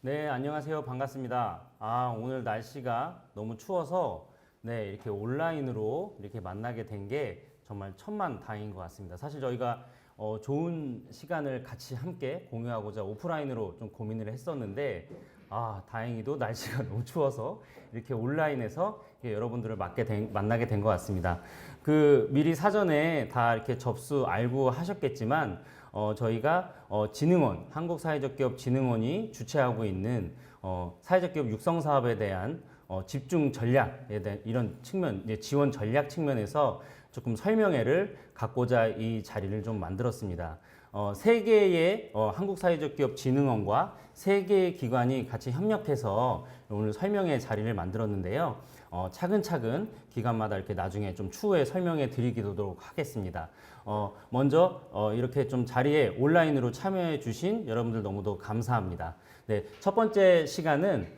네, 안녕하세요. 반갑습니다. 오늘 날씨가 너무 추워서 네, 이렇게 온라인으로 이렇게 만나게 된 게 정말 천만 다행인 것 같습니다. 사실 저희가 좋은 시간을 같이 함께 공유하고자 오프라인으로 좀 고민을 했었는데 다행히도 날씨가 너무 추워서 이렇게 온라인에서 여러분들을 만나게 된 것 같습니다. 미리 사전에 다 이렇게 접수 알고 하셨겠지만 저희가 진흥원, 한국사회적기업진흥원이 주최하고 있는 사회적 기업 육성 사업에 대한 집중 전략에 대한 이런 측면, 이제 지원 전략 측면에서 조금 설명회를 갖고자 이 자리를 좀 만들었습니다. 세 개의 한국사회적기업진흥원과 세 개의 기관이 같이 협력해서 오늘 설명회 자리를 만들었는데요. 차근차근 기관마다 이렇게 나중에 좀 추후에 설명해 드리도록 하겠습니다. 먼저 이렇게 좀 자리에 온라인으로 참여해 주신 여러분들 너무도 감사합니다. 네, 첫 번째 시간은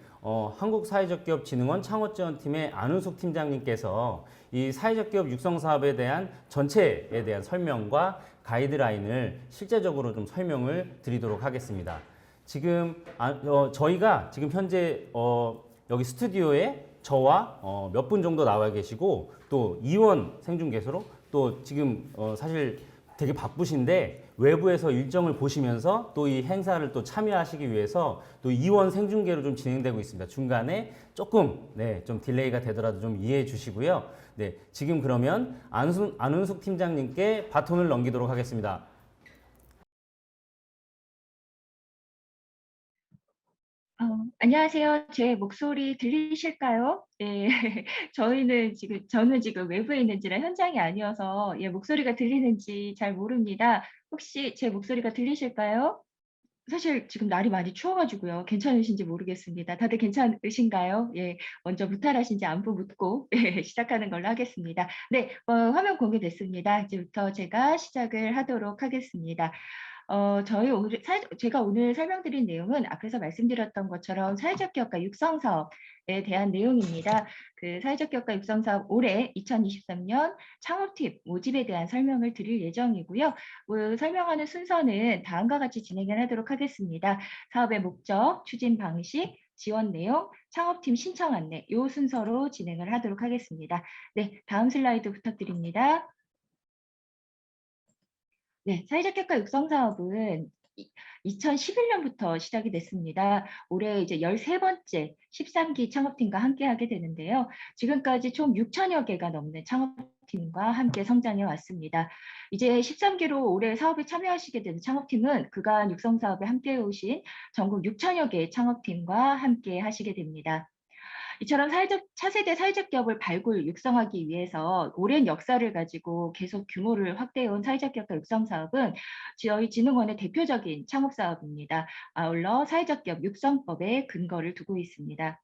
한국사회적기업진흥원 창업지원팀의 안은숙 팀장님께서 이 사회적 기업 육성 사업에 대한 전체에 대한 설명과 가이드라인을 실제적으로 좀 설명을 드리도록 하겠습니다. 지금 저희가 지금 현재 여기 스튜디오에 저와 몇 분 정도 나와 계시고 또 이원 생중계소로 또 지금 사실 되게 바쁘신데 외부에서 일정을 보시면서 또 이 행사를 또 참여하시기 위해서 또 이원 생중계로 좀 진행되고 있습니다. 중간에 조금 좀 딜레이가 되더라도 좀 이해해 주시고요. 네, 지금 그러면 안은숙 팀장님께 바톤을 넘기도록 하겠습니다. 어, 안녕하세요. 제 목소리 들리실까요? 예, 저는 지금 외부에 있는지라 현장이 아니어서 목소리가 들리는지 잘 모릅니다. 혹시 제 목소리가 들리실까요? 사실 지금 날이 많이 추워가지고요. 괜찮으신지 모르겠습니다. 다들 괜찮으신가요? 예, 먼저 무탈하신지 안부 묻고 시작하는 걸로 하겠습니다. 네, 화면 공개됐습니다. 이제부터 제가 시작을 하도록 하겠습니다. 저희 오늘 제가 오늘 설명드린 내용은 앞에서 말씀드렸던 것처럼 사회적 기업가 육성 사업에 대한 내용입니다. 그 사회적 기업가 육성 사업 올해 2023년 창업팀 모집에 대한 설명을 드릴 예정이고요. 설명하는 순서는 다음과 같이 진행을 하도록 하겠습니다. 사업의 목적, 추진 방식, 지원 내용, 창업팀 신청 안내 이 순서로 진행을 하도록 하겠습니다. 네, 다음 슬라이드 부탁드립니다. 네, 사회적 객과 육성 사업은 2011년부터 시작이 됐습니다. 올해 이제 13번째 13기 창업팀과 함께 하게 되는데요. 지금까지 총 6천여 개가 넘는 창업팀과 함께 성장해 왔습니다. 이제 13기로 올해 사업에 참여하시게 되는 창업팀은 그간 육성 사업에 함께 오신 전국 6천여 개의 창업팀과 함께 하시게 됩니다. 이처럼 차세대 사회적 기업을 발굴, 육성하기 위해서 오랜 역사를 가지고 계속 규모를 확대해온 사회적 기업과 육성 사업은 저희 진흥원의 대표적인 창업 사업입니다. 아울러 사회적 기업 육성법에 근거를 두고 있습니다.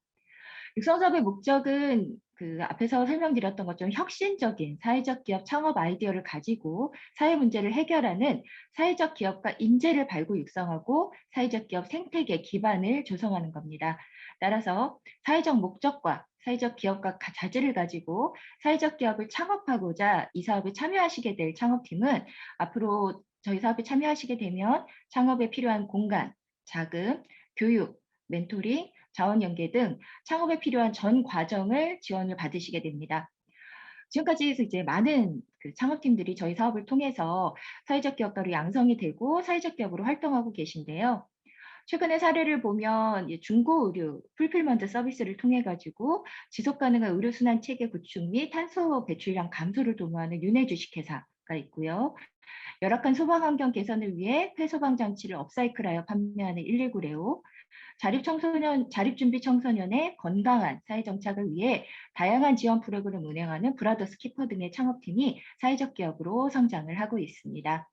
육성 사업의 목적은 그 앞에서 설명드렸던 것처럼 혁신적인 사회적 기업 창업 아이디어를 가지고 사회 문제를 해결하는 사회적 기업과 인재를 발굴 육성하고 사회적 기업 생태계 기반을 조성하는 겁니다. 따라서 사회적 목적과 사회적 기업과 자질을 가지고 사회적 기업을 창업하고자 이 사업에 참여하시게 될 창업팀은 앞으로 저희 사업에 참여하시게 되면 창업에 필요한 공간, 자금, 교육, 멘토링, 자원 연계 등 창업에 필요한 전 과정을 지원을 받으시게 됩니다. 지금까지 해서 이제 많은 그 창업팀들이 저희 사업을 통해서 사회적 기업가로 양성이 되고 사회적 기업으로 활동하고 계신데요. 최근의 사례를 보면 중고 의류 풀필먼트 서비스를 통해 가지고 지속 가능한 의료 순환 체계 구축 및 탄소 배출량 감소를 도모하는 윤회 주식회사가 있고요. 열악한 소방 환경 개선을 위해 폐소방 장치를 업사이클하여 판매하는 119 레오, 자립준비 청소년의 건강한 사회 정착을 위해 다양한 지원 프로그램을 운영하는 브라더스 키퍼 등의 창업팀이 사회적 기업으로 성장을 하고 있습니다.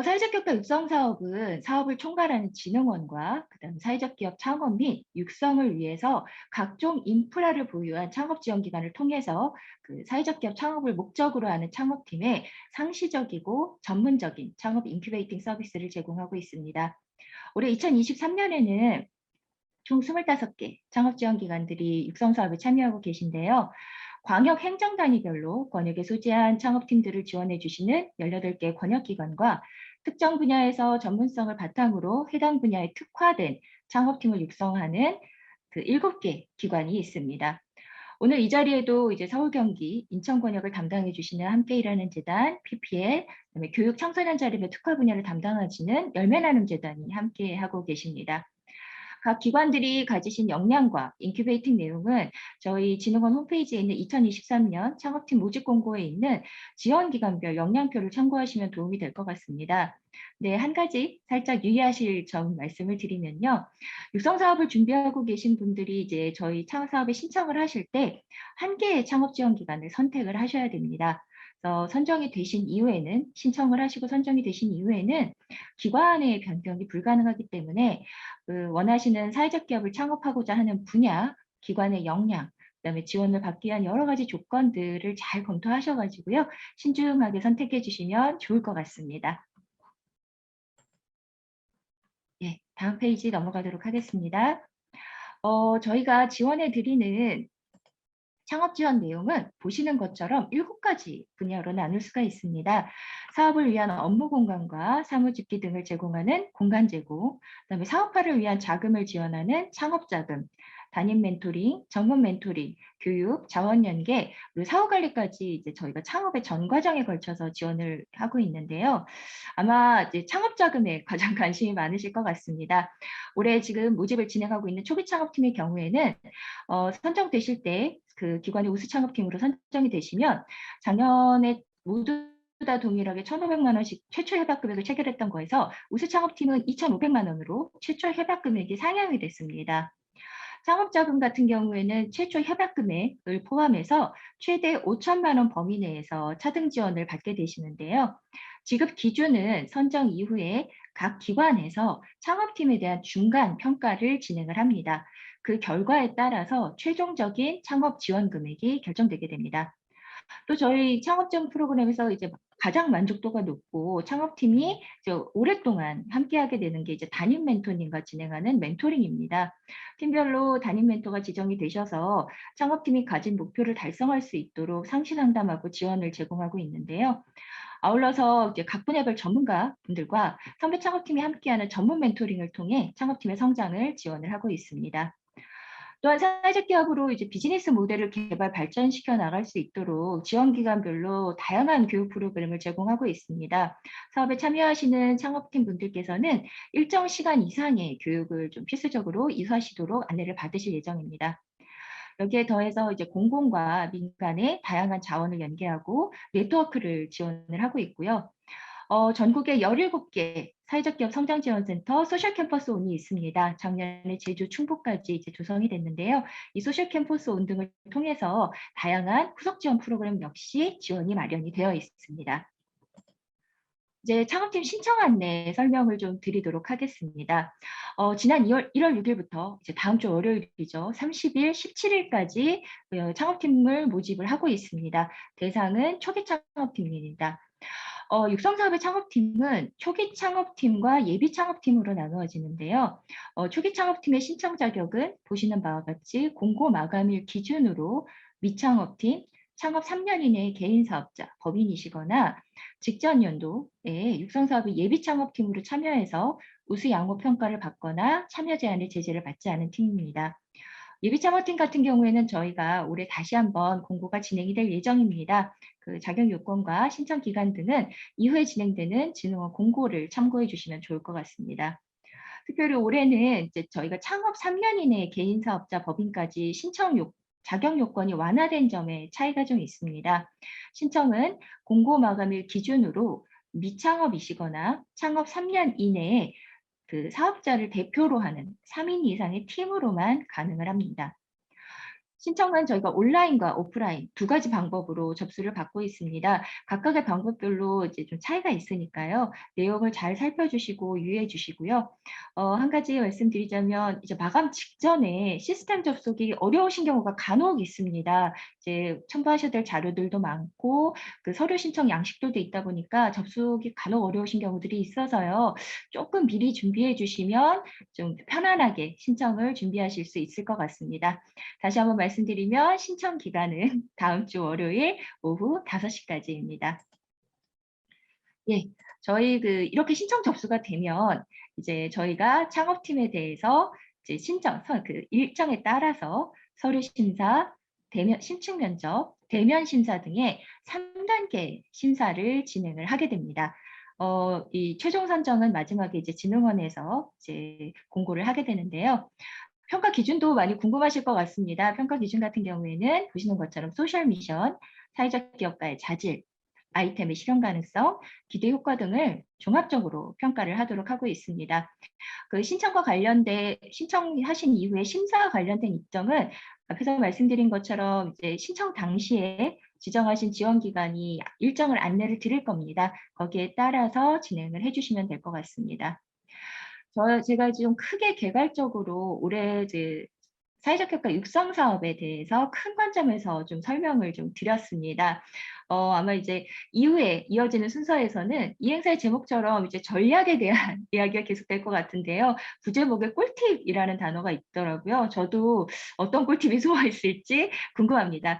사회적 기업가 육성 사업은 사업을 총괄하는 진흥원과 그다음 사회적 기업 창업 및 육성을 위해서 각종 인프라를 보유한 창업 지원 기관을 통해서 그 사회적 기업 창업을 목적으로 하는 창업팀에 상시적이고 전문적인 창업 인큐베이팅 서비스를 제공하고 있습니다. 올해 2023년에는 총 25개 창업 지원 기관들이 육성 사업에 참여하고 계신데요. 광역 행정 단위별로 권역에 소재한 창업팀들을 지원해 주시는 18개 권역기관과 특정 분야에서 전문성을 바탕으로 해당 분야에 특화된 창업팀을 육성하는 그 7개 기관이 있습니다. 오늘 이 자리에도 이제 서울, 경기, 인천 권역을 담당해 주시는 함께 일하는 재단, PPL, 그다음에 교육 청소년 자립의 특화 분야를 담당하시는 열매 나눔 재단이 함께 하고 계십니다. 각 기관들이 가지신 역량과 인큐베이팅 내용은 저희 진흥원 홈페이지에 있는 2023년 창업팀 모집 공고에 있는 지원 기관별 역량표를 참고하시면 도움이 될 것 같습니다. 네, 한 가지 살짝 유의하실 점 말씀을 드리면요. 육성 사업을 준비하고 계신 분들이 이제 저희 창업 사업에 신청을 하실 때 한 개의 창업 지원 기관을 선택을 하셔야 됩니다. 그래서 선정이 되신 이후에는 신청을 하시고 선정이 되신 이후에는 기관의 변경이 불가능하기 때문에 그 원하시는 사회적 기업을 창업하고자 하는 분야, 기관의 역량, 그다음에 지원을 받기 위한 여러 가지 조건들을 잘 검토하셔 가지고요. 신중하게 선택해 주시면 좋을 것 같습니다. 예, 다음 페이지 넘어가도록 하겠습니다. 저희가 지원해 드리는 창업 지원 내용은 보시는 것처럼 7가지 분야로 나눌 수가 있습니다. 사업을 위한 업무 공간과 사무집기 등을 제공하는 공간 제공, 그다음에 사업화를 위한 자금을 지원하는 창업 자금, 담임 멘토링, 전문 멘토링, 교육, 자원 연계, 그리고 사후 관리까지 이제 저희가 창업의 전 과정에 걸쳐서 지원을 하고 있는데요. 아마 이제 창업 자금에 가장 관심이 많으실 것 같습니다. 올해 지금 모집을 진행하고 있는 초기 창업팀의 경우에는 선정되실 때 그 기관의 우수 창업팀으로 선정이 되시면 작년에 모두 다 동일하게 1,500만 원씩 최초 협약 금액을 체결했던 거에서 우수 창업팀은 2,500만 원으로 최초 협약 금액이 상향이 됐습니다. 창업자금 같은 경우에는 최초 협약 금액을 포함해서 최대 5천만 원 범위 내에서 차등 지원을 받게 되시는데요. 지급 기준은 선정 이후에 각 기관에서 창업팀에 대한 중간 평가를 진행을 합니다. 그 결과에 따라서 최종적인 창업 지원 금액이 결정되게 됩니다. 또 저희 창업지원 프로그램에서 이제 가장 만족도가 높고 창업팀이 이제 오랫동안 함께하게 되는 게 이제 담임 멘토님과 진행하는 멘토링입니다. 팀별로 담임 멘토가 지정이 되셔서 창업팀이 가진 목표를 달성할 수 있도록 상시 상담하고 지원을 제공하고 있는데요. 아울러서 이제 각 분야별 전문가 분들과 선배 창업팀이 함께하는 전문 멘토링을 통해 창업팀의 성장을 지원을 하고 있습니다. 또한 사회적 기업으로 이제 비즈니스 모델을 개발 발전시켜 나갈 수 있도록 지원 기관별로 다양한 교육 프로그램을 제공하고 있습니다. 사업에 참여하시는 창업팀 분들께서는 일정 시간 이상의 교육을 좀 필수적으로 이수하시도록 안내를 받으실 예정입니다. 여기에 더해서 이제 공공과 민간의 다양한 자원을 연계하고 네트워크를 지원을 하고 있고요. 전국에 17개 사회적 기업 성장 지원센터 소셜 캠퍼스 온이 있습니다. 작년에 제주, 충북까지 이제 조성이 됐는데요. 이 소셜 캠퍼스 온 등을 통해서 다양한 후속 지원 프로그램 역시 지원이 마련이 되어 있습니다. 이제 창업팀 신청 안내 설명을 좀 드리도록 하겠습니다. 지난 1월 6일부터 이제 다음 주 월요일이죠. 30일, 17일까지 창업팀을 모집을 하고 있습니다. 대상은 초기 창업팀입니다. 육성 사업의 창업팀은 초기 창업팀과 예비 창업팀으로 나누어지는데요. 초기 창업팀의 신청 자격은 보시는 바와 같이 공고 마감일 기준으로 미창업팀, 창업 3년 이내의 개인 사업자, 법인이시거나 직전 연도에 육성 사업의 예비 창업팀으로 참여해서 우수 양호 평가를 받거나 참여 제한의 제재를 받지 않은 팀입니다. 예비 창업팀 같은 경우에는 저희가 올해 다시 한번 공고가 진행이 될 예정입니다. 그 자격 요건과 신청 기간 등은 이후에 진행되는 진흥원 공고를 참고해 주시면 좋을 것 같습니다. 특별히 올해는 이제 저희가 창업 3년 이내 개인 사업자 법인까지 자격 요건이 완화된 점에 차이가 좀 있습니다. 신청은 공고 마감일 기준으로 미창업이시거나 창업 3년 이내에 그 사업자를 대표로 하는 3인 이상의 팀으로만 가능을 합니다. 신청은 저희가 온라인과 오프라인 2가지 방법으로 접수를 받고 있습니다. 각각의 방법별로 이제 좀 차이가 있으니까요. 내용을 잘 살펴주시고 유의해 주시고요. 한 가지 말씀드리자면 이제 마감 직전에 시스템 접속이 어려우신 경우가 간혹 있습니다. 이제 첨부하셔야 될 자료들도 많고 그 서류 신청 양식들도 있다 보니까 접속이 간혹 어려우신 경우들이 있어서요. 조금 미리 준비해 주시면 좀 편안하게 신청을 준비하실 수 있을 것 같습니다. 다시 한번 말씀드리면 신청 기간은 다음 주 월요일 오후 5시까지입니다. 예. 저희 이렇게 신청 접수가 되면 이제 저희가 창업팀에 대해서 이제 일정에 따라서 서류 심사, 신축 면접, 대면 심사 등의 3단계 심사를 진행을 하게 됩니다. 이 최종 선정은 마지막에 이제 진흥원에서 이제 공고를 하게 되는데요. 평가 기준도 많이 궁금하실 것 같습니다. 평가 기준 같은 경우에는 보시는 것처럼 소셜 미션, 사회적 기업가의 자질, 아이템의 실현 가능성, 기대 효과 등을 종합적으로 평가를 하도록 하고 있습니다. 신청하신 이후에 심사 관련된 일정은 앞에서 말씀드린 것처럼 이제 신청 당시에 지정하신 지원기관이 일정을 안내를 드릴 겁니다. 거기에 따라서 진행을 해주시면 될 것 같습니다. 제가 좀 크게 개괄적으로 올해 사회적 효과 육성 사업에 대해서 큰 관점에서 좀 설명을 좀 드렸습니다. 아마 이제 이후에 이어지는 순서에서는 이 행사의 제목처럼 이제 전략에 대한 이야기가 계속될 것 같은데요. 부제목에 꿀팁이라는 단어가 있더라고요. 저도 어떤 꿀팁이 숨어 있을지 궁금합니다.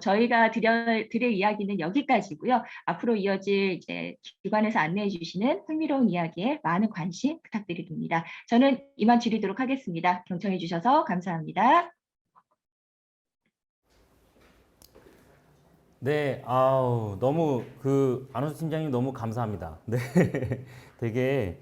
저희가 드릴 이야기는 여기까지고요. 앞으로 이어질 이제 기관에서 안내해 주시는 흥미로운 이야기에 많은 관심 부탁드립니다. 저는 이만 줄이도록 하겠습니다. 경청해 주셔서 감사합니다. 네, 너무 안호수 팀장님 너무 감사합니다. 네, 되게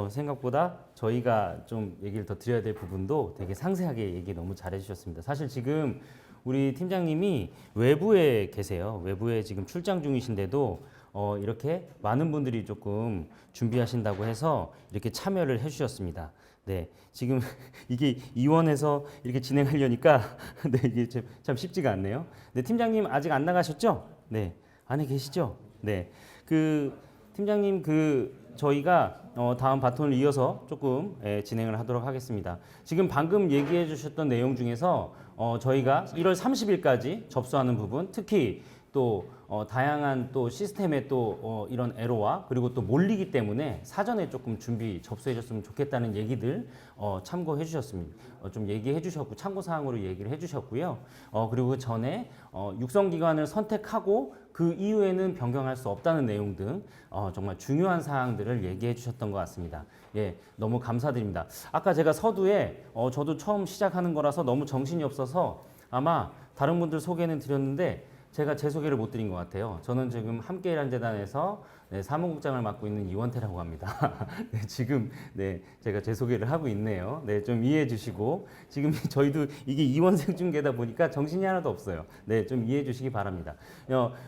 생각보다 저희가 좀 얘기를 더 드려야 될 부분도 되게 상세하게 얘기 너무 잘해 주셨습니다. 사실 지금 우리 팀장님이 외부에 계세요. 외부에 지금 출장 중이신데도 이렇게 많은 분들이 조금 준비하신다고 해서 이렇게 참여를 해 주셨습니다. 네, 지금 이게 이원에서 이렇게 진행하려니까 네, 이게 참 쉽지가 않네요. 네, 팀장님 아직 안 나가셨죠? 네, 안에 계시죠? 네, 팀장님 저희가 다음 바톤을 이어서 조금 진행을 하도록 하겠습니다. 지금 방금 얘기해 주셨던 내용 중에서 저희가 1월 30일까지 접수하는 부분, 특히 또 다양한 또 시스템의 또 이런 에러와 그리고 또 몰리기 때문에 사전에 조금 접수해 줬으면 좋겠다는 얘기들 참고해 주셨습니다. 좀 얘기해 주셨고 참고 사항으로 얘기를 해 주셨고요. 그리고 그 전에 육성 기관을 선택하고 그 이후에는 변경할 수 없다는 내용 등 정말 중요한 사항들을 얘기해 주셨던 것 같습니다. 예, 너무 감사드립니다. 아까 제가 서두에 저도 처음 시작하는 거라서 너무 정신이 없어서 아마 다른 분들 소개는 드렸는데 제가 제 소개를 못 드린 것 같아요. 저는 지금 함께 일한 재단에서 사무국장을 맡고 있는 이원태라고 합니다. 네, 지금 제가 제 소개를 하고 있네요. 네, 좀 이해해 주시고 지금 저희도 이게 이원생 중계다 보니까 정신이 하나도 없어요. 네, 좀 이해해 주시기 바랍니다.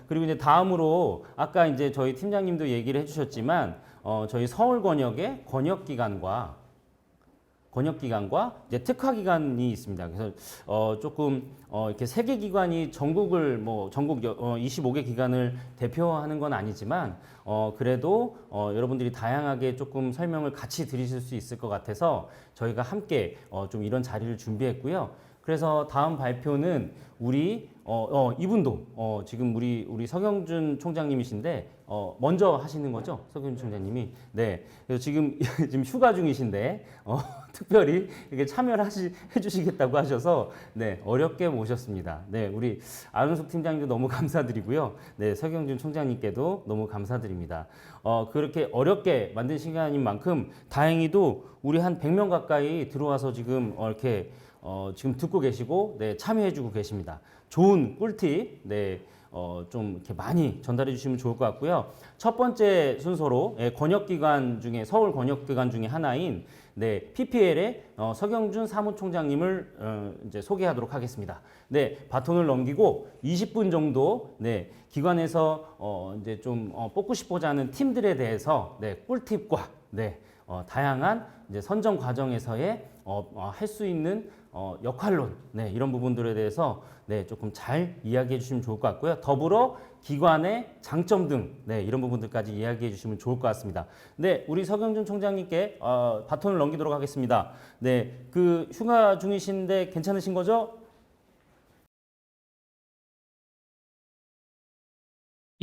그리고 이제 다음으로 아까 이제 저희 팀장님도 얘기를 해주셨지만 저희 서울 권역의 권역기관과 이제 특화기관이 있습니다. 그래서 조금 이렇게 세 개 기관이 전국 25개 기관을 대표하는 건 아니지만 그래도 여러분들이 다양하게 조금 설명을 같이 들으실 수 있을 것 같아서 저희가 함께 좀 이런 자리를 준비했고요. 그래서 다음 발표는 이분도 지금 우리 서경준 총장님이신데 먼저 하시는 거죠, 서경준 총장님이. 네, 그래서 지금 휴가 중이신데 특별히 이렇게 참여를 해주시겠다고 하셔서 네, 어렵게 모셨습니다. 네, 우리 안은숙 팀장님도 너무 감사드리고요. 네, 서경준 총장님께도 너무 감사드립니다. 그렇게 어렵게 만든 시간인 만큼 다행히도 우리 한 100명 가까이 들어와서 지금 이렇게 지금 듣고 계시고 네, 참여해주고 계십니다. 좋은 꿀팁 좀 이렇게 많이 전달해 주시면 좋을 것 같고요. 첫 번째 순서로 권역기관 중에 서울 권역기관 중에 하나인 PPL의 서경준 사무총장님을 이제 소개하도록 하겠습니다. 네, 바톤을 넘기고 20분 정도 기관에서 이제 좀 뽑고 싶고자 하는 팀들에 대해서 꿀팁과 다양한 이제 선정 과정에서의 할 수 있는 역할론 이런 부분들에 대해서 조금 잘 이야기해 주시면 좋을 것 같고요. 더불어 기관의 장점 등 이런 부분들까지 이야기해 주시면 좋을 것 같습니다. 네, 우리 서경준 총장님께 바톤을 넘기도록 하겠습니다. 네, 휴가 중이신데 괜찮으신 거죠?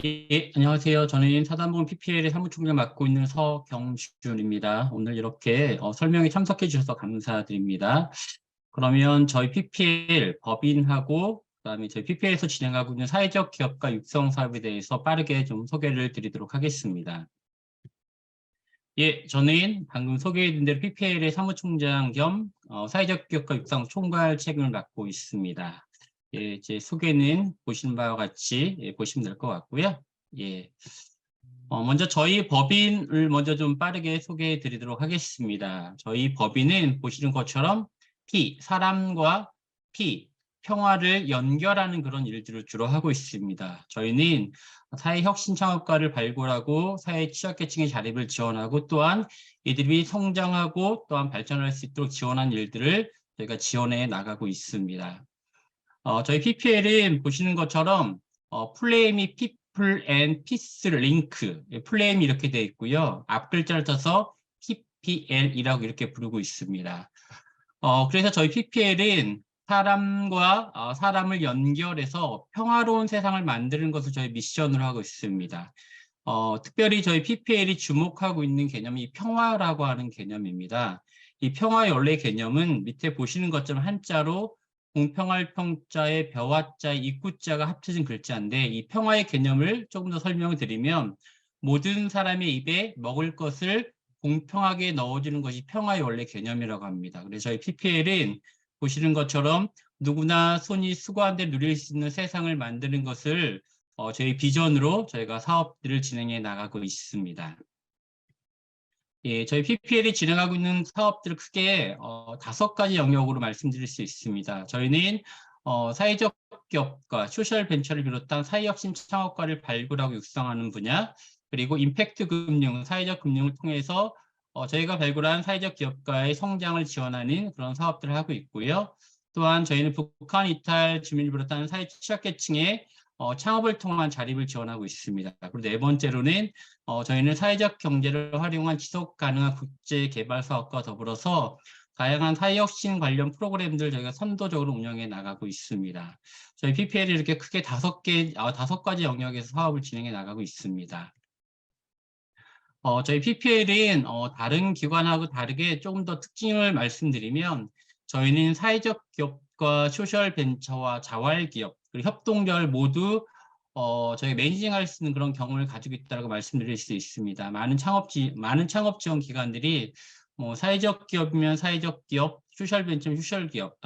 예, 안녕하세요. 저는 사단법인 PPL의 사무총장 맡고 있는 서경준입니다. 오늘 이렇게 설명에 참석해 주셔서 감사드립니다. 그러면 저희 PPL 법인하고 그다음에 저희 PPL에서 진행하고 있는 사회적 기업가 육성 사업에 대해서 빠르게 좀 소개를 드리도록 하겠습니다. 예, 저는 방금 소개해드린 대로 PPL의 사무총장 겸 사회적 기업가 육성 총괄 책임을 맡고 있습니다. 예, 제 소개는 보시는 바와 같이 보시면 될 것 같고요. 예. 먼저 저희 법인을 먼저 좀 빠르게 소개해 드리도록 하겠습니다. 저희 법인은 보시는 것처럼 사람과 평화를 연결하는 그런 일들을 주로 하고 있습니다. 저희는 사회혁신 창업가를 발굴하고 사회 취약계층의 자립을 지원하고 또한 이들이 성장하고 또한 발전할 수 있도록 지원한 일들을 저희가 지원해 나가고 있습니다. 저희 PPL은 보시는 것처럼 플레임이 People and Peace Link, 플레임이 이렇게 되어 있고요. 앞 글자를 써서 PPL이라고 이렇게 부르고 있습니다. 그래서 저희 PPL은 사람과 사람을 연결해서 평화로운 세상을 만드는 것을 저희 미션으로 하고 있습니다. 특별히 저희 PPL이 주목하고 있는 개념이 평화라고 하는 개념입니다. 이 평화의 원래 개념은 밑에 보시는 것처럼 한자로 공평할 평자에 벼와자에 입구자가 합쳐진 글자인데 이 평화의 개념을 조금 더 설명을 드리면 모든 사람의 입에 먹을 것을 공평하게 넣어주는 것이 평화의 원래 개념이라고 합니다. 그래서 저희 PPL은 보시는 것처럼 누구나 손이 수고한 데 누릴 수 있는 세상을 만드는 것을 저희 비전으로 저희가 사업들을 진행해 나가고 있습니다. 예, 저희 PPL이 진행하고 있는 사업들을 크게 5가지 영역으로 말씀드릴 수 있습니다. 저희는 사회적 기업과 소셜 벤처를 비롯한 사회혁신 창업가를 발굴하고 육성하는 분야, 그리고 임팩트 금융, 사회적 금융을 통해서 저희가 발굴한 사회적 기업가의 성장을 지원하는 그런 사업들을 하고 있고요. 또한 저희는 북한 이탈 주민을 비롯한 사회 취약계층의 창업을 통한 자립을 지원하고 있습니다. 그리고 네 번째로는 저희는 사회적 경제를 활용한 지속 가능한 국제 개발 사업과 더불어서 다양한 사회혁신 관련 프로그램들 저희가 선도적으로 운영해 나가고 있습니다. 저희 PPL이 이렇게 크게 5가지 영역에서 사업을 진행해 나가고 있습니다. 저희 PPL은 다른 기관하고 다르게 조금 더 특징을 말씀드리면 저희는 사회적 기업과 소셜 벤처와 자활 기업 그리고 협동조합 모두 저희 매니징할 수 있는 그런 경험을 가지고 있다고 말씀드릴 수 있습니다. 많은 창업 지원 기관들이 사회적 기업이면 사회적 기업, 소셜 벤처면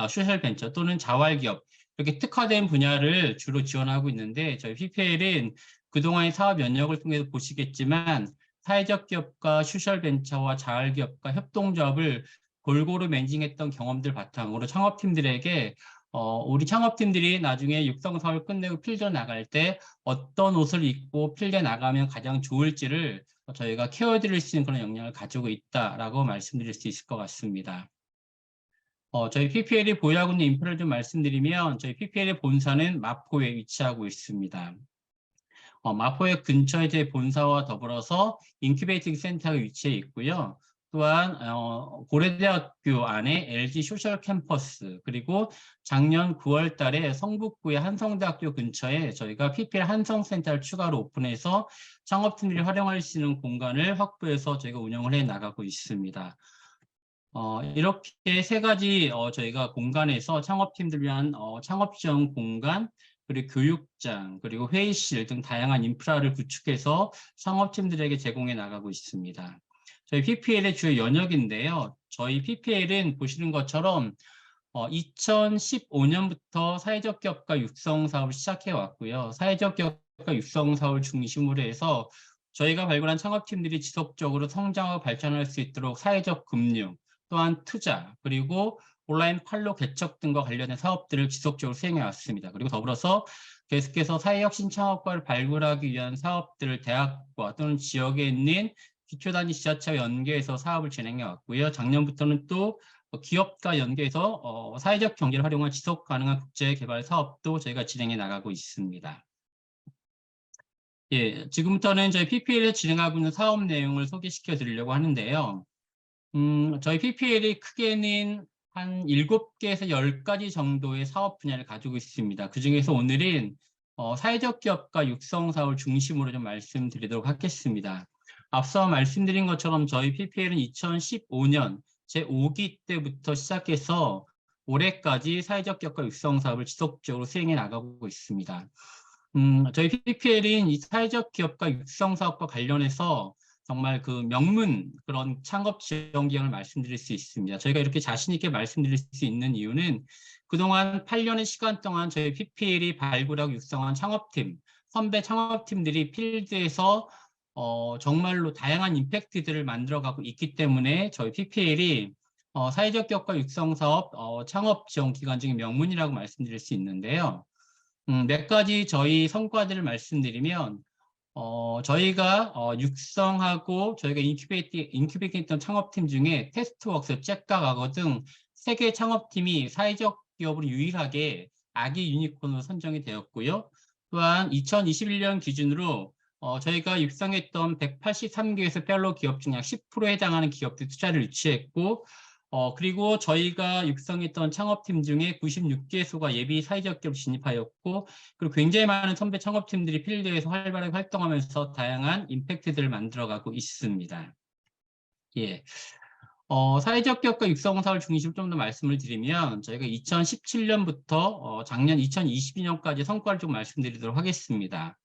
소셜 벤처 또는 자활 기업 이렇게 특화된 분야를 주로 지원하고 있는데 저희 PPL은 그동안의 사업 연역을 통해서 보시겠지만 사회적 기업과 소셜 벤처와 자활 기업과 협동조합을 골고루 매니징했던 경험들 바탕으로 창업팀들에게 우리 창업팀들이 나중에 육성 사업을 끝내고 필드 나갈 때 어떤 옷을 입고 필드에 나가면 가장 좋을지를 저희가 케어드릴 수 있는 그런 역량을 가지고 있다라고 말씀드릴 수 있을 것 같습니다. 저희 PPL이 보유하고 있는 인프라를 좀 말씀드리면 저희 PPL의 본사는 마포에 위치하고 있습니다. 마포역 근처에 제 본사와 더불어서 인큐베이팅 센터가 위치해 있고요. 또한 고려대학교 안에 LG 소셜 캠퍼스 그리고 작년 9월 달에 성북구의 한성대학교 근처에 저희가 PPL 한성센터를 추가로 오픈해서 창업팀들이 활용할 수 있는 공간을 확보해서 저희가 운영을 해 나가고 있습니다. 이렇게 3가지 저희가 공간에서 창업팀들 위한 창업 지원 공간 그리고 교육장, 그리고 회의실 등 다양한 인프라를 구축해서 창업팀들에게 제공해 나가고 있습니다. 저희 PPL의 주요 연역인데요. 저희 PPL은 보시는 것처럼 2015년부터 사회적 기업가 육성 사업을 시작해 왔고요. 사회적 기업가 육성 사업을 중심으로 해서 저희가 발굴한 창업팀들이 지속적으로 성장하고 발전할 수 있도록 사회적 금융, 또한 투자, 그리고 온라인 판로 개척 등과 관련된 사업들을 지속적으로 수행해 왔습니다. 그리고 더불어서 계속해서 사회혁신 창업가를 발굴하기 위한 사업들을 대학과 또는 지역에 있는 기초단위 지자체와 연계해서 사업을 진행해 왔고요. 작년부터는 또 기업과 연계해서 사회적 경제를 활용한 지속 가능한 국제 개발 사업도 저희가 진행해 나가고 있습니다. 예, 지금부터는 저희 PPL에 진행하고 있는 사업 내용을 소개시켜 드리려고 하는데요. 저희 PPL이 크게는 한 7개에서 10가지 정도의 사업 분야를 가지고 있습니다. 그중에서 오늘은 사회적 기업과 육성 사업을 중심으로 좀 말씀드리도록 하겠습니다. 앞서 말씀드린 것처럼 저희 PPL은 2015년 제5기 때부터 시작해서 올해까지 사회적 기업가 육성 사업을 지속적으로 수행해 나가고 있습니다. 저희 PPL은 이 사회적 기업가 육성 사업과 관련해서 정말 그 명문 그런 창업 지원 기관을 말씀드릴 수 있습니다. 저희가 이렇게 자신 있게 말씀드릴 수 있는 이유는 그동안 8년의 시간 동안 저희 PPL이 발굴하고 육성한 창업팀, 선배 창업팀들이 필드에서 정말로 다양한 임팩트들을 만들어가고 있기 때문에 저희 PPL이 사회적 기업가 육성 사업 창업 지원 기관 중에 명문이라고 말씀드릴 수 있는데요. 몇 가지 저희 성과들을 말씀드리면 저희가 육성하고 저희가 인큐베이팅 창업팀 중에 테스트웍스, 잭가가거 등 3개 창업팀이 사회적 기업으로 유일하게 아기 유니콘으로 선정이 되었고요. 또한 2021년 기준으로 저희가 육성했던 183개에서 펠로우 기업 중 약 10%에 해당하는 기업들 투자를 유치했고 그리고 저희가 육성했던 창업팀 중에 96개소가 예비 사회적 기업 진입하였고 그리고 굉장히 많은 선배 창업팀들이 필드에서 활발하게 활동하면서 다양한 임팩트들을 만들어가고 있습니다. 예. 사회적 기업가 육성 사업을 중심으로 좀 더 말씀을 드리면 저희가 2017년부터 작년 2022년까지 성과를 좀 말씀드리도록 하겠습니다.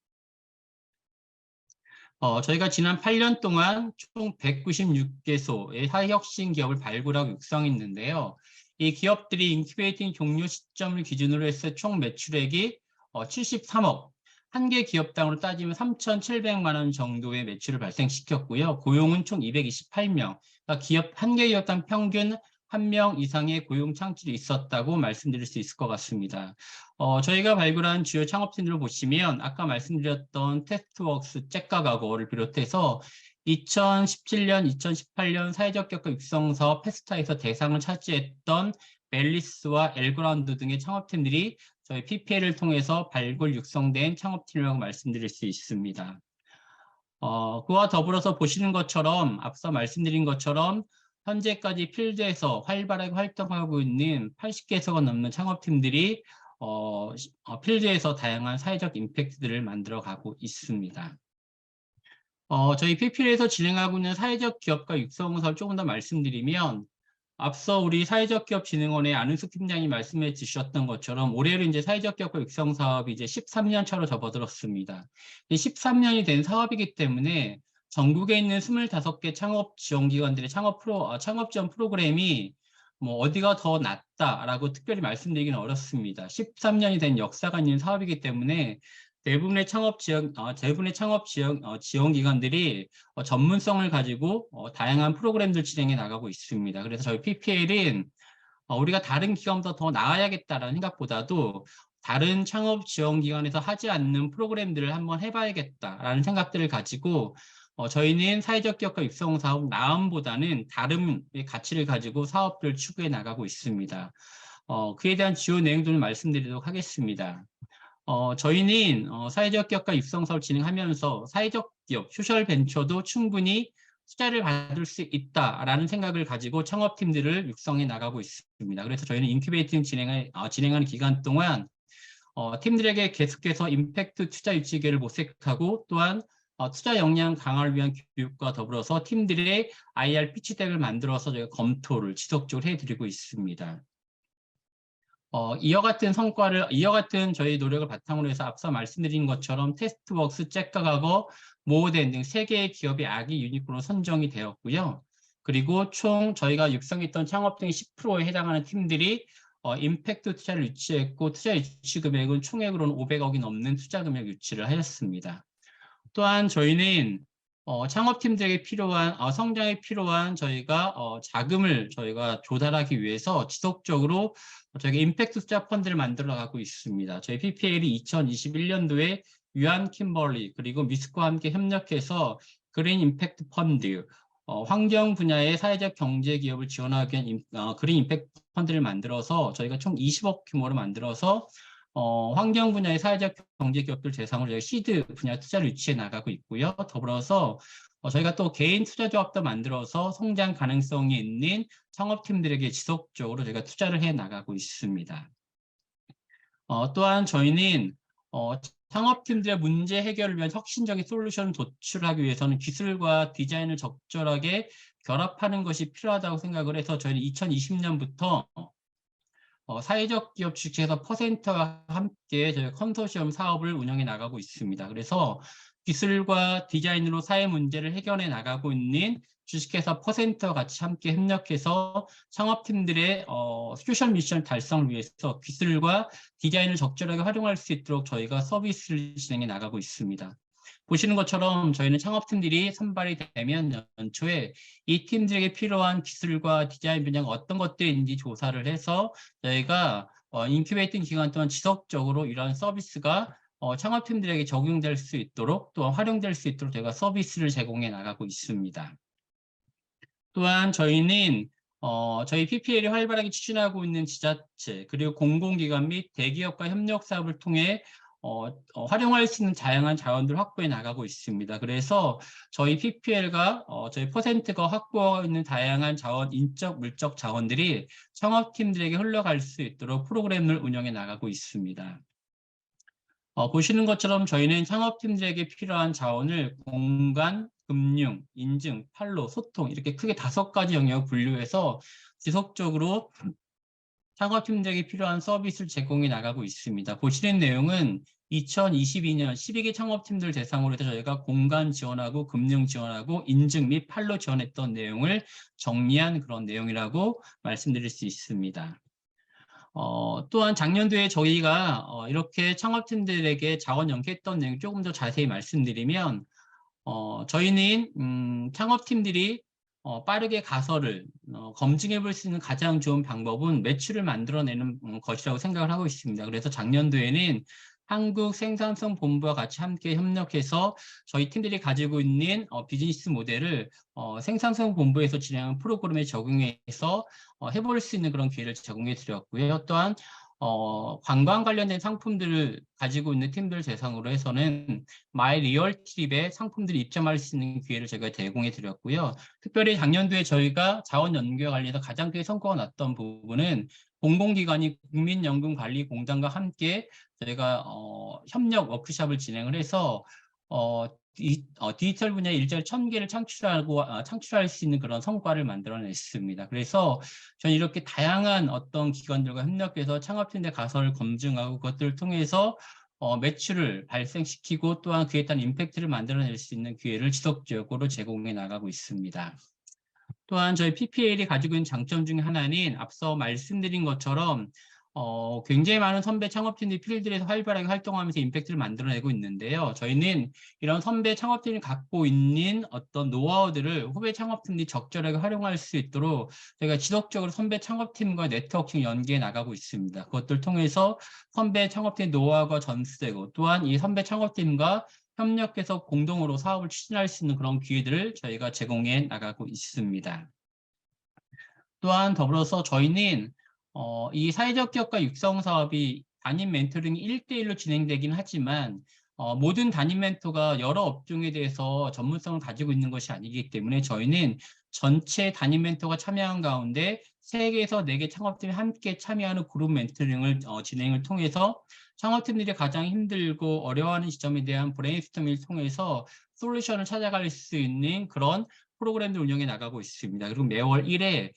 저희가 지난 8년 동안 총 196개소의 사회혁신 기업을 발굴하고 육성했는데요. 이 기업들이 인큐베이팅 종료 시점을 기준으로 해서 총 매출액이 73억, 한 개 기업당으로 따지면 3,700만 원 정도의 매출을 발생시켰고요. 고용은 총 228명, 그러니까 기업 한 개 기업당 평균 1명 이상의 고용 창출이 있었다고 말씀드릴 수 있을 것 같습니다. 저희가 발굴한 주요 창업팀들을 보시면 아까 말씀드렸던 테스트웍스, 잭가가거를 비롯해서 2017년, 2018년 사회적 기업가 육성 사업 페스타에서 대상을 차지했던 멜리스와 엘그라운드 등의 창업팀들이 저희 PPL을 통해서 발굴 육성된 창업팀이라고 말씀드릴 수 있습니다. 그와 더불어서 보시는 것처럼 앞서 말씀드린 것처럼 현재까지 필드에서 활발하게 활동하고 있는 80개소가 넘는 창업팀들이 필드에서 다양한 사회적 임팩트들을 만들어가고 있습니다. 저희 PPL에서 진행하고 있는 사회적 기업가 육성 사업을 조금 더 말씀드리면 앞서 우리 사회적 기업 진흥원의 안은숙 팀장이 말씀해 주셨던 것처럼 올해로 이제 사회적 기업가 육성 사업이 이제 13년 차로 접어들었습니다. 13년이 된 사업이기 때문에 전국에 있는 25개 창업 지원 기관들의 창업 지원 프로그램이 뭐 어디가 더 낫다라고 특별히 말씀드리기는 어렵습니다. 13년이 된 역사가 있는 사업이기 때문에 대부분의 창업 지원 기관들이 전문성을 가지고 다양한 프로그램들 진행해 나가고 있습니다. 그래서 저희 PPL은 우리가 다른 기관보다 더 나아야겠다라는 생각보다도 다른 창업 지원 기관에서 하지 않는 프로그램들을 한번 해봐야겠다라는 생각들을 가지고 저희는 사회적 기업가 육성 사업 나음보다는 다른 가치를 가지고 사업들을 추구해 나가고 있습니다. 그에 대한 주요 내용들을 말씀드리도록 하겠습니다. 저희는 사회적 기업가 육성 사업을 진행하면서 사회적 기업, 소셜 벤처도 충분히 투자를 받을 수 있다라는 생각을 가지고 창업팀들을 육성해 나가고 있습니다. 그래서 저희는 인큐베이팅 진행하는 기간 동안 팀들에게 계속해서 임팩트 투자 유치 기회를 모색하고 또한 투자 역량 강화를 위한 교육과 더불어서 팀들의 IR 피치덱을 만들어서 저희가 검토를 지속적으로 해드리고 있습니다. 이와 같은 저희 노력을 바탕으로 해서 앞서 말씀드린 것처럼 테스트웍스, 잭가가거, 모어덴 등 3개의 기업이 아기 유니콘으로 선정이 되었고요. 그리고 총 저희가 육성했던 창업 등 10%에 해당하는 팀들이 임팩트 투자를 유치했고 투자 유치 금액은 총액으로는 500억이 넘는 투자 금액 유치를 하였습니다. 또한 저희는 창업팀들에게 필요한 성장에 필요한 저희가 자금을 저희가 조달하기 위해서 지속적으로 저희가 임팩트 투자 펀드를 만들어 가고 있습니다. 저희 PPL이 2021년도에 유한 킴벌리 그리고 미스코와 함께 협력해서 그린 임팩트 펀드, 환경 분야의 사회적 경제 기업을 지원하기 위한 그린 임팩트 펀드를 만들어서 저희가 총 20억 규모로 만들어서 환경 분야의 사회적 경제 기업들 대상으로 저희 시드 분야 투자를 유치해 나가고 있고요. 더불어서 저희가 또 개인 투자 조합도 만들어서 성장 가능성이 있는 창업팀들에게 지속적으로 저희가 투자를 해 나가고 있습니다. 또한 저희는 창업팀들의 문제 해결을 위한 혁신적인 솔루션을 도출하기 위해서는 기술과 디자인을 적절하게 결합하는 것이 필요하다고 생각을 해서 저희는 2020년부터 사회적 기업 주체에서 퍼센트와 함께 저희 컨소시엄 사업을 운영해 나가고 있습니다. 그래서 기술과 디자인으로 사회 문제를 해결해 나가고 있는 주식회사 퍼센트와 같이 함께 협력해서 창업팀들의 소셜 미션 달성을 위해서 기술과 디자인을 적절하게 활용할 수 있도록 저희가 서비스를 진행해 나가고 있습니다. 보시는 것처럼 저희는 창업팀들이 선발이 되면 연초에 이 팀들에게 필요한 기술과 디자인 분야가 어떤 것들이 있는지 조사를 해서 저희가 인큐베이팅 기간 동안 지속적으로 이러한 서비스가 창업팀들에게 적용될 수 있도록 또한 활용될 수 있도록 저희가 서비스를 제공해 나가고 있습니다. 또한 저희는 저희 PPL이 활발하게 추진하고 있는 지자체 그리고 공공기관 및 대기업과 협력 사업을 통해 활용할 수 있는 다양한 자원들을 확보해 나가고 있습니다. 그래서 저희 PPL과 저희 퍼센트가 확보하고 있는 다양한 자원, 인적, 물적 자원들이 창업팀들에게 흘러갈 수 있도록 프로그램을 운영해 나가고 있습니다. 보시는 것처럼 저희는 창업팀들에게 필요한 자원을 공간, 금융, 인증, 판로, 소통 이렇게 크게 5가지 영역을 분류해서 지속적으로 창업팀들에게 필요한 서비스를 제공해 나가고 있습니다. 보시는 내용은 2022년 12개 창업팀들 대상으로 해서 저희가 공간 지원하고 금융 지원하고 인증 및 판로 지원했던 내용을 정리한 그런 내용이라고 말씀드릴 수 있습니다. 또한 작년도에 저희가 이렇게 창업팀들에게 자원 연계했던 내용 조금 더 자세히 말씀드리면 저희는 창업팀들이 빠르게 가설을 검증해 볼 수 있는 가장 좋은 방법은 매출을 만들어내는 것이라고 생각을 하고 있습니다. 그래서 작년도에는 한국생산성본부와 같이 함께 협력해서 저희 팀들이 가지고 있는 비즈니스 모델을 생산성본부에서 진행한 프로그램에 적용해서 해볼 수 있는 그런 기회를 제공해 드렸고요. 또한 관광 관련된 상품들을 가지고 있는 팀들 대상으로 해서는 마이 리얼 트립에 상품들이 입점할 수 있는 기회를 저희가 제공해 드렸고요. 특별히 작년도에 저희가 자원 연계와 관련해서 가장 크게 성과가 났던 부분은 공공기관이 국민연금관리공단과 함께 저희가 협력 워크숍을 진행을 해서 디지털 분야에 일자리 1000개를 창출할 수 있는 그런 성과를 만들어냈습니다. 그래서 저는 이렇게 다양한 어떤 기관들과 협력해서 창업팀의 가설을 검증하고 그것들을 통해서 매출을 발생시키고 또한 그에 따른 임팩트를 만들어낼 수 있는 기회를 지속적으로 제공해 나가고 있습니다. 또한 저희 PPL이 가지고 있는 장점 중에 하나는 앞서 말씀드린 것처럼 굉장히 많은 선배 창업팀들이 필드에서 활발하게 활동하면서 임팩트를 만들어내고 있는데요. 저희는 이런 선배 창업팀이 갖고 있는 어떤 노하우들을 후배 창업팀들이 적절하게 활용할 수 있도록 저희가 지속적으로 선배 창업팀과 네트워킹 연계해 나가고 있습니다. 그것들 통해서 선배 창업팀 노하우가 전수되고 또한 이 선배 창업팀과 협력해서 공동으로 사업을 추진할 수 있는 그런 기회들을 저희가 제공해 나가고 있습니다. 또한 더불어서 저희는 이 사회적 기업가 육성 사업이 담임 멘토링이 1대1로 진행되긴 하지만 모든 담임 멘토가 여러 업종에 대해서 전문성을 가지고 있는 것이 아니기 때문에 저희는 전체 담임 멘토가 참여한 가운데 3개에서 4개 창업팀이 함께 참여하는 그룹 멘토링을 진행을 통해서 창업팀들이 가장 힘들고 어려워하는 지점에 대한 브레인스토밍을 통해서 솔루션을 찾아갈 수 있는 그런 프로그램들 운영해 나가고 있습니다. 그리고 매월 1회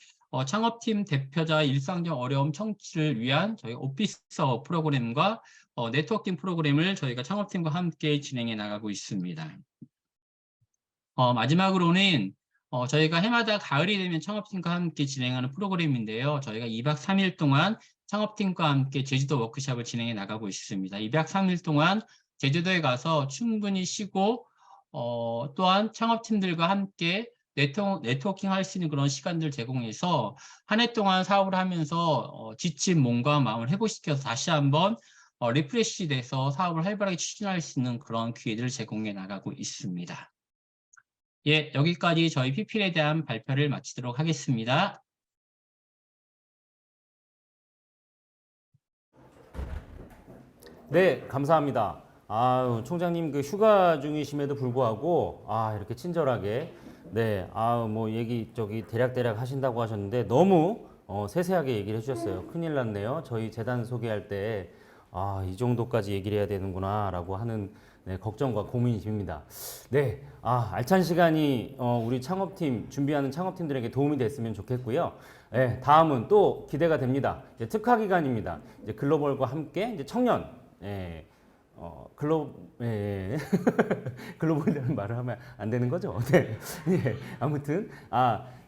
창업팀 대표자 일상적 어려움 청취를 위한 저희 오피서 프로그램과 네트워킹 프로그램을 저희가 창업팀과 함께 진행해 나가고 있습니다. 마지막으로는 저희가 해마다 가을이 되면 창업팀과 함께 진행하는 프로그램인데요. 저희가 2박 3일 동안 창업팀과 함께 제주도 워크숍을 진행해 나가고 있습니다. 2박 3일 동안 제주도에 가서 충분히 쉬고 또한 창업팀들과 함께 네트워킹 할 수 있는 그런 시간들 제공해서 한 해 동안 사업을 하면서 지친 몸과 마음을 회복시켜서 다시 한번 리프레시 돼서 사업을 활발하게 추진할 수 있는 그런 기회들을 제공해 나가고 있습니다. 예, 여기까지 저희 PPL에 대한 발표를 마치도록 하겠습니다. 네, 감사합니다. 아유, 총장님 그 휴가 중이심에도 불구하고 이렇게 친절하게 뭐 얘기 대략 하신다고 하셨는데 너무 세세하게 얘기를 해주셨어요. 큰일 났네요. 저희 재단 소개할 때 이 정도까지 얘기를 해야 되는구나라고 하는 네, 걱정과 고민이십니다. 네, 알찬 시간이 우리 창업팀 준비하는 창업팀들에게 도움이 됐으면 좋겠고요. 네, 다음은 또 기대가 됩니다. 이제 특화 기간입니다. 이제 글로벌과 함께 이제 청년, 예, 글로벌이라는 말을 하면 안 되는 거죠. 네, 예, 아무튼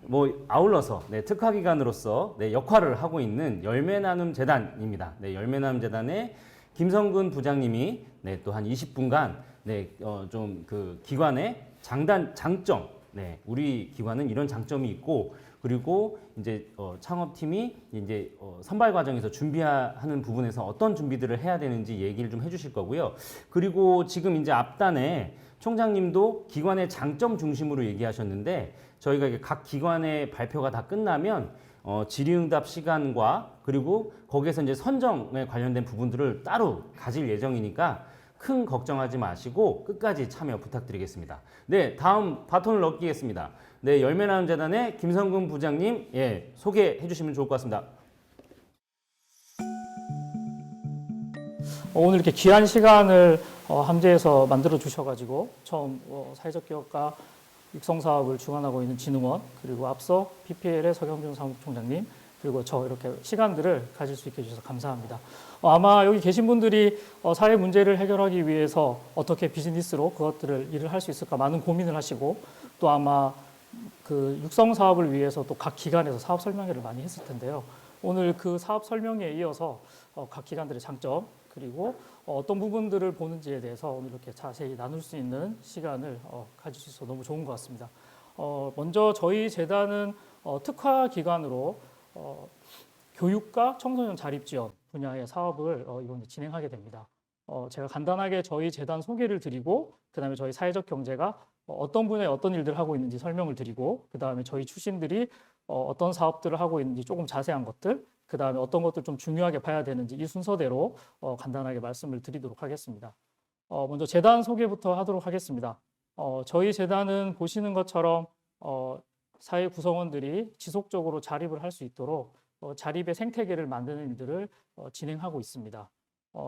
뭐 아울러서 네, 특화 기관으로서 네, 역할을 하고 있는 열매 나눔 재단입니다. 네, 열매 나눔 재단의 김성근 부장님이 네, 또 한 20분간 네, 좀 그 기관의 장점, 네, 우리 기관은 이런 장점이 있고 그리고 이제 창업팀이 이제 선발 과정에서 준비하는 부분에서 어떤 준비들을 해야 되는지 얘기를 좀 해주실 거고요. 그리고 지금 이제 앞단에 총장님도 기관의 장점 중심으로 얘기하셨는데 저희가 이게 각 기관의 발표가 다 끝나면 질의응답 시간과 그리고 거기에서 이제 선정에 관련된 부분들을 따로 가질 예정이니까 큰 걱정하지 마시고 끝까지 참여 부탁드리겠습니다. 네, 다음 바톤을 넘기겠습니다. 네, 열매나눔재단의 김성근 부장님, 예, 소개해 주시면 좋을 것 같습니다. 오늘 이렇게 귀한 시간을 함재에서 만들어 주셔가지고 처음 사회적 기업가 육성 사업을 주관하고 있는 진흥원 그리고 앞서 PPL의 서경준 사무총장님 그리고 저 이렇게 시간들을 가질 수 있게 해주셔서 감사합니다. 아마 여기 계신 분들이 사회 문제를 해결하기 위해서 어떻게 비즈니스로 그것들을 일을 할 수 있을까 많은 고민을 하시고 또 아마 그 육성 사업을 위해서 또 각 기관에서 사업 설명회를 많이 했을 텐데요. 오늘 그 사업 설명회에 이어서 각 기관들의 장점 그리고 어떤 부분들을 보는지에 대해서 오늘 이렇게 자세히 나눌 수 있는 시간을 가질 수 있어서 너무 좋은 것 같습니다. 먼저 저희 재단은 특화 기관으로 교육과 청소년 자립지원 분야의 사업을 이번에 진행하게 됩니다. 제가 간단하게 저희 재단 소개를 드리고 그다음에 저희 사회적 경제가 어떤 분야에 어떤 일들을 하고 있는지 설명을 드리고 그다음에 저희 출신들이 어떤 사업들을 하고 있는지 조금 자세한 것들 그다음에 어떤 것들 좀 중요하게 봐야 되는지 이 순서대로 간단하게 말씀을 드리도록 하겠습니다. 먼저 재단 소개부터 하도록 하겠습니다. 저희 재단은 보시는 것처럼 사회 구성원들이 지속적으로 자립을 할 수 있도록 자립의 생태계를 만드는 일들을 진행하고 있습니다.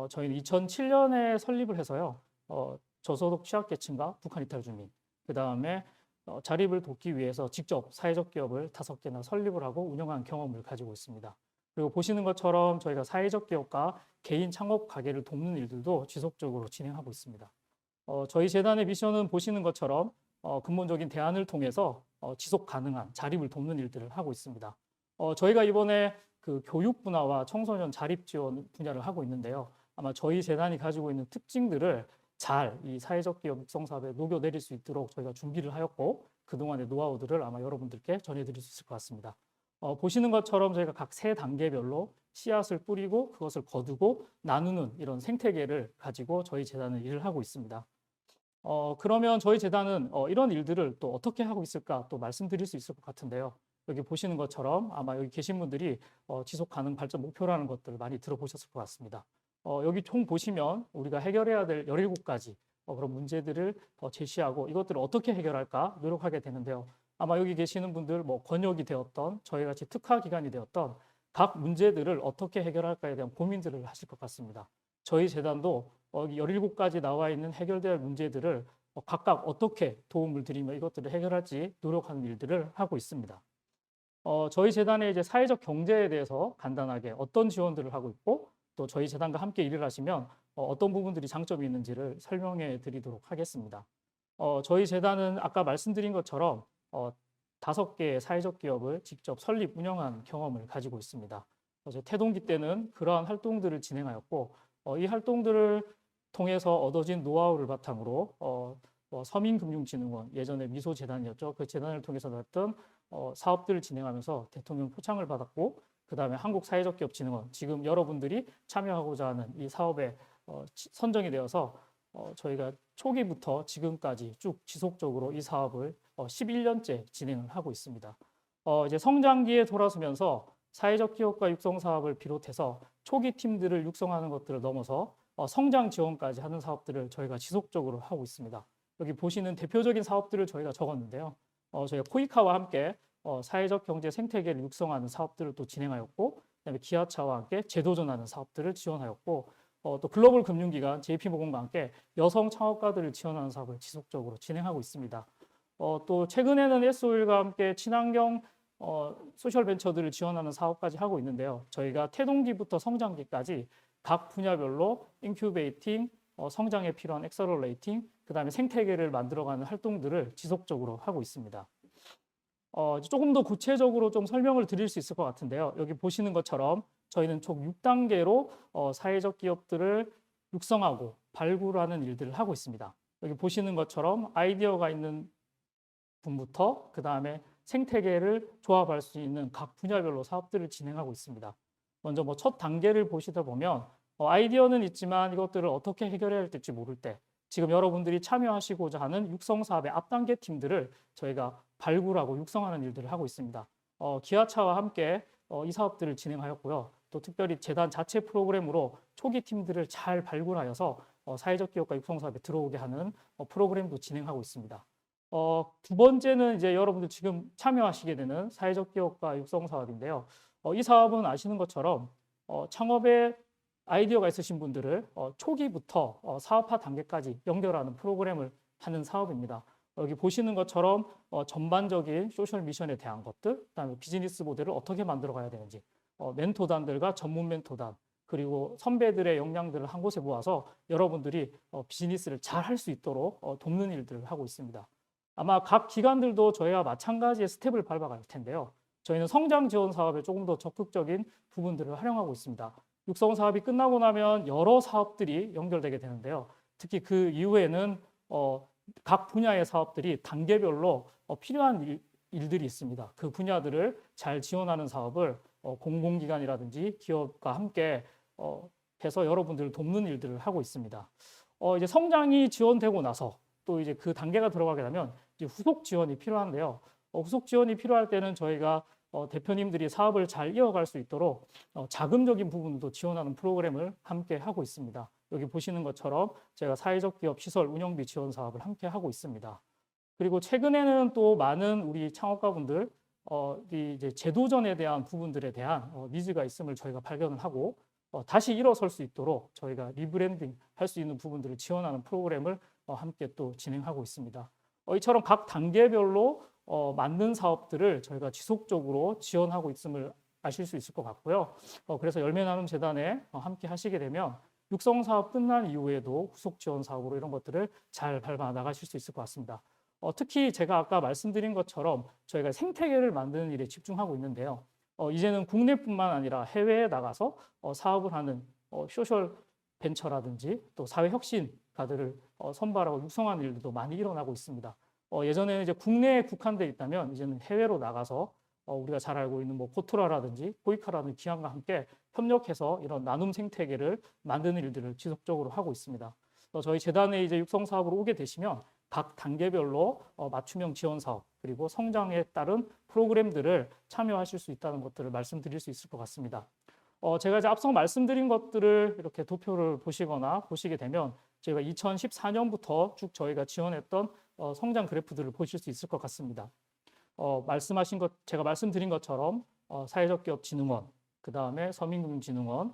저희는 2007년에 설립을 해서요. 저소득 취약계층과 북한 이탈 주민, 그 다음에 자립을 돕기 위해서 직접 사회적 기업을 5개나 설립을 하고 운영한 경험을 가지고 있습니다. 그리고 보시는 것처럼 저희가 사회적 기업과 개인 창업 가게를 돕는 일들도 지속적으로 진행하고 있습니다. 저희 재단의 미션은 보시는 것처럼 근본적인 대안을 통해서 지속 가능한 자립을 돕는 일들을 하고 있습니다. 저희가 이번에 그 교육 분야와 청소년 자립 지원 분야를 하고 있는데요. 아마 저희 재단이 가지고 있는 특징들을 잘 이 사회적 기업 육성 사업에 녹여내릴 수 있도록 저희가 준비를 하였고 그동안의 노하우들을 아마 여러분들께 전해드릴 수 있을 것 같습니다. 보시는 것처럼 저희가 각 3단계별로 씨앗을 뿌리고 그것을 거두고 나누는 이런 생태계를 가지고 저희 재단은 일을 하고 있습니다. 그러면 저희 재단은 이런 일들을 또 어떻게 하고 있을까 또 말씀드릴 수 있을 것 같은데요. 여기 보시는 것처럼 아마 여기 계신 분들이 지속 가능 발전 목표라는 것들을 많이 들어보셨을 것 같습니다. 여기 총 보시면 우리가 해결해야 될 17가지 그런 문제들을 제시하고 이것들을 어떻게 해결할까 노력하게 되는데요. 아마 여기 계시는 분들 뭐 권역이 되었던 저희 같이 특화 기관이 되었던 각 문제들을 어떻게 해결할까에 대한 고민들을 하실 것 같습니다. 저희 재단도 17가지 나와 있는 해결될 문제들을 각각 어떻게 도움을 드리며 이것들을 해결할지 노력하는 일들을 하고 있습니다. 저희 재단의 이제 사회적 경제에 대해서 간단하게 어떤 지원들을 하고 있고 또 저희 재단과 함께 일을 하시면 어떤 부분들이 장점이 있는지를 설명해 드리도록 하겠습니다. 저희 재단은 아까 말씀드린 것처럼 5개의 사회적 기업을 직접 설립, 운영한 경험을 가지고 있습니다. 그래서 태동기 때는 그러한 활동들을 진행하였고 이 활동들을 통해서 얻어진 노하우를 바탕으로 서민금융진흥원, 예전에 미소재단이었죠. 그 재단을 통해서 나왔던 사업들을 진행하면서 대통령 표창을 받았고 그 다음에 한국사회적기업진흥원, 지금 여러분들이 참여하고자 하는 이 사업에 선정이 되어서 저희가 초기부터 지금까지 쭉 지속적으로 이 사업을 11년째 진행을 하고 있습니다. 이제 성장기에 돌아서면서 사회적 기업가 육성 사업을 비롯해서 초기 팀들을 육성하는 것들을 넘어서 성장 지원까지 하는 사업들을 저희가 지속적으로 하고 있습니다. 여기 보시는 대표적인 사업들을 저희가 적었는데요. 저희가 코이카와 함께 사회적 경제 생태계를 육성하는 사업들을 또 진행하였고, 그다음에 기아차와 함께 재도전하는 사업들을 지원하였고, 또 글로벌 금융기관 JP모건과 함께 여성 창업가들을 지원하는 사업을 지속적으로 진행하고 있습니다. 또 최근에는 S-오일과 함께 친환경 소셜벤처들을 지원하는 사업까지 하고 있는데요. 저희가 태동기부터 성장기까지 각 분야별로 인큐베이팅, 성장에 필요한 엑셀러레이팅, 그다음에 생태계를 만들어가는 활동들을 지속적으로 하고 있습니다. 조금 더 구체적으로 좀 설명을 드릴 수 있을 것 같은데요. 여기 보시는 것처럼 저희는 총 6단계로 사회적 기업들을 육성하고 발굴하는 일들을 하고 있습니다. 여기 보시는 것처럼 아이디어가 있는 분부터 그다음에 생태계를 조합할 수 있는 각 분야별로 사업들을 진행하고 있습니다. 먼저 뭐 첫 단계를 보시다 보면 아이디어는 있지만 이것들을 어떻게 해결해야 될지 모를 때 지금 여러분들이 참여하시고자 하는 육성 사업의 앞단계 팀들을 저희가 발굴하고 육성하는 일들을 하고 있습니다. 기아차와 함께 이 사업들을 진행하였고요. 또 특별히 재단 자체 프로그램으로 초기 팀들을 잘 발굴하여서 사회적 기업가 육성 사업에 들어오게 하는 프로그램도 진행하고 있습니다. 두 번째는 이제 여러분들 지금 참여하시게 되는 사회적 기업가 육성 사업인데요. 이 사업은 아시는 것처럼 창업에 아이디어가 있으신 분들을 초기부터 사업화 단계까지 연결하는 프로그램을 하는 사업입니다. 여기 보시는 것처럼 전반적인 소셜 미션에 대한 것들, 그다음에 비즈니스 모델을 어떻게 만들어 가야 되는지, 멘토단들과 전문 멘토단, 그리고 선배들의 역량들을 한 곳에 모아서 여러분들이 비즈니스를 잘 할 수 있도록 돕는 일들을 하고 있습니다. 아마 각 기관들도 저희와 마찬가지의 스텝을 밟아갈 텐데요. 저희는 성장 지원 사업에 조금 더 적극적인 부분들을 활용하고 있습니다. 육성 사업이 끝나고 나면 여러 사업들이 연결되게 되는데요. 특히 그 이후에는 각 분야의 사업들이 단계별로 필요한 일들이 있습니다. 그 분야들을 잘 지원하는 사업을 공공기관이라든지 기업과 함께 해서 여러분들을 돕는 일들을 하고 있습니다. 이제 성장이 지원되고 나서 또 이제 그 단계가 들어가게 되면 이제 후속 지원이 필요한데요. 후속 지원이 필요할 때는 저희가 대표님들이 사업을 잘 이어갈 수 있도록 자금적인 부분도 지원하는 프로그램을 함께 하고 있습니다. 여기 보시는 것처럼 제가 사회적 기업 시설 운영비 지원 사업을 함께 하고 있습니다. 그리고 최근에는 또 많은 우리 창업가분들 이제 제도전에 대한 부분들에 대한 니즈가 있음을 저희가 발견을 하고 다시 일어설 수 있도록 저희가 리브랜딩 할 수 있는 부분들을 지원하는 프로그램을 함께 또 진행하고 있습니다. 이처럼 각 단계별로 맞는 사업들을 저희가 지속적으로 지원하고 있음을 아실 수 있을 것 같고요. 그래서 열매나눔 재단에 함께 하시게 되면 육성 사업 끝난 이후에도 후속 지원 사업으로 이런 것들을 잘 밟아 나가실 수 있을 것 같습니다. 특히 제가 아까 말씀드린 것처럼 저희가 생태계를 만드는 일에 집중하고 있는데요. 이제는 국내뿐만 아니라 해외에 나가서 사업을 하는 소셜 벤처라든지 또 사회 혁신가들을 선발하고 육성하는 일들도 많이 일어나고 있습니다. 예전에는 이제 국내에 국한돼 있다면 이제는 해외로 나가서 우리가 잘 알고 있는 뭐 포트라라든지 코이카라는 기관과 함께 협력해서 이런 나눔 생태계를 만드는 일들을 지속적으로 하고 있습니다. 저희 재단에 이제 육성 사업으로 오게 되시면 각 단계별로 맞춤형 지원 사업 그리고 성장에 따른 프로그램들을 참여하실 수 있다는 것들을 말씀드릴 수 있을 것 같습니다. 제가 이제 앞서 말씀드린 것들을 이렇게 도표를 보시거나 보시게 되면 저희가 2014년부터 쭉 저희가 지원했던 성장 그래프들을 보실 수 있을 것 같습니다. 제가 말씀드린 것처럼 사회적 기업 진흥원, 그 다음에 서민금융진흥원,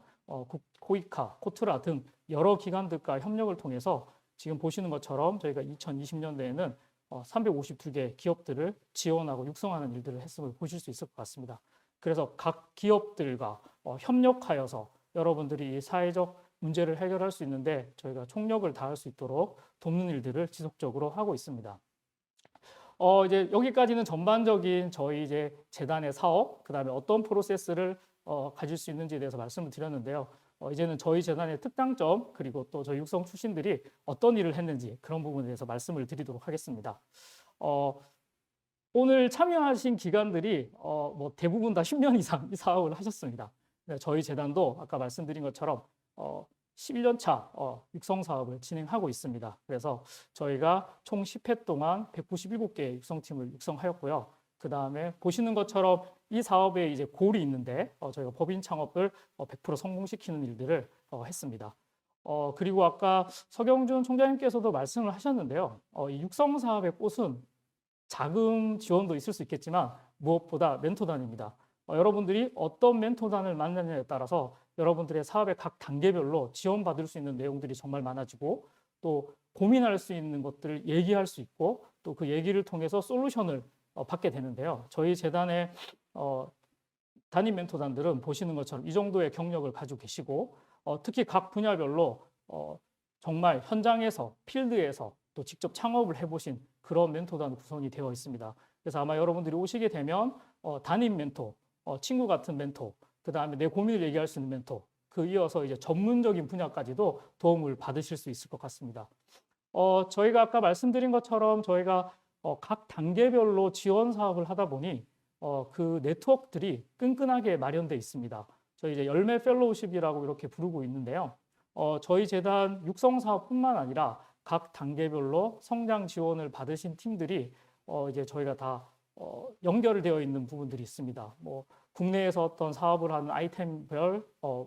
코이카, 코트라 등 여러 기관들과 협력을 통해서 지금 보시는 것처럼 저희가 2020년도에는 352개 기업들을 지원하고 육성하는 일들을 했음을 보실 수 있을 것 같습니다. 그래서 각 기업들과 협력하여서 여러분들이 이 사회적 문제를 해결할 수 있는데 저희가 총력을 다할 수 있도록 돕는 일들을 지속적으로 하고 있습니다. 이제 여기까지는 전반적인 저희 이제 재단의 사업, 그다음에 어떤 프로세스를 가질 수 있는지에 대해서 말씀을 드렸는데요. 이제는 저희 재단의 특장점 그리고 또 저희 육성 출신들이 어떤 일을 했는지 그런 부분에 대해서 말씀을 드리도록 하겠습니다. 오늘 참여하신 기관들이 뭐 대부분 다 10년 이상 이 사업을 하셨습니다. 저희 재단도 아까 말씀드린 것처럼 11년 차 육성 사업을 진행하고 있습니다. 그래서 저희가 총 10회 동안 197개의 육성팀을 육성하였고요. 그 다음에 보시는 것처럼 이 사업에 이제 골이 있는데 저희가 법인 창업을 100% 성공시키는 일들을 했습니다. 그리고 아까 서경준 총장님께서도 말씀을 하셨는데요. 이 육성 사업의 꽃은 자금 지원도 있을 수 있겠지만 무엇보다 멘토단입니다. 여러분들이 어떤 멘토단을 만나느냐에 따라서 여러분들의 사업의 각 단계별로 지원받을 수 있는 내용들이 정말 많아지고 또 고민할 수 있는 것들을 얘기할 수 있고 또 그 얘기를 통해서 솔루션을 받게 되는데요. 저희 재단의 담임 멘토단들은 보시는 것처럼 이 정도의 경력을 가지고 계시고 특히 각 분야별로 정말 현장에서 필드에서 또 직접 창업을 해보신 그런 멘토단 구성이 되어 있습니다. 그래서 아마 여러분들이 오시게 되면 담임 멘토, 친구 같은 멘토, 그 다음에 내 고민을 얘기할 수 있는 멘토, 그 이어서 이제 전문적인 분야까지도 도움을 받으실 수 있을 것 같습니다. 저희가 아까 말씀드린 것처럼 저희가 각 단계별로 지원 사업을 하다 보니 그 네트워크들이 끈끈하게 마련되어 있습니다. 저희 이제 열매 펠로우십이라고 이렇게 부르고 있는데요. 저희 재단 육성 사업뿐만 아니라 각 단계별로 성장 지원을 받으신 팀들이 이제 저희가 다 연결되어 있는 부분들이 있습니다. 뭐 국내에서 어떤 사업을 하는 아이템별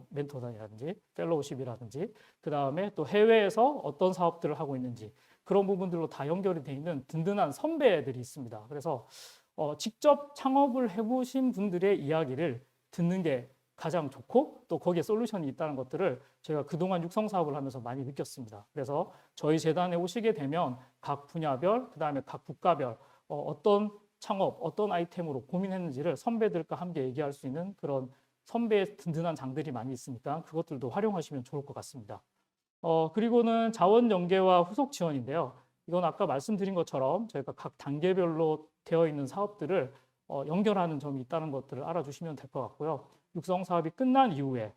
멘토단이라든지 펠로우십이라든지 그 다음에 또 해외에서 어떤 사업들을 하고 있는지 그런 부분들로 다 연결이 되어 있는 든든한 선배들이 있습니다. 그래서 직접 창업을 해보신 분들의 이야기를 듣는 게 가장 좋고 또 거기에 솔루션이 있다는 것들을 제가 그동안 육성 사업을 하면서 많이 느꼈습니다. 그래서 저희 재단에 오시게 되면 각 분야별, 그 다음에 각 국가별 어떤 창업, 어떤 아이템으로 고민했는지를 선배들과 함께 얘기할 수 있는 그런 선배의 든든한 장들이 많이 있으니까 그것들도 활용하시면 좋을 것 같습니다. 그리고는 자원 연계와 후속 지원인데요. 이건 아까 말씀드린 것처럼 저희가 각 단계별로 되어 있는 사업들을 연결하는 점이 있다는 것들을 알아주시면 될 것 같고요. 육성 사업이 끝난 이후에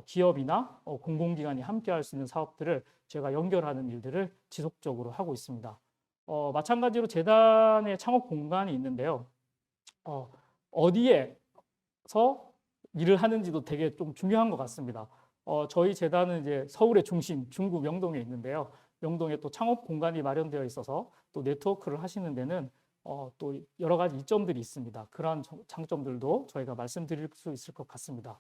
기업이나 공공기관이 함께 할 수 있는 사업들을 제가 연결하는 일들을 지속적으로 하고 있습니다. 마찬가지로 재단의 창업 공간이 있는데요. 어디에서 일을 하는지도 되게 좀 중요한 것 같습니다. 저희 재단은 이제 서울의 중심, 중구 명동에 있는데요. 명동에 또 창업 공간이 마련되어 있어서 또 네트워크를 하시는 데는 또 여러 가지 이점들이 있습니다. 그러한 장점들도 저희가 말씀드릴 수 있을 것 같습니다.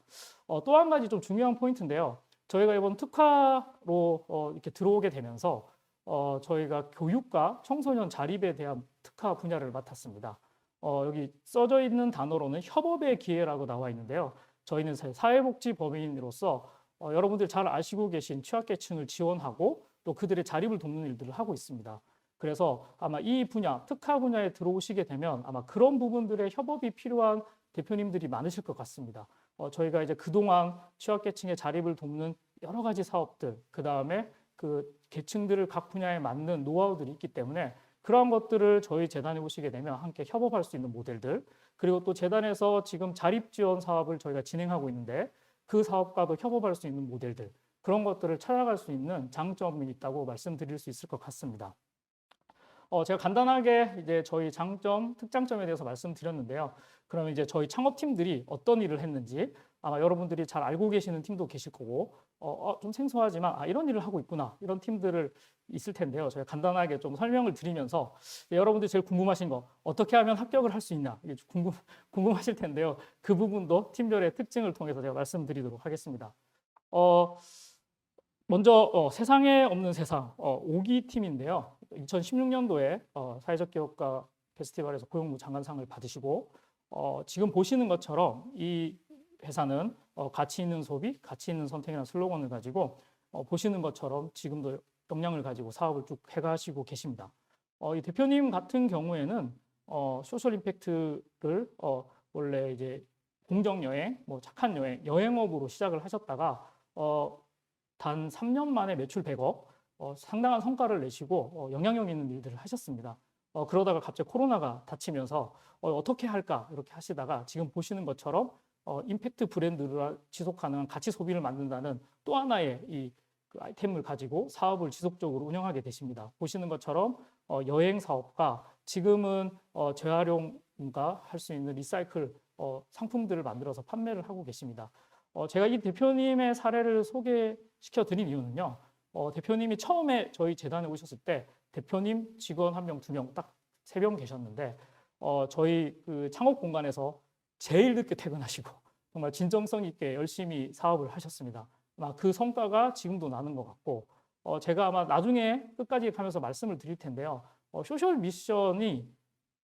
또 한 가지 좀 중요한 포인트인데요. 저희가 이번 특화로 이렇게 들어오게 되면서 저희가 교육과 청소년 자립에 대한 특화 분야를 맡았습니다. 여기 써져 있는 단어로는 협업의 기회라고 나와 있는데요. 저희는 사회복지 법인으로서 여러분들 잘 아시고 계신 취약계층을 지원하고 또 그들의 자립을 돕는 일들을 하고 있습니다. 그래서 아마 이 분야, 특화 분야에 들어오시게 되면 아마 그런 부분들의 협업이 필요한 대표님들이 많으실 것 같습니다. 저희가 이제 그동안 취약계층의 자립을 돕는 여러 가지 사업들, 그 다음에 그 계층들을 각 분야에 맞는 노하우들이 있기 때문에 그러한 것들을 저희 재단에 오시게 되면 함께 협업할 수 있는 모델들, 그리고 또 재단에서 지금 자립 지원 사업을 저희가 진행하고 있는데 그 사업과도 협업할 수 있는 모델들, 그런 것들을 찾아갈 수 있는 장점이 있다고 말씀드릴 수 있을 것 같습니다. 제가 간단하게 이제 저희 장점, 특장점에 대해서 말씀드렸는데요. 그러면 이제 저희 창업팀들이 어떤 일을 했는지 아마 여러분들이 잘 알고 계시는 팀도 계실 거고, 좀 생소하지만 이런 일을 하고 있구나, 이런 팀들을 있을 텐데요. 제가 간단하게 좀 설명을 드리면서 여러분들이 제일 궁금하신 거, 어떻게 하면 합격을 할 수 있나, 이게 궁금하실 텐데요. 그 부분도 팀별의 특징을 통해서 제가 말씀드리도록 하겠습니다. 먼저 세상에 없는 세상 5기 팀인데요. 2016년도에 사회적 기업가 페스티벌에서 고용무 장관상을 받으시고 지금 보시는 것처럼 이 회사는 가치 있는 소비, 가치 있는 선택이라는 슬로건을 가지고 보시는 것처럼 지금도 역량을 가지고 사업을 쭉 해가시고 계십니다. 이 대표님 같은 경우에는 소셜 임팩트를 원래 이제 공정 여행, 뭐 착한 여행, 여행업으로 시작을 하셨다가 단 3년 만에 매출 100억, 상당한 성과를 내시고 영향력 있는 일들을 하셨습니다. 그러다가 갑자기 코로나가 닥치면서 어떻게 할까 이렇게 하시다가 지금 보시는 것처럼 임팩트 브랜드를 지속 가능한 가치 소비를 만든다는 또 하나의 그 아이템을 가지고 사업을 지속적으로 운영하게 되십니다. 보시는 것처럼 여행 사업과 지금은 재활용과 할 수 있는 리사이클 상품들을 만들어서 판매를 하고 계십니다. 제가 이 대표님의 사례를 소개시켜 드린 이유는요. 대표님이 처음에 저희 재단에 오셨을 때 대표님, 직원 1명, 2명, 딱 3명 계셨는데 저희 그 창업 공간에서 제일 늦게 퇴근하시고 정말 진정성 있게 열심히 사업을 하셨습니다. 아마 그 성과가 지금도 나는 것 같고 제가 아마 나중에 끝까지 가면서 말씀을 드릴 텐데요. 소셜 미션이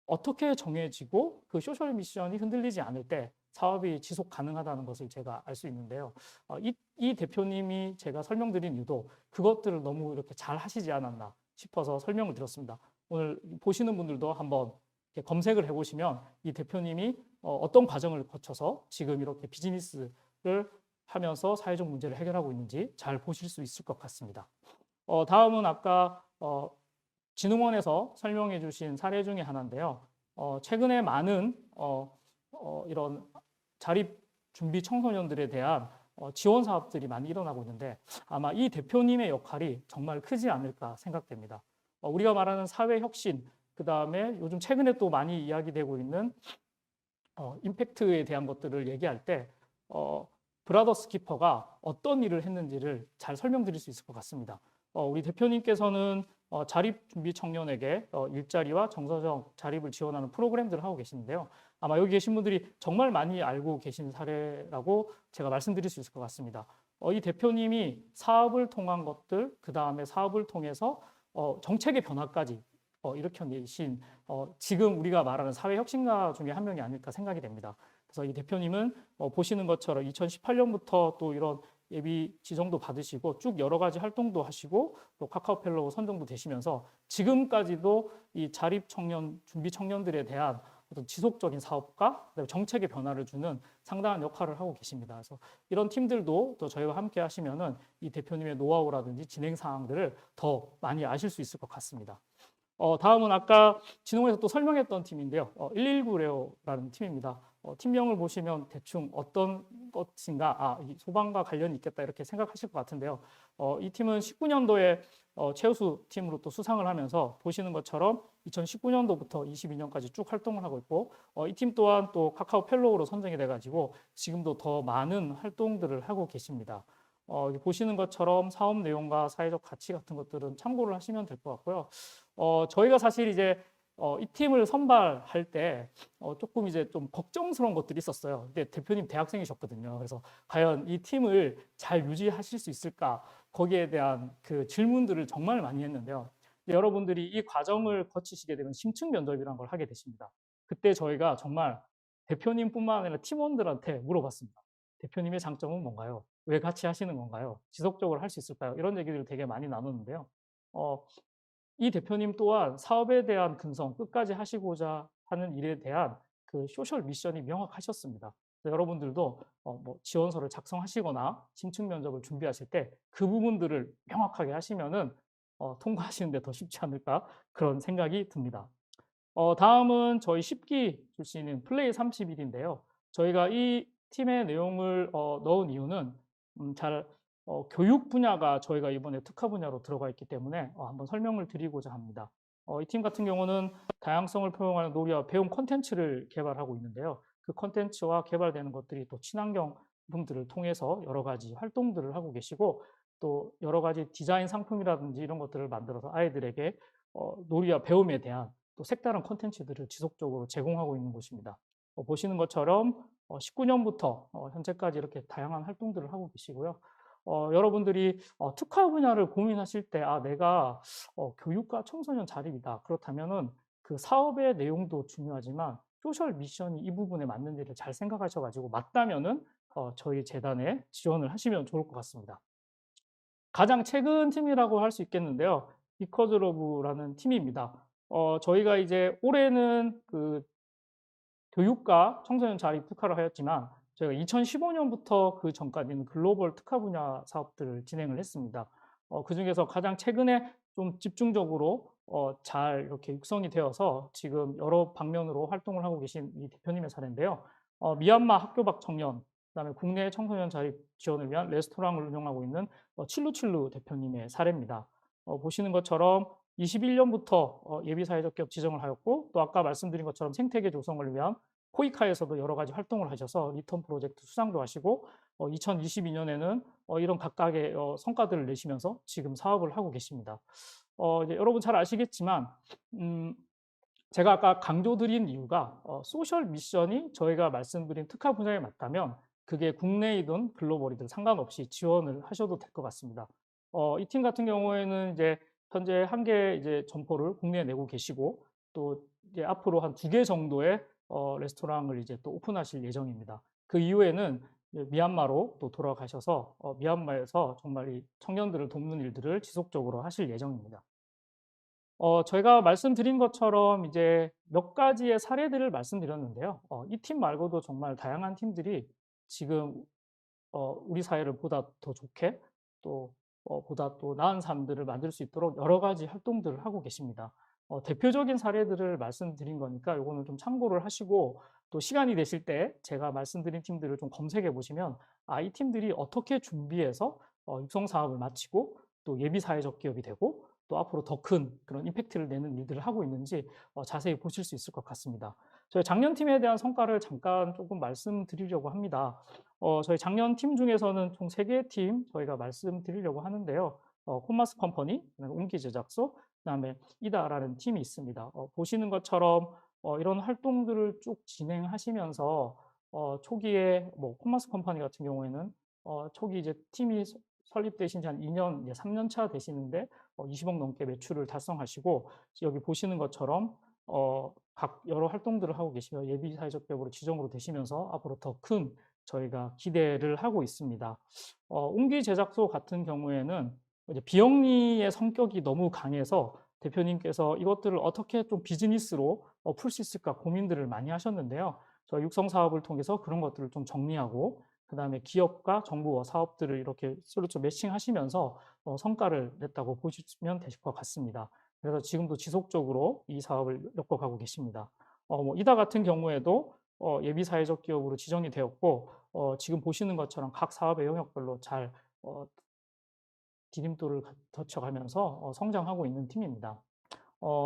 어떻게 정해지고 그 소셜 미션이 흔들리지 않을 때 사업이 지속 가능하다는 것을 제가 알 수 있는데요. 이 대표님이 제가 설명드린 이유도 그것들을 너무 이렇게 잘 하시지 않았나 싶어서 설명을 드렸습니다. 오늘 보시는 분들도 한번 이렇게 검색을 해보시면 이 대표님이 어떤 과정을 거쳐서 지금 이렇게 비즈니스를 하면서 사회적 문제를 해결하고 있는지 잘 보실 수 있을 것 같습니다. 다음은 아까 진흥원에서 설명해 주신 사례 중에 하나인데요. 최근에 많은 이런 자립 준비 청소년들에 대한 지원 사업들이 많이 일어나고 있는데 아마 이 대표님의 역할이 정말 크지 않을까 생각됩니다. 우리가 말하는 사회 혁신, 그 다음에 요즘 최근에 또 많이 이야기되고 있는 임팩트에 대한 것들을 얘기할 때 브라더스 키퍼가 어떤 일을 했는지를 잘 설명드릴 수 있을 것 같습니다. 우리 대표님께서는 자립 준비 청년에게 일자리와 정서적 자립을 지원하는 프로그램들을 하고 계시는데요. 아마 여기 계신 분들이 정말 많이 알고 계신 사례라고 제가 말씀드릴 수 있을 것 같습니다. 이 대표님이 사업을 통한 것들, 그 다음에 사업을 통해서 정책의 변화까지 일으켜내신 지금 우리가 말하는 사회혁신가 중에 한 명이 아닐까 생각이 됩니다. 그래서 이 대표님은 보시는 것처럼 2018년부터 또 이런 예비 지정도 받으시고 쭉 여러 가지 활동도 하시고 또 카카오 펠로우 선정도 되시면서 지금까지도 이 자립 청년, 준비 청년들에 대한 어떤 지속적인 사업과 그다음에 정책의 변화를 주는 상당한 역할을 하고 계십니다. 그래서 이런 팀들도 또 저희와 함께 하시면은 이 대표님의 노하우라든지 진행 사항들을 더 많이 아실 수 있을 것 같습니다. 다음은 아까 진흥원에서 또 설명했던 팀인데요. 119 레오라는 팀입니다. 팀명을 보시면 대충 어떤 것인가, 이 소방과 관련이 있겠다 이렇게 생각하실 것 같은데요. 이 팀은 19년도에 최우수 팀으로 또 수상을 하면서 보시는 것처럼 2019년도부터 22년까지 쭉 활동을 하고 있고 이 팀 또한 또 카카오 펠로우로 선정이 돼가지고 지금도 더 많은 활동들을 하고 계십니다. 보시는 것처럼 사업 내용과 사회적 가치 같은 것들은 참고를 하시면 될 것 같고요. 저희가 사실 이제 이 팀을 선발할 때 조금 이제 좀 걱정스러운 것들이 있었어요. 근데 대표님 대학생이셨거든요. 그래서 과연 이 팀을 잘 유지하실 수 있을까? 거기에 대한 그 질문들을 정말 많이 했는데요. 여러분들이 이 과정을 거치시게 되면 심층 면접이라는 걸 하게 되십니다. 그때 저희가 정말 대표님뿐만 아니라 팀원들한테 물어봤습니다. 대표님의 장점은 뭔가요? 왜 같이 하시는 건가요? 지속적으로 할 수 있을까요? 이런 얘기들을 되게 많이 나누는데요. 이 대표님 또한 사업에 대한 근성, 끝까지 하시고자 하는 일에 대한 그 소셜 미션이 명확하셨습니다. 여러분들도 뭐 지원서를 작성하시거나 심층 면접을 준비하실 때 그 부분들을 명확하게 하시면은 통과하시는 데 더 쉽지 않을까 그런 생각이 듭니다. 다음은 저희 10기 출신인 플레이 31인데요. 저희가 이 팀의 내용을 넣은 이유는 교육 분야가 저희가 이번에 특화 분야로 들어가 있기 때문에 한번 설명을 드리고자 합니다. 이 팀 같은 경우는 다양성을 포용하는 놀이와 배움 콘텐츠를 개발하고 있는데요. 그 콘텐츠와 개발되는 것들이 또 친환경 분들을 통해서 여러 가지 활동들을 하고 계시고 또 여러 가지 디자인 상품이라든지 이런 것들을 만들어서 아이들에게 놀이와 배움에 대한 또 색다른 콘텐츠들을 지속적으로 제공하고 있는 곳입니다. 보시는 것처럼 19년부터 현재까지 이렇게 다양한 활동들을 하고 계시고요. 여러분들이 특화 분야를 고민하실 때 내가 교육과 청소년 자립이다. 그렇다면은 그 사업의 내용도 중요하지만 소셜 미션이 이 부분에 맞는지를 잘 생각하셔가지고 맞다면은 저희 재단에 지원을 하시면 좋을 것 같습니다. 가장 최근 팀이라고 할 수 있겠는데요. 비커즈 러브라는 팀입니다. 저희가 이제 올해는 그 교육과 청소년 자립 특화를 하였지만 저희가 2015년부터 그 전까지는 글로벌 특화 분야 사업들을 진행을 했습니다. 그중에서 가장 최근에 좀 집중적으로 잘 이렇게 육성이 되어서 지금 여러 방면으로 활동을 하고 계신 이 대표님의 사례인데요. 미얀마 학교 밖 청년, 그다음에 국내 청소년 자립 지원을 위한 레스토랑을 운영하고 있는 칠루칠루 대표님의 사례입니다. 보시는 것처럼 21년부터 예비사회적 기업 지정을 하였고 또 아까 말씀드린 것처럼 생태계 조성을 위한 코이카에서도 여러 가지 활동을 하셔서 리턴 프로젝트 수상도 하시고 2022년에는 이런 각각의 성과들을 내시면서 지금 사업을 하고 계십니다. 이제 여러분 잘 아시겠지만 제가 아까 강조드린 이유가 소셜 미션이 저희가 말씀드린 특화 분야에 맞다면 그게 국내이든 글로벌이든 상관없이 지원을 하셔도 될 것 같습니다. 이 팀 같은 경우에는 이제 현재 한 개 이제 점포를 국내에 내고 계시고 또 이제 앞으로 한 2개 정도의 레스토랑을 이제 또 오픈하실 예정입니다. 그 이후에는 이제 미얀마로 또 돌아가셔서 미얀마에서 정말 이 청년들을 돕는 일들을 지속적으로 하실 예정입니다. 저희가 말씀드린 것처럼 이제 몇 가지의 사례들을 말씀드렸는데요. 이 팀 말고도 정말 다양한 팀들이 지금 우리 사회를 보다 더 좋게 또 보다 또 나은 삶들을 만들 수 있도록 여러 가지 활동들을 하고 계십니다. 대표적인 사례들을 말씀드린 거니까 요거는 좀 참고를 하시고 또 시간이 되실 때 제가 말씀드린 팀들을 좀 검색해 보시면 이 팀들이 어떻게 준비해서 육성 사업을 마치고 또 예비 사회적 기업이 되고 또 앞으로 더 큰 그런 임팩트를 내는 일들을 하고 있는지 자세히 보실 수 있을 것 같습니다. 저희 작년 팀에 대한 성과를 잠깐 조금 말씀드리려고 합니다. 저희 작년 팀 중에서는 총 3개의 팀 저희가 말씀드리려고 하는데요. 콤마스 컴퍼니, 옹기 제작소, 그다음에 이다라는 팀이 있습니다. 보시는 것처럼 이런 활동들을 쭉 진행하시면서 초기에 뭐 콤마스 컴퍼니 같은 경우에는 초기 이제 팀이 설립되신 지 한 2년, 이제 3년 차 되시는데 20억 넘게 매출을 달성하시고 여기 보시는 것처럼 각 여러 활동들을 하고 계시며 예비 사회적 기업으로 지정으로 되시면서 앞으로 더 큰 저희가 기대를 하고 있습니다. 옹기 제작소 같은 경우에는 이제 비영리의 성격이 너무 강해서 대표님께서 이것들을 어떻게 좀 비즈니스로 풀 수 있을까 고민들을 많이 하셨는데요. 저희 육성 사업을 통해서 그런 것들을 좀 정리하고 그다음에 기업과 정부와 사업들을 이렇게 서로 좀 매칭하시면서 성과를 냈다고 보시면 되실 것 같습니다. 그래서 지금도 지속적으로 이 사업을 엮어가고 계십니다. 뭐 이다 같은 경우에도 예비 사회적 기업으로 지정이 되었고 지금 보시는 것처럼 각 사업의 영역별로 잘 디딤돌을 거쳐가면서 성장하고 있는 팀입니다.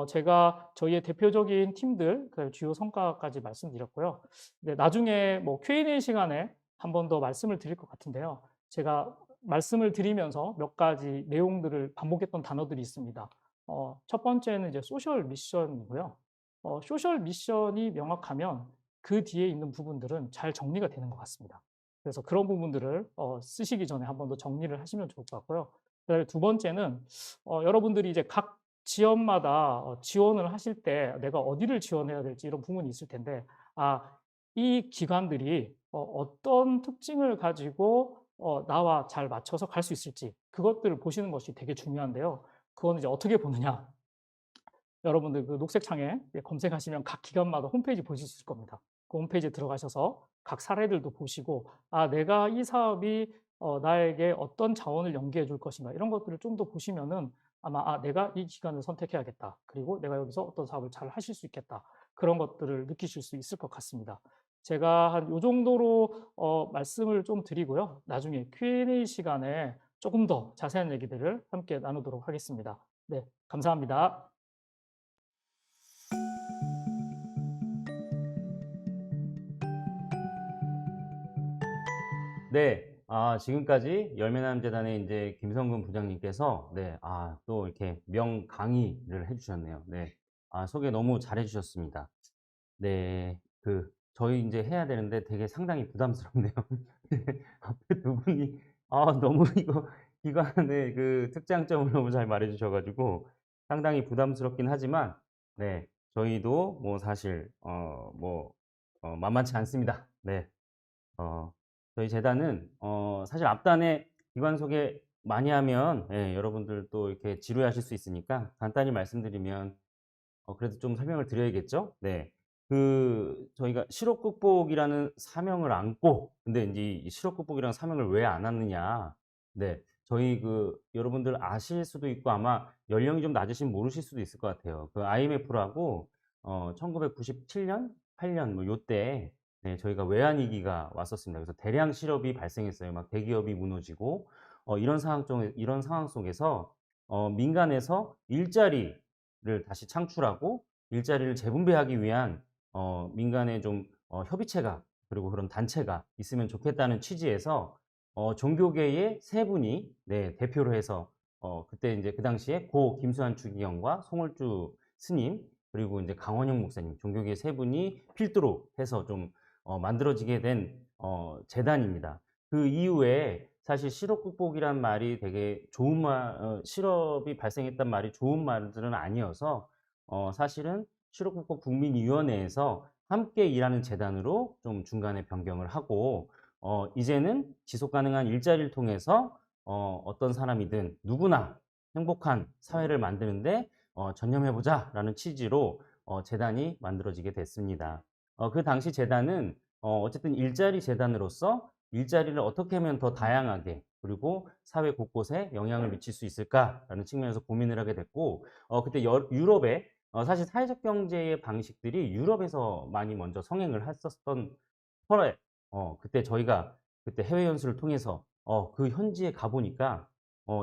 제가 저희의 대표적인 팀들, 그 주요 성과까지 말씀드렸고요. 네, 나중에 뭐 Q&A 시간에 한 번 더 말씀을 드릴 것 같은데요. 제가 말씀을 드리면서 몇 가지 내용들을 반복했던 단어들이 있습니다. 첫 번째는 이제 소셜 미션이고요. 소셜 미션이 명확하면 그 뒤에 있는 부분들은 잘 정리가 되는 것 같습니다. 그래서 그런 부분들을 쓰시기 전에 한 번 더 정리를 하시면 좋을 것 같고요. 그다음에 두 번째는 여러분들이 이제 각 지원마다 지원을 하실 때 내가 어디를 지원해야 될지 이런 부분이 있을 텐데 이 기관들이 어떤 특징을 가지고 나와 잘 맞춰서 갈 수 있을지 그것들을 보시는 것이 되게 중요한데요. 그건 이제 어떻게 보느냐. 여러분들 그 녹색창에 검색하시면 각 기관마다 홈페이지 보실 수 있을 겁니다. 그 홈페이지에 들어가셔서 각 사례들도 보시고 내가 이 사업이 나에게 어떤 자원을 연계해 줄 것인가 이런 것들을 좀 더 보시면은 아마 내가 이 기관을 선택해야겠다. 그리고 내가 여기서 어떤 사업을 잘 하실 수 있겠다. 그런 것들을 느끼실 수 있을 것 같습니다. 제가 한 요 정도로 말씀을 좀 드리고요. 나중에 Q&A 시간에 조금 더 자세한 얘기들을 함께 나누도록 하겠습니다. 네, 감사합니다. 네, 지금까지 열매나눔재단의 이제 김성근 부장님께서 또 이렇게 명 강의를 해주셨네요. 네, 소개 너무 잘해주셨습니다. 네, 저희 이제 해야 되는데 되게 상당히 부담스럽네요. 앞에 두 분이 너무 이거 기관의 그 특장점을 너무 잘 말해주셔가지고 상당히 부담스럽긴 하지만 네, 저희도 뭐 사실 만만치 않습니다. 네. 저희 재단은 사실 앞단에 기관 소개 많이 하면 여러분들 또 이렇게 지루해하실 수 있으니까 간단히 말씀드리면 그래도 좀 설명을 드려야겠죠? 네. 저희가 실업 극복이라는 사명을 안고 근데 이제 이 실업 극복이라는 사명을 왜 안 왔느냐? 네. 저희 여러분들 아실 수도 있고 아마 연령이 좀 낮으시면 모르실 수도 있을 것 같아요. IMF라고 1997년, 8년 뭐 요때 네, 저희가 외환위기가 왔었습니다. 그래서 대량 실업이 발생했어요. 막 대기업이 무너지고, 이런 상황 속에서, 민간에서 일자리를 다시 창출하고, 일자리를 재분배하기 위한, 민간의 좀, 협의체가, 그리고 그런 단체가 있으면 좋겠다는 취지에서, 종교계의 세 분이, 네, 대표로 해서, 그때 이제 그 당시에 고 김수환 추기경과 송월주 스님, 그리고 이제 강원영 목사님, 종교계 세 분이 필두로 해서 좀, 만들어지게 된 재단입니다. 그 이후에 사실 실업 극복이란 말이 되게 좋은 실업이 발생했단 말이 좋은 말들은 아니어서 사실은 실업급복 국민위원회에서 함께 일하는 재단으로 좀 중간에 변경을 하고 이제는 지속 가능한 일자리를 통해서 어떤 사람이든 누구나 행복한 사회를 만드는데 전념해보자라는 취지로 재단이 만들어지게 됐습니다. 그 당시 재단은 어쨌든 일자리 재단으로서 일자리를 어떻게 하면 더 다양하게 그리고 사회 곳곳에 영향을 미칠 수 있을까라는 측면에서 고민을 하게 됐고 그때 유럽에 사실 사회적 경제의 방식들이 유럽에서 많이 먼저 성행을 했었던 터에 그때 저희가 그때 해외 연수를 통해서 그 현지에 가보니까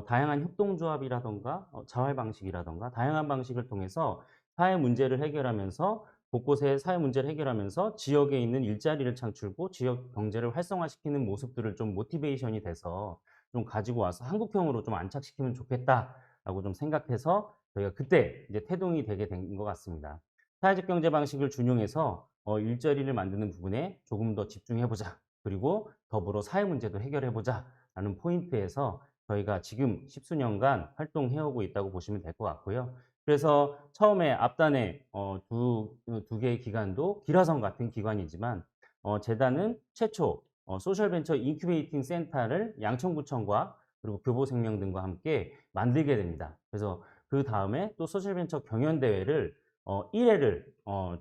다양한 협동조합이라던가 자활 방식이라던가 다양한 방식을 통해서 사회 문제를 해결하면서 곳곳에 사회 문제를 해결하면서 지역에 있는 일자리를 창출고 지역 경제를 활성화시키는 모습들을 좀 모티베이션이 돼서 좀 가지고 와서 한국형으로 좀 안착시키면 좋겠다라고 좀 생각해서 저희가 그때 이제 태동이 되게 된 것 같습니다. 사회적 경제 방식을 준용해서 일자리를 만드는 부분에 조금 더 집중해보자. 그리고 더불어 사회 문제도 해결해보자. 라는 포인트에서 저희가 지금 십수년간 활동해오고 있다고 보시면 될 것 같고요. 그래서 처음에 앞단에 두 개의 기관도 기라성 같은 기관이지만 재단은 최초 소셜벤처 인큐베이팅 센터를 양천구청과 그리고 교보생명 등과 함께 만들게 됩니다. 그래서 그 다음에 또 소셜벤처 경연대회를 1회를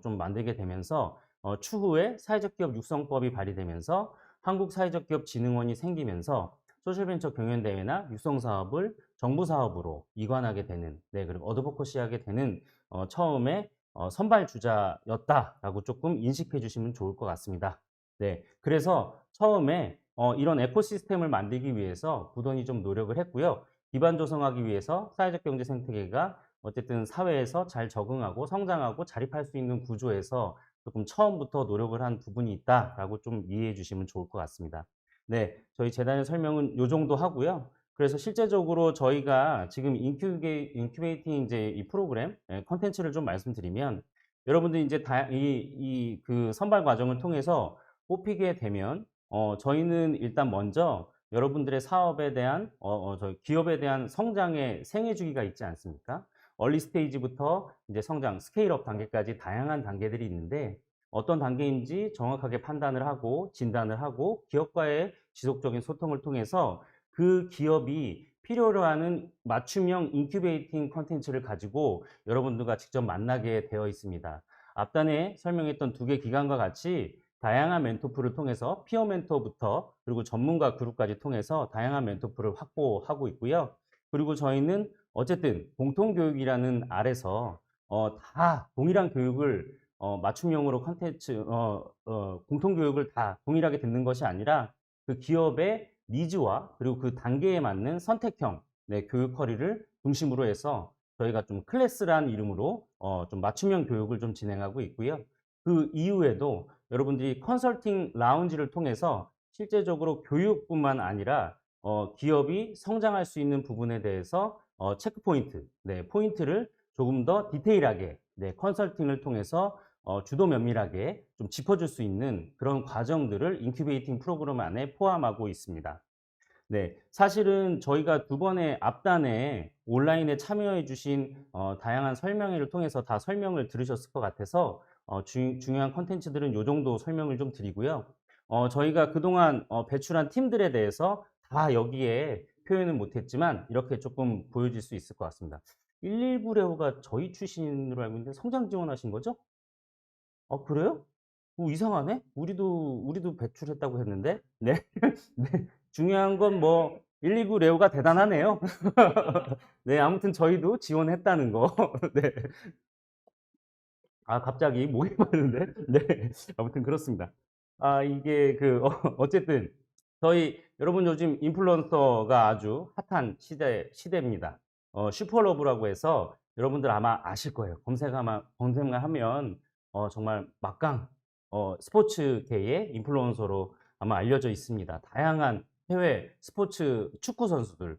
좀 만들게 되면서 추후에 사회적 기업 육성법이 발의되면서 한국사회적기업진흥원이 생기면서 소셜벤처 경연대회나 육성사업을 정부사업으로 이관하게 되는, 네, 그리고 어드보커시하게 되는 처음에 선발주자였다라고 조금 인식해 주시면 좋을 것 같습니다. 네, 그래서 처음에 이런 에코시스템을 만들기 위해서 부단히 좀 노력을 했고요. 기반 조성하기 위해서 사회적 경제 생태계가 어쨌든 사회에서 잘 적응하고 성장하고 자립할 수 있는 구조에서 조금 처음부터 노력을 한 부분이 있다라고 좀 이해해 주시면 좋을 것 같습니다. 네, 저희 재단의 설명은 요 정도 하고요. 그래서 실제적으로 저희가 지금 인큐베이팅 이제 이 프로그램 컨텐츠를 좀 말씀드리면 여러분들이 이제 그 선발 과정을 통해서 뽑히게 되면 저희는 일단 먼저 여러분들의 사업에 대한 저희 기업에 대한 성장의 생애 주기가 있지 않습니까? 얼리 스테이지부터 이제 성장, 스케일업 단계까지 다양한 단계들이 있는데 어떤 단계인지 정확하게 판단을 하고 진단을 하고 기업과의 지속적인 소통을 통해서 그 기업이 필요로 하는 맞춤형 인큐베이팅 컨텐츠를 가지고 여러분들과 직접 만나게 되어 있습니다. 앞단에 설명했던 두 개 기관과 같이 다양한 멘토풀을 통해서 피어 멘토부터 그리고 전문가 그룹까지 통해서 다양한 멘토풀을 확보하고 있고요. 그리고 저희는 어쨌든 공통교육이라는 아래서 다 동일한 교육을 맞춤형으로 컨텐츠 공통교육을 다 동일하게 듣는 것이 아니라 그 기업의 니즈와 그리고 그 단계에 맞는 선택형 네, 교육 커리를 중심으로 해서 저희가 좀 클래스란 이름으로 좀 맞춤형 교육을 좀 진행하고 있고요. 그 이후에도 여러분들이 컨설팅 라운지를 통해서 실제적으로 교육뿐만 아니라 기업이 성장할 수 있는 부분에 대해서 체크포인트, 네, 포인트를 조금 더 디테일하게 네, 컨설팅을 통해서 주도 면밀하게 좀 짚어줄 수 있는 그런 과정들을 인큐베이팅 프로그램 안에 포함하고 있습니다. 네, 사실은 저희가 두 번의 앞단에 온라인에 참여해 주신 다양한 설명회를 통해서 다 설명을 들으셨을 것 같아서 중요한 컨텐츠들은 이 정도 설명을 좀 드리고요. 저희가 그동안 배출한 팀들에 대해서 다 여기에 표현은 못했지만 이렇게 조금 보여질 수 있을 것 같습니다. 119 레오가 저희 출신으로 알고 있는데 성장 지원하신 거죠? 그래요? 이상하네? 우리도 배출했다고 했는데? 네. 네. 중요한 건 뭐, 119 레오가 대단하네요. 네, 아무튼 저희도 지원했다는 거. 네. 갑자기 목이 마른데? 네. 아무튼 그렇습니다. 이게 어쨌든, 여러분 요즘 인플루언서가 아주 핫한 시대입니다. 슈퍼러브라고 해서 여러분들 아마 아실 거예요. 검색만 하면 정말 막강 스포츠계의 인플루언서로 아마 알려져 있습니다. 다양한 해외 스포츠 축구 선수들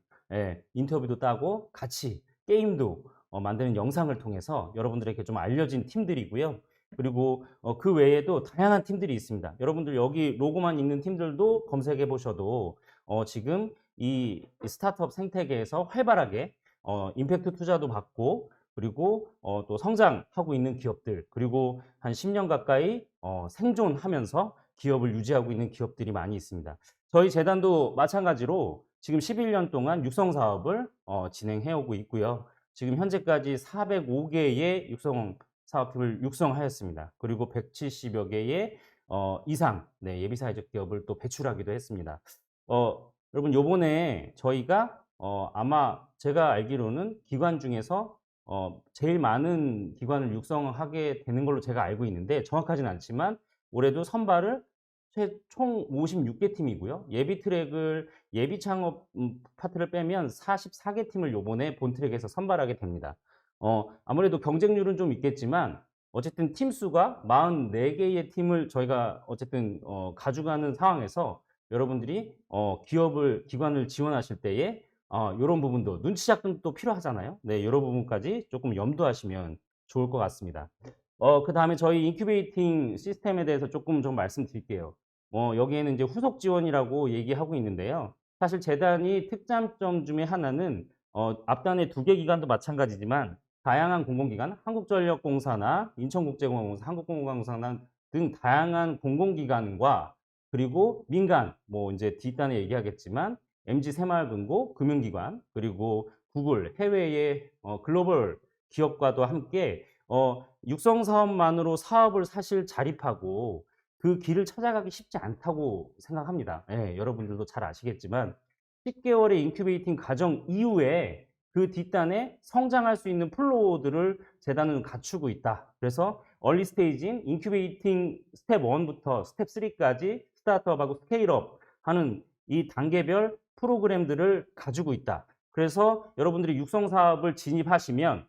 인터뷰도 따고 같이 게임도 만드는 영상을 통해서 여러분들에게 좀 알려진 팀들이고요. 그리고 그 외에도 다양한 팀들이 있습니다. 여러분들 여기 로고만 있는 팀들도 검색해 보셔도 지금 이 스타트업 생태계에서 활발하게 임팩트 투자도 받고 그리고 또 성장하고 있는 기업들, 그리고 한 10년 가까이 생존하면서 기업을 유지하고 있는 기업들이 많이 있습니다. 저희 재단도 마찬가지로 지금 11년 동안 육성 사업을 진행해 오고 있고요. 지금 현재까지 405개의 육성 사업을 육성하였습니다. 그리고 170여 개의 이상 예비 사회적 기업을 또 배출하기도 했습니다. 여러분 요번에 저희가 아마 제가 알기로는 기관 중에서 제일 많은 기관을 육성하게 되는 걸로 제가 알고 있는데 정확하진 않지만 올해도 선발을 총 56개 팀이고요. 예비 트랙을 예비 창업 파트를 빼면 44개 팀을 요번에 본 트랙에서 선발하게 됩니다. 아무래도 경쟁률은 좀 있겠지만 어쨌든 팀 수가 44개의 팀을 저희가 어쨌든 가져가는 상황에서 여러분들이 기관을 지원하실 때에 이런 부분도 눈치 작전도 필요하잖아요. 네, 이런 부분까지 조금 염두하시면 좋을 것 같습니다. 그 다음에 저희 인큐베이팅 시스템에 대해서 조금 좀 말씀드릴게요. 여기에는 이제 후속 지원이라고 얘기하고 있는데요. 사실 재단이 특장점 중에 하나는 앞단의 2개 기관도 마찬가지지만 다양한 공공기관, 한국전력공사나 인천국제공항공사, 한국공항공사 등 다양한 공공기관과 그리고 민간, 뭐 이제 뒷단에 얘기하겠지만 MG새마을금고, 금융기관, 그리고 구글, 해외의 글로벌 기업과도 함께 육성 사업만으로 사업을 사실 자립하고 그 길을 찾아가기 쉽지 않다고 생각합니다. 예, 여러분들도 잘 아시겠지만 10개월의 인큐베이팅 과정 이후에 그 뒷단에 성장할 수 있는 플로우들을 재단은 갖추고 있다. 그래서 얼리 스테이지인 인큐베이팅 스텝 1부터 스텝 3까지 스타트업하고 스케일업 하는 이 단계별 프로그램들을 가지고 있다. 그래서 여러분들이 육성 사업을 진입하시면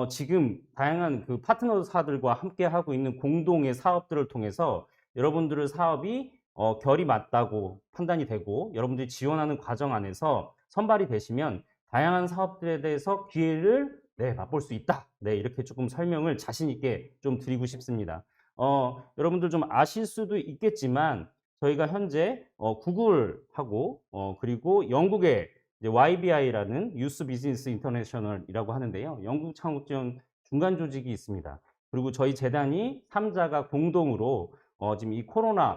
지금 다양한 그 파트너사들과 함께 하고 있는 공동의 사업들을 통해서 여러분들의 사업이 결이 맞다고 판단이 되고 여러분들이 지원하는 과정 안에서 선발이 되시면 다양한 사업들에 대해서 기회를 맛볼 수 있다. 네, 이렇게 조금 설명을 자신 있게 좀 드리고 싶습니다. 여러분들 좀 아실 수도 있겠지만 저희가 현재 구글하고 그리고 영국의 YBI라는 유스 비즈니스 인터내셔널이라고 하는데요. 영국 창업 지원 중간 조직이 있습니다. 그리고 저희 재단이 3자가 공동으로 지금 이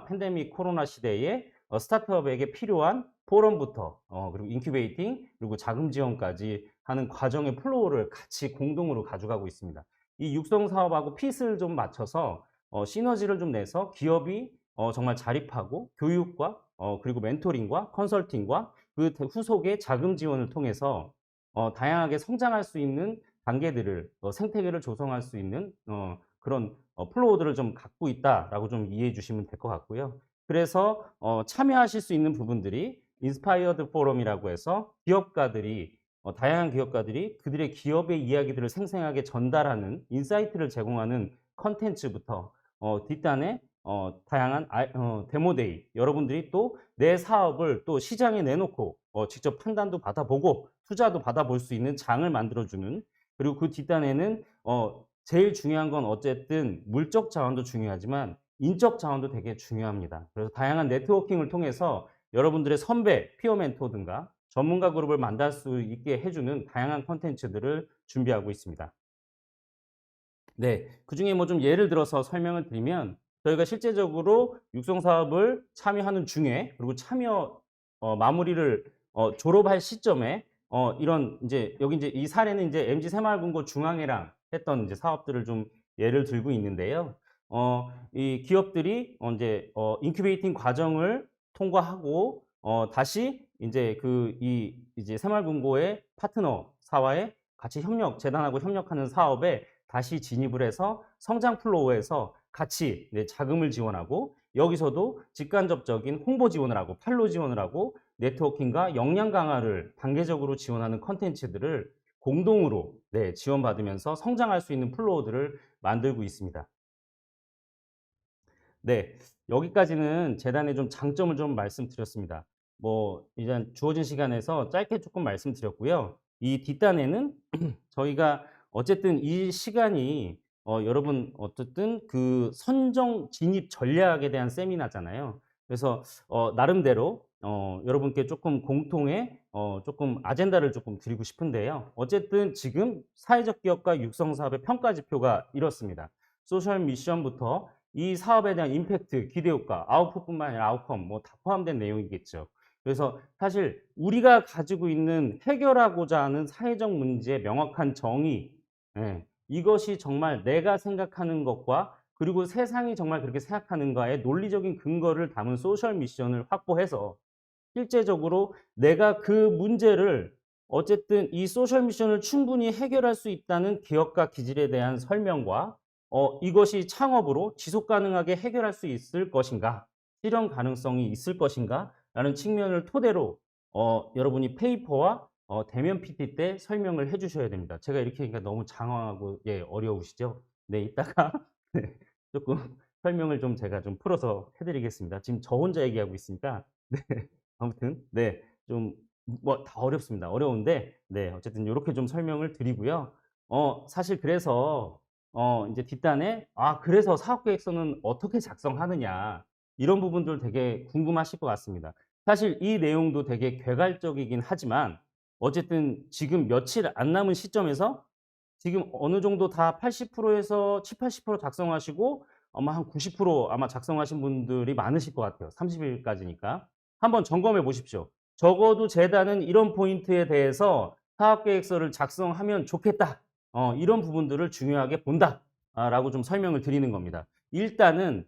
팬데믹 코로나 시대에 스타트업에게 필요한 포럼부터 그리고 인큐베이팅 그리고 자금 지원까지 하는 과정의 플로우를 같이 공동으로 가져가고 있습니다. 이 육성 사업하고 핏을 좀 맞춰서 시너지를 좀 내서 기업이 정말 자립하고 교육과 그리고 멘토링과 컨설팅과 그 후속의 자금 지원을 통해서 다양하게 성장할 수 있는 단계들을 생태계를 조성할 수 있는 그런 플로우들을 좀 갖고 있다라고 좀 이해해 주시면 될 것 같고요. 그래서 참여하실 수 있는 부분들이 인스파이어드 포럼이라고 해서 다양한 기업가들이 그들의 기업의 이야기들을 생생하게 전달하는 인사이트를 제공하는 컨텐츠부터 뒷단에 다양한 데모데이, 여러분들이 또 내 사업을 또 시장에 내놓고 직접 판단도 받아보고 투자도 받아볼 수 있는 장을 만들어주는, 그리고 그 뒷단에는 제일 중요한 건 어쨌든 물적 자원도 중요하지만 인적 자원도 되게 중요합니다. 그래서 다양한 네트워킹을 통해서 여러분들의 선배, 피어 멘토든가 전문가 그룹을 만날 수 있게 해주는 다양한 콘텐츠들을 준비하고 있습니다. 네, 그 중에 뭐 좀 예를 들어서 설명을 드리면 저희가 실제적으로 육성 사업을 참여하는 중에, 그리고 참여 마무리를 졸업할 시점에 이런 여기 이 사례는 MG 새마을금고 중앙회랑 했던 사업들을 좀 예를 들고 있는데요. 이 기업들이 인큐베이팅 과정을 통과하고 다시 새마을금고의 파트너사와의 같이 재단하고 협력하는 사업에 다시 진입을 해서 성장 플로우에서 같이 자금을 지원하고, 여기서도 직간접적인 홍보 지원을 하고 팔로 지원을 하고 네트워킹과 역량 강화를 단계적으로 지원하는 컨텐츠들을 공동으로 지원받으면서 성장할 수 있는 플로우들을 만들고 있습니다. 네, 여기까지는 재단의 좀 장점을 좀 말씀드렸습니다. 이제 주어진 시간에서 짧게 조금 말씀드렸고요. 이 뒷단에는 저희가 어쨌든 이 시간이 여러분 어쨌든 그 선정 진입 전략에 대한 세미나잖아요. 그래서 나름대로 여러분께 조금 공통의 조금 아젠다를 조금 드리고 싶은데요. 어쨌든 지금 사회적 기업가 육성 사업의 평가 지표가 이렇습니다. 소셜 미션부터 이 사업에 대한 임팩트, 기대 효과, 아웃풋뿐만 아니라 아웃컴 뭐 다 포함된 내용이겠죠. 그래서 사실 우리가 가지고 있는 해결하고자 하는 사회적 문제의 명확한 정의, 예, 이것이 정말 내가 생각하는 것과 그리고 세상이 정말 그렇게 생각하는가의 논리적인 근거를 담은 소셜 미션을 확보해서 실제적으로 내가 그 문제를 어쨌든 이 소셜 미션을 충분히 해결할 수 있다는 기업가 기질에 대한 설명과 이것이 창업으로 지속 가능하게 해결할 수 있을 것인가, 실현 가능성이 있을 것인가 라는 측면을 토대로 여러분이 페이퍼와 대면 PT 때 설명을 해 주셔야 됩니다. 제가 이렇게 하니까 너무 장황하고 예, 어려우시죠? 네, 이따가 네, 조금 설명을 좀 제가 좀 풀어서 해 드리겠습니다. 지금 저 혼자 얘기하고 있으니까 네. 아무튼 네. 좀 뭐 다 어렵습니다. 어려운데 네. 어쨌든 요렇게 좀 설명을 드리고요. 사실 그래서 인제 뒷단에 그래서 사업계획서는 어떻게 작성하느냐 이런 부분들 되게 궁금하실 것 같습니다. 사실 이 내용도 되게 개괄적이긴 하지만 어쨌든 지금 며칠 안 남은 시점에서 지금 어느 정도 다 80%에서 70-80% 작성하시고 아마 한 90% 아마 작성하신 분들이 많으실 것 같아요. 30 일까지니까. 한번 점검해 보십시오. 적어도 재단은 이런 포인트에 대해서 사업계획서를 작성하면 좋겠다. 이런 부분들을 중요하게 본다. 라고 좀 설명을 드리는 겁니다. 일단은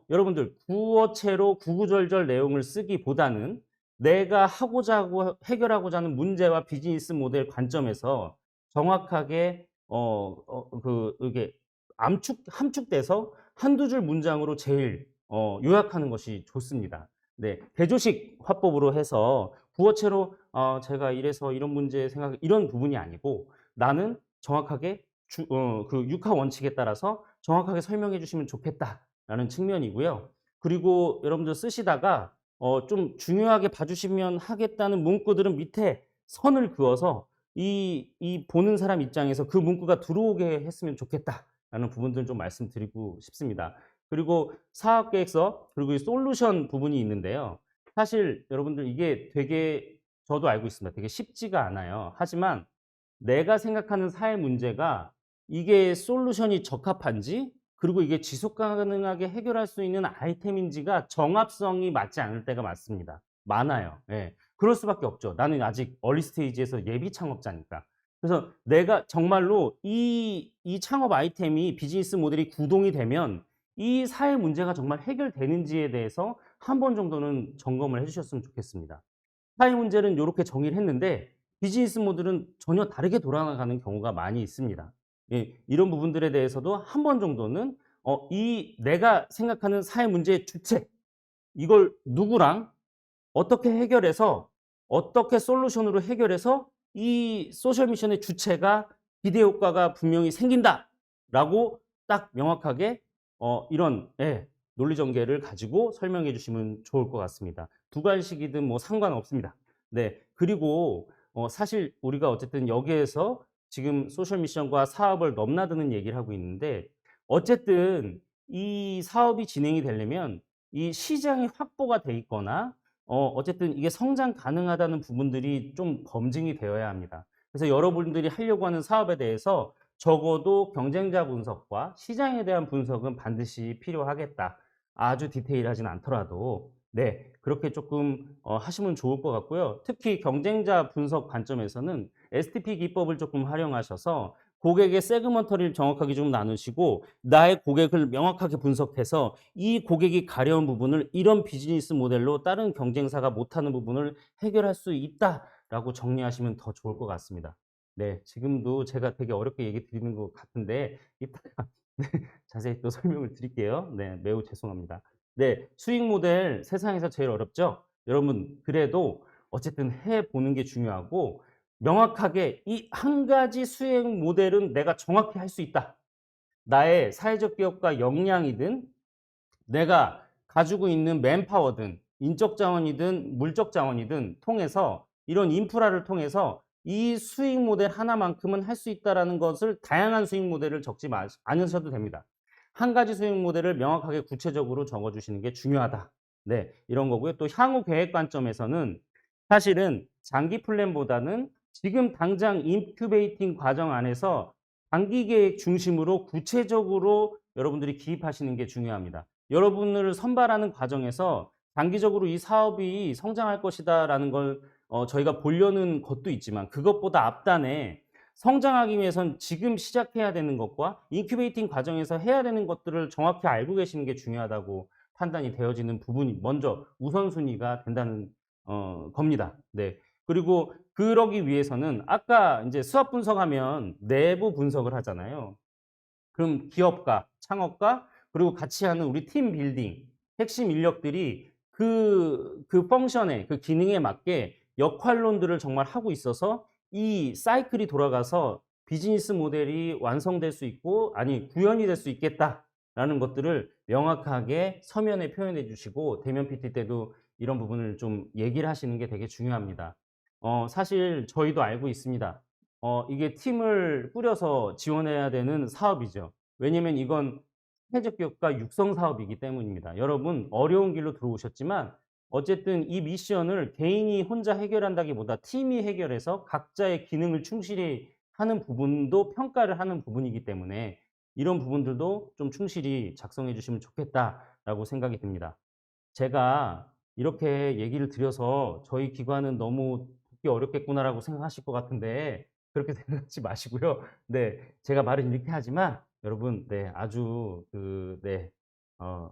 여러분들 구어체로 구구절절 내용을 쓰기보다는 내가 하고자 하고 해결하고자 하는 문제와 비즈니스 모델 관점에서 정확하게 이게 함축돼서 한두 줄 문장으로 제일 요약하는 것이 좋습니다. 네, 대조식 화법으로 해서 구어체로 제가 이래서 이런 문제 생각 이런 부분이 아니고 나는 정확하게 그 육하 원칙에 따라서 정확하게 설명해 주시면 좋겠다라는 측면이고요. 그리고 여러분들 쓰시다가 좀 중요하게 봐주시면 하겠다는 문구들은 밑에 선을 그어서 이 보는 사람 입장에서 그 문구가 들어오게 했으면 좋겠다라는 부분들을 좀 말씀드리고 싶습니다. 그리고 사업계획서 그리고 이 솔루션 부분이 있는데요. 사실 여러분들 이게 되게 저도 알고 있습니다. 되게 쉽지가 않아요. 하지만 내가 생각하는 사회 문제가 이게 솔루션이 적합한지 그리고 이게 지속 가능하게 해결할 수 있는 아이템인지가 정합성이 맞지 않을 때가 많습니다. 많아요. 예. 그럴 수밖에 없죠. 나는 아직 얼리 스테이지에서 예비 창업자니까. 그래서 내가 정말로 이 창업 아이템이 비즈니스 모델이 구동이 되면 이 사회 문제가 정말 해결되는지에 대해서 한 번 정도는 점검을 해 주셨으면 좋겠습니다. 사회 문제는 요렇게 정의를 했는데 비즈니스 모델은 전혀 다르게 돌아가는 경우가 많이 있습니다. 예, 이런 부분들에 대해서도 한 번 정도는 이 내가 생각하는 사회 문제의 주체 이걸 누구랑 어떻게 해결해서 어떻게 솔루션으로 해결해서 이 소셜 미션의 주체가 기대 효과가 분명히 생긴다라고 딱 명확하게 이런 예, 논리 전개를 가지고 설명해 주시면 좋을 것 같습니다. 두 가지씩이든 뭐 상관없습니다. 네. 그리고 사실 우리가 어쨌든 여기에서 지금 소셜 미션과 사업을 넘나드는 얘기를 하고 있는데 어쨌든 이 사업이 진행이 되려면 이 시장이 확보가 돼 있거나 어쨌든 이게 성장 가능하다는 부분들이 좀 검증이 되어야 합니다. 그래서 여러분들이 하려고 하는 사업에 대해서 적어도 경쟁자 분석과 시장에 대한 분석은 반드시 필요하겠다. 아주 디테일하진 않더라도 네, 그렇게 조금 하시면 좋을 것 같고요. 특히 경쟁자 분석 관점에서는 STP 기법을 조금 활용하셔서 고객의 세그먼터를 정확하게 좀 나누시고 나의 고객을 명확하게 분석해서 이 고객이 가려운 부분을 이런 비즈니스 모델로 다른 경쟁사가 못하는 부분을 해결할 수 있다라고 정리하시면 더 좋을 것 같습니다. 네, 지금도 제가 되게 어렵게 얘기 드리는 것 같은데 이따가 네, 자세히 또 설명을 드릴게요. 네, 매우 죄송합니다. 네, 수익 모델 세상에서 제일 어렵죠? 여러분, 그래도 어쨌든 해보는 게 중요하고 명확하게 이 한 가지 수익 모델은 내가 정확히 할 수 있다. 나의 사회적 기업가 역량이든 내가 가지고 있는 맨파워든 인적 자원이든 물적 자원이든 통해서 이런 인프라를 통해서 이 수익 모델 하나만큼은 할 수 있다라는 것을 다양한 수익 모델을 적지 않으셔도 됩니다. 한 가지 수익 모델을 명확하게 구체적으로 적어주시는 게 중요하다. 네, 이런 거고요. 또 향후 계획 관점에서는 사실은 장기 플랜보다는 지금 당장 인큐베이팅 과정 안에서 단기 계획 중심으로 구체적으로 여러분들이 기입하시는 게 중요합니다. 여러분을 선발하는 과정에서 장기적으로 이 사업이 성장할 것이다라는 걸 저희가 보려는 것도 있지만 그것보다 앞단에 성장하기 위해선 지금 시작해야 되는 것과 인큐베이팅 과정에서 해야 되는 것들을 정확히 알고 계시는 게 중요하다고 판단이 되어지는 부분이 먼저 우선순위가 된다는 겁니다. 네. 그리고 그러기 위해서는 아까 이제 수합 분석하면 내부 분석을 하잖아요. 그럼 기업가, 창업가, 그리고 같이 하는 우리 팀 빌딩, 핵심 인력들이 그 펑션에, 그 기능에 맞게 역할론들을 정말 하고 있어서 이 사이클이 돌아가서 비즈니스 모델이 완성될 수 있고, 아니, 구현이 될 수 있겠다라는 것들을 명확하게 서면에 표현해 주시고, 대면 PT 때도 이런 부분을 좀 얘기를 하시는 게 되게 중요합니다. 사실 저희도 알고 있습니다. 이게 팀을 꾸려서 지원해야 되는 사업이죠. 왜냐면 이건 사회적 기업가 육성 사업이기 때문입니다. 여러분 어려운 길로 들어오셨지만 어쨌든 이 미션을 개인이 혼자 해결한다기보다 팀이 해결해서 각자의 기능을 충실히 하는 부분도 평가를 하는 부분이기 때문에 이런 부분들도 좀 충실히 작성해 주시면 좋겠다라고 생각이 듭니다. 제가 이렇게 얘기를 드려서 저희 기관은 너무 듣기 어렵겠구나라고 생각하실 것 같은데 그렇게 생각하지 마시고요. 네, 제가 말은 이렇게 하지만 여러분, 네, 아주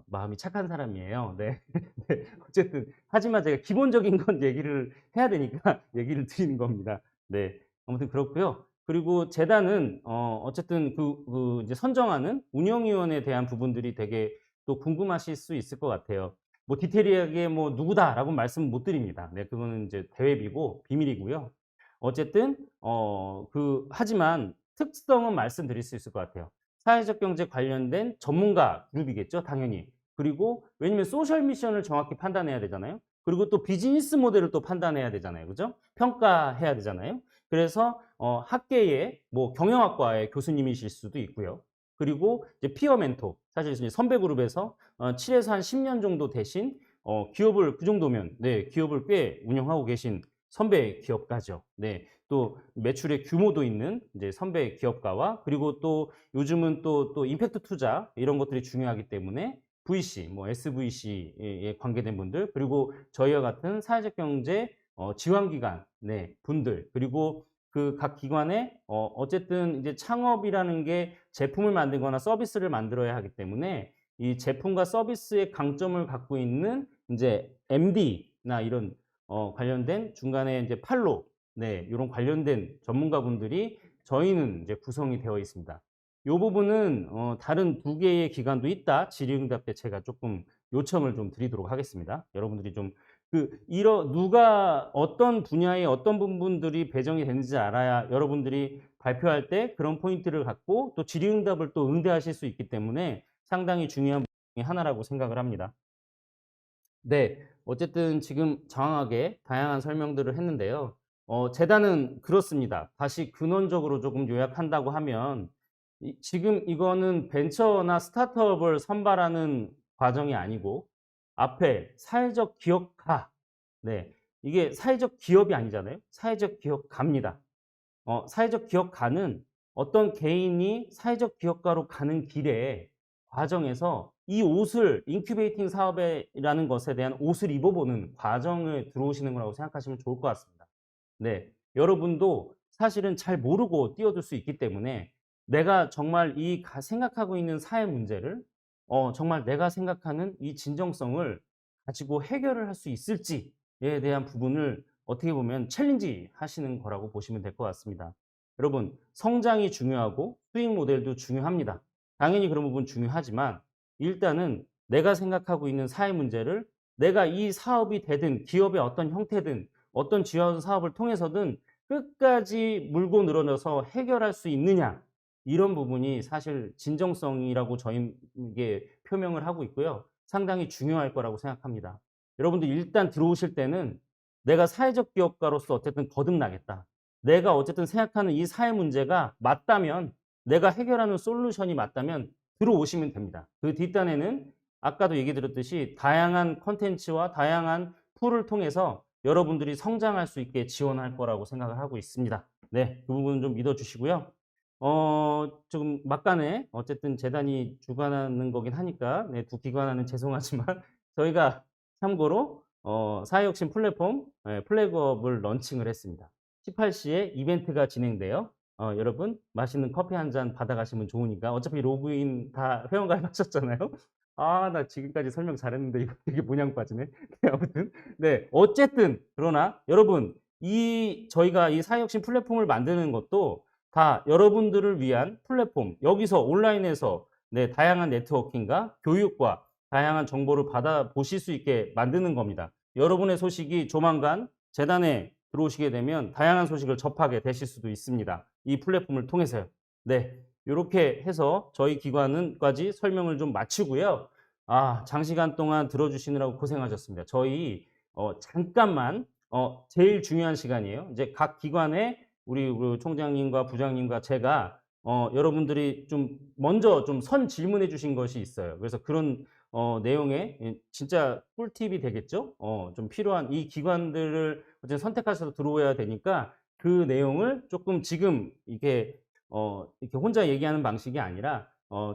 마음이 착한 사람이에요. 네, 네, 어쨌든 하지만 제가 기본적인 건 얘기를 해야 되니까 얘기를 드리는 겁니다. 네, 아무튼 그렇고요. 그리고 재단은 어쨌든 이제 선정하는 운영위원에 대한 부분들이 되게 또 궁금하실 수 있을 것 같아요. 뭐 디테일하게 뭐 누구다라고 말씀 못 드립니다. 네, 그거는 이제 대외비고 비밀이고요. 어쨌든 하지만 특성은 말씀드릴 수 있을 것 같아요. 사회적 경제 관련된 전문가 그룹이겠죠, 당연히. 그리고 왜냐면 소셜 미션을 정확히 판단해야 되잖아요. 그리고 또 비즈니스 모델을 또 판단해야 되잖아요. 그죠? 평가해야 되잖아요. 그래서 학계의 뭐 경영학과의 교수님이실 수도 있고요. 그리고 이제 피어 멘토, 사실 이제 선배 그룹에서 7에서 한 10년 정도 되신 기업을 그 정도면 네, 기업을 꽤 운영하고 계신 선배 기업가죠. 네. 또 매출의 규모도 있는 이제 선배 기업가와 그리고 또 요즘은 또 임팩트 투자 이런 것들이 중요하기 때문에 VC, 뭐 SVC에 관계된 분들 그리고 저희와 같은 사회적 경제 지원기관 네, 분들 그리고 그 각 기관에 어쨌든 이제 창업이라는 게 제품을 만들거나 서비스를 만들어야 하기 때문에 이 제품과 서비스의 강점을 갖고 있는 이제 MD나 이런 관련된 중간에 이제 팔로 네, 이런 관련된 전문가분들이 저희는 이제 구성이 되어 있습니다. 이 부분은 다른 두 개의 기관도 있다. 질의응답 때 제가 조금 요청을 좀 드리도록 하겠습니다. 여러분들이 좀 누가 어떤 분야에 어떤 부분들이 배정이 되는지 알아야 여러분들이 발표할 때 그런 포인트를 갖고 또 질의응답을 또 응대하실 수 있기 때문에 상당히 중요한 부분 중에 하나라고 생각을 합니다. 네, 어쨌든 지금 장황하게 다양한 설명들을 했는데요. 재단은 그렇습니다. 다시 근원적으로 조금 요약한다고 하면 지금 이거는 벤처나 스타트업을 선발하는 과정이 아니고 앞에 사회적 기업가, 네, 이게 사회적 기업이 아니잖아요. 사회적 기업가입니다. 사회적 기업가는 어떤 개인이 사회적 기업가로 가는 길에 과정에서 이 옷을 인큐베이팅 사업이라는 것에 대한 옷을 입어보는 과정을 들어오시는 거라고 생각하시면 좋을 것 같습니다. 네, 여러분도 사실은 잘 모르고 뛰어들 수 있기 때문에 내가 정말 생각하고 있는 사회 문제를 정말 내가 생각하는 이 진정성을 가지고 해결을 할 수 있을지에 대한 부분을 어떻게 보면 챌린지 하시는 거라고 보시면 될 것 같습니다. 여러분, 성장이 중요하고 수익 모델도 중요합니다. 당연히 그런 부분 중요하지만 일단은 내가 생각하고 있는 사회 문제를 내가 이 사업이 되든 기업의 어떤 형태든 어떤 지원 사업을 통해서든 끝까지 물고 늘어져서 해결할 수 있느냐 이런 부분이 사실 진정성이라고 저희에게 표명을 하고 있고요. 상당히 중요할 거라고 생각합니다. 여러분들 일단 들어오실 때는 내가 사회적 기업가로서 어쨌든 거듭나겠다. 내가 어쨌든 생각하는 이 사회 문제가 맞다면 내가 해결하는 솔루션이 맞다면 들어오시면 됩니다. 그 뒷단에는 아까도 얘기 드렸듯이 다양한 컨텐츠와 다양한 풀을 통해서 여러분들이 성장할 수 있게 지원할 거라고 생각을 하고 있습니다. 네, 그 부분 좀 믿어주시고요. 좀 막간에 어쨌든 재단이 주관하는 거긴 하니까 네, 두 기관하는 죄송하지만 저희가 참고로 사회혁신 플랫폼 플래그업을 런칭을 했습니다. 18시에 이벤트가 진행돼요. 여러분 맛있는 커피 한 잔 받아가시면 좋으니까 어차피 로그인 다 회원 가입하셨잖아요. 아, 나 지금까지 설명 잘했는데 이거 되게 모냥 빠지네. 네, 아무튼 네, 어쨌든 그러나 여러분 저희가 이 사회혁신 플랫폼을 만드는 것도 다 여러분들을 위한 플랫폼, 여기서 온라인에서 네, 다양한 네트워킹과 교육과 다양한 정보를 받아보실 수 있게 만드는 겁니다. 여러분의 소식이 조만간 재단에 들어오시게 되면 다양한 소식을 접하게 되실 수도 있습니다. 이 플랫폼을 통해서요. 네, 이렇게 해서 저희 기관은까지 설명을 좀 마치고요. 아, 장시간 동안 들어주시느라고 고생하셨습니다. 저희 잠깐만 제일 중요한 시간이에요. 이제 각 기관의 우리 총장님과 부장님과 제가 여러분들이 좀 먼저 좀 선 질문해 주신 것이 있어요. 그래서 그런 내용에 진짜 꿀팁이 되겠죠? 좀 필요한 이 기관들을 어쨌든 선택하셔서 들어오야 되니까 그 내용을 조금 지금 이렇게 혼자 얘기하는 방식이 아니라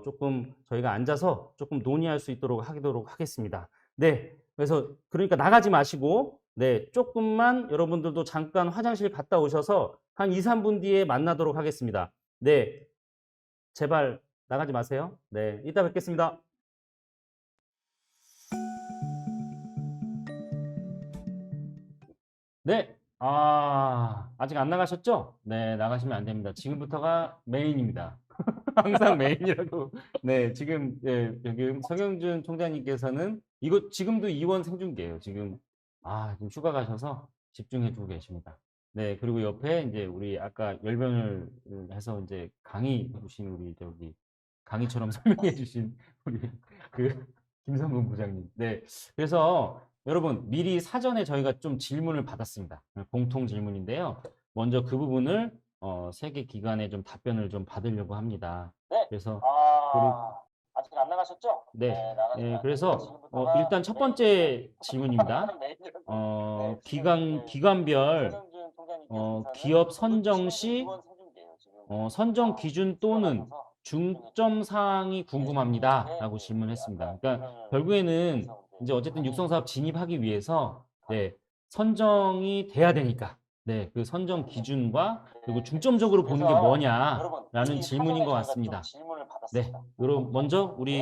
조금 저희가 앉아서 조금 논의할 수 있도록 하도록 하겠습니다. 네. 그래서 그러니까 나가지 마시고 네, 조금만 여러분들도 잠깐 화장실 갔다 오셔서 한 2, 3분 뒤에 만나도록 하겠습니다. 네. 제발 나가지 마세요. 네. 이따 뵙겠습니다. 네. 아직 안 나가셨죠? 네, 나가시면 안 됩니다. 지금부터가 메인입니다. 항상 메인이라고. 네, 지금, 예, 여기 성영준 총장님께서는 이거 지금도 이원 생중계예요. 지금, 지금 휴가 가셔서 집중해 주고 계십니다. 네, 그리고 옆에 이제 우리 아까 열변을 해서 이제 강의 해주신 우리 강의처럼 설명해 주신 우리 김성근 부장님. 네, 그래서 여러분 미리 사전에 저희가 좀 질문을 받았습니다. 공통 질문인데요. 먼저 그 부분을 세 개 기관에 좀 답변을 좀 받으려고 합니다. 네. 그래서 아직 안 나가셨죠? 네. 그래서 일단 첫 번째 질문입니다. 기관별 기업 선정 시 선정 기준 또는 중점 사항이 궁금합니다라고 질문했습니다. 그러니까 결국에는 이제 어쨌든 육성사업 진입하기 위해서 네, 선정이 돼야 되니까 네, 그 선정 기준과 그리고 중점적으로 보는 게 뭐냐라는 질문인 것 같습니다. 네, 그럼 먼저 우리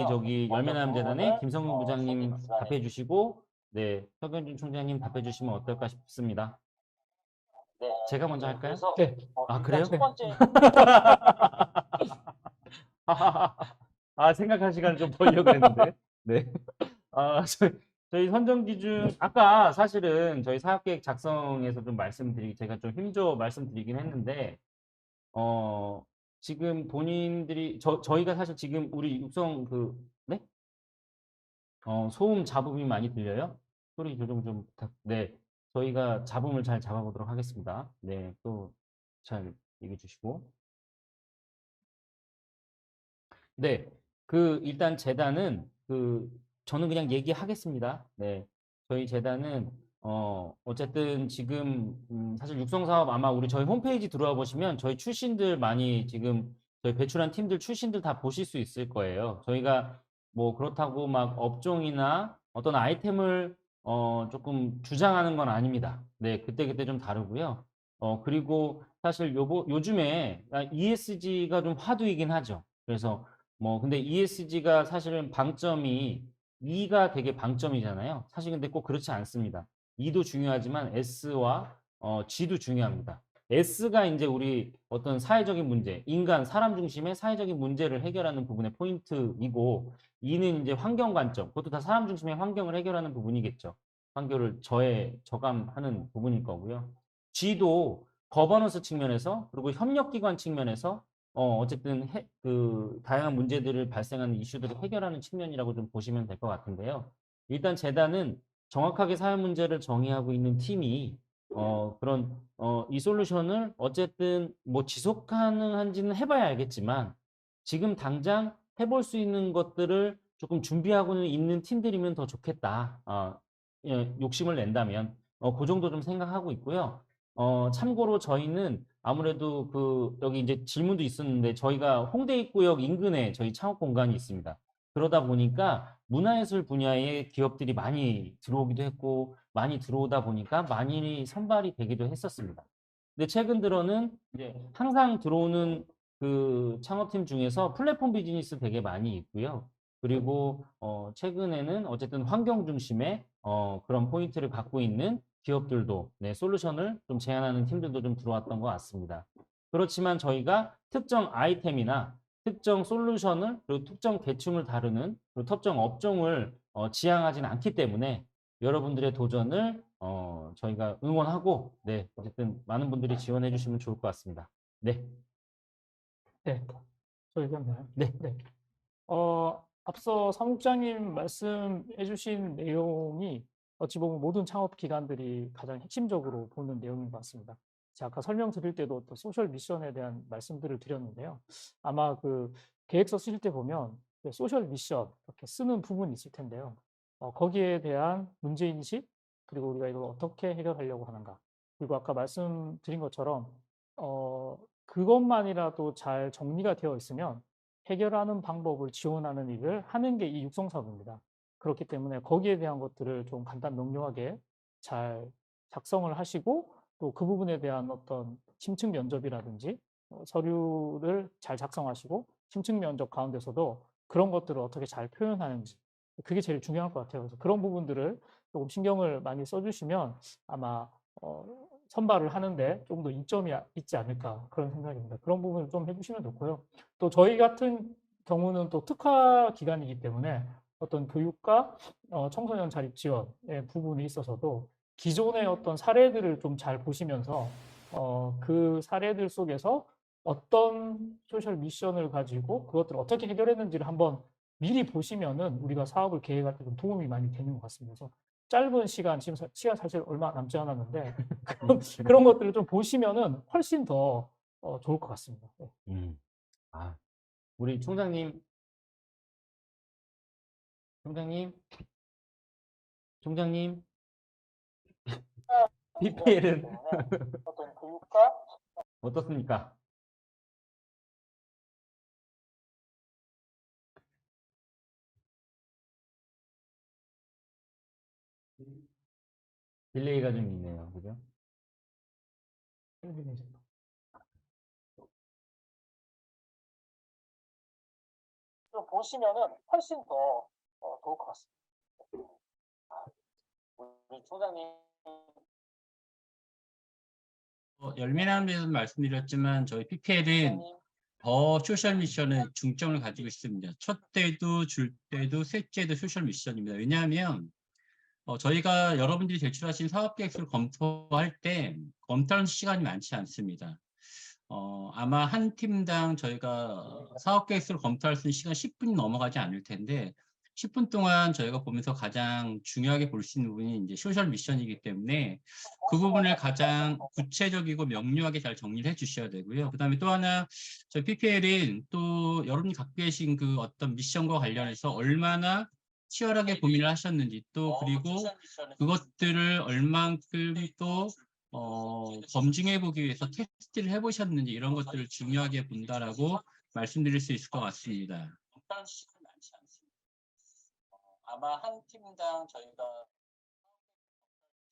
열매나눔재단의 김성근 부장님 답해 주시고 네, 서경준 총장님 답해 주시면 어떨까 싶습니다. 제가 먼저 할까요? 네. 그래요? 첫 번째. 생각할 시간 좀 벌려고 했는데. 네. 저희 선정 기준, 아까 사실은 저희 사업계획 작성에서 좀 제가 좀 힘줘 말씀드리긴 했는데, 지금 본인들이, 저희가 사실 지금 우리 네? 소음 잡음이 많이 들려요? 소리 조정 좀 네. 저희가 잡음을 잘 잡아보도록 하겠습니다. 네. 또 잘 얘기해 주시고. 네. 일단 재단은 저는 그냥 얘기하겠습니다. 네. 저희 재단은 어쨌든 지금 사실 육성 사업 아마 저희 홈페이지 들어와 보시면 저희 출신들 많이 지금 저희 배출한 팀들 출신들 다 보실 수 있을 거예요. 저희가 뭐 그렇다고 막 업종이나 어떤 아이템을 조금 주장하는 건 아닙니다. 네. 그때그때 좀 다르고요. 그리고 사실 요즘에 ESG가 좀 화두이긴 하죠. 그래서 근데 ESG가 사실은 방점이 E가 되게 방점이잖아요. 사실 근데 꼭 그렇지 않습니다. E도 중요하지만 S와 G도 중요합니다. S가 이제 우리 어떤 사회적인 문제, 사람 중심의 사회적인 문제를 해결하는 부분의 포인트이고, E는 이제 환경 관점, 그것도 다 사람 중심의 환경을 해결하는 부분이겠죠. 환경을 저감하는 부분일 거고요. G도 거버넌스 측면에서, 그리고 협력기관 측면에서 어쨌든 다양한 문제들을 발생하는 이슈들을 해결하는 측면이라고 좀 보시면 될 것 같은데요. 일단 재단은 정확하게 사회 문제를 정의하고 있는 팀이 이 솔루션을 어쨌든 뭐 지속 가능한지는 해봐야 알겠지만 지금 당장 해볼 수 있는 것들을 조금 준비하고는 있는 팀들이면 더 좋겠다. 예, 욕심을 낸다면 그 정도 좀 생각하고 있고요. 참고로 저희는 아무래도 여기 이제 질문도 있었는데 저희가 홍대 입구역 인근에 저희 창업 공간이 있습니다. 그러다 보니까 문화예술 분야의 기업들이 많이 들어오기도 했고 많이 들어오다 보니까 많이 선발이 되기도 했었습니다. 근데 최근 들어는 이제 항상 들어오는 그 창업팀 중에서 플랫폼 비즈니스 되게 많이 있고요. 그리고 최근에는 어쨌든 환경 중심의 그런 포인트를 갖고 있는 기업들도 네, 솔루션을 좀 제안하는 팀들도 좀 들어왔던 것 같습니다. 그렇지만 저희가 특정 아이템이나 특정 솔루션을 그리고 특정 계층을 다루는 그리고 특정 업종을 지향하지는 않기 때문에 여러분들의 도전을 저희가 응원하고 네, 어쨌든 많은 분들이 지원해 주시면 좋을 것 같습니다. 네. 네, 저 얘기하면 되나요? 네. 네. 앞서 사무국장님 말씀해 주신 내용이 어찌 보면 모든 창업 기관들이 가장 핵심적으로 보는 내용인 것 같습니다. 제가 아까 설명드릴 때도 또 소셜 미션에 대한 말씀들을 드렸는데요. 아마 그 계획서 쓰실 때 보면 그 소셜 미션 이렇게 쓰는 부분이 있을 텐데요. 거기에 대한 문제인식, 그리고 우리가 이걸 어떻게 해결하려고 하는가. 그리고 아까 말씀드린 것처럼, 그것만이라도 잘 정리가 되어 있으면 해결하는 방법을 지원하는 일을 하는 게 이 육성사업입니다. 그렇기 때문에 거기에 대한 것들을 좀 간단 명료하게 잘 작성을 하시고 또 그 부분에 대한 어떤 심층 면접이라든지 서류를 잘 작성하시고 심층 면접 가운데서도 그런 것들을 어떻게 잘 표현하는지 그게 제일 중요할 것 같아요. 그래서 그런 부분들을 조금 신경을 많이 써주시면 아마 선발을 하는데 조금 더 이점이 있지 않을까 그런 생각입니다. 그런 부분을 좀 해주시면 좋고요. 또 저희 같은 경우는 또 특화 기관이기 때문에 어떤 교육과 청소년 자립 지원의 부분이 있어서도 기존의 어떤 사례들을 좀 잘 보시면서 그 사례들 속에서 어떤 소셜 미션을 가지고 그것들을 어떻게 해결했는지를 한번 미리 보시면은 우리가 사업을 계획할 때 좀 도움이 많이 되는 것 같습니다. 그래서 짧은 시간, 지금 시간 사실 얼마 남지 않았는데 그런 것들을 좀 보시면은 훨씬 더 좋을 것 같습니다. 네. 아, 우리 총장님, 총장님, 총장님, PPL은 어떤 교육과 어떻습니까? 딜레이가 좀 있네요. 그죠? 좀 보시면은 훨씬 더 좋을 것 같습니다. 우리 총장님. 열매나는 데서 말씀드렸지만 저희 PPL은 더 소셜 미션에 중점을 가지고 있습니다. 첫 때도 줄 때도 셋째도 소셜 미션입니다. 왜냐하면 저희가 여러분들이 제출하신 사업 계획서를 검토할 때 검토하는 시간이 많지 않습니다. 아마 한 팀당 저희가 사업 계획서를 검토할 수 있는 시간 10분이 넘어가지 않을 텐데 10분 동안 저희가 보면서 가장 중요하게 볼 수 있는 부분이 이제 소셜 미션이기 때문에 그 부분을 가장 구체적이고 명료하게 잘 정리를 해 주셔야 되고요. 그 다음에 또 하나 저희 PPL은 또 여러분이 갖고 계신 그 어떤 미션과 관련해서 얼마나 치열하게 고민을 하셨는지 또 그리고 그것들을 얼만큼 또 검증해 보기 위해서 테스트를 해보셨는지 이런 것들을 중요하게 본다라고 말씀드릴 수 있을 것 같습니다. 아마 한 팀당 저희가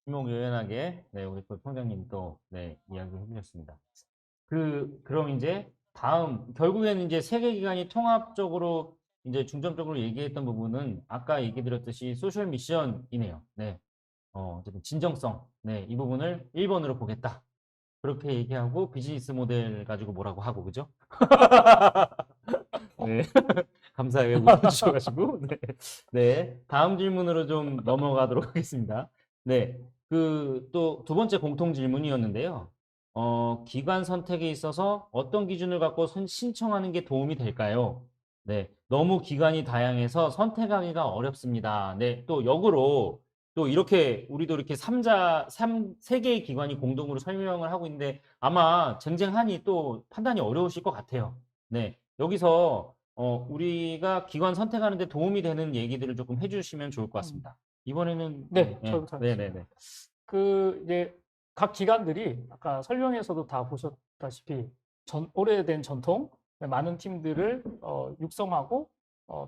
유연하게 네, 우리 또 총장님 또 네, 이야기해 주셨습니다. 그럼 이제 다음 결국에는 이제 세계 기관이 통합적으로 이제 중점적으로 얘기했던 부분은 아까 얘기 드렸듯이 소셜 미션이네요. 네. 어쨌든 진정성. 네, 이 부분을 1번으로 보겠다. 그렇게 얘기하고 비즈니스 모델 가지고 뭐라고 하고 그죠? 네. 감사하게 웃어주셔가지고 네. 네. 다음 질문으로 좀 넘어가도록 하겠습니다. 네. 또 두 번째 공통 질문이었는데요. 기관 선택에 있어서 어떤 기준을 갖고 신청하는 게 도움이 될까요? 네. 너무 기관이 다양해서 선택하기가 어렵습니다. 네. 또 역으로 또 이렇게 우리도 이렇게 세 개의 기관이 공동으로 설명을 하고 있는데 아마 쟁쟁하니 또 판단이 어려우실 것 같아요. 네. 여기서 우리가 기관 선택하는 데 도움이 되는 얘기들을 조금 해주시면 좋을 것 같습니다. 이번에는 네, 저부터 하겠습니다. 네네네. 이제 각 기관들이 아까 설명에서도 다 보셨다시피 오래된 전통, 많은 팀들을 육성하고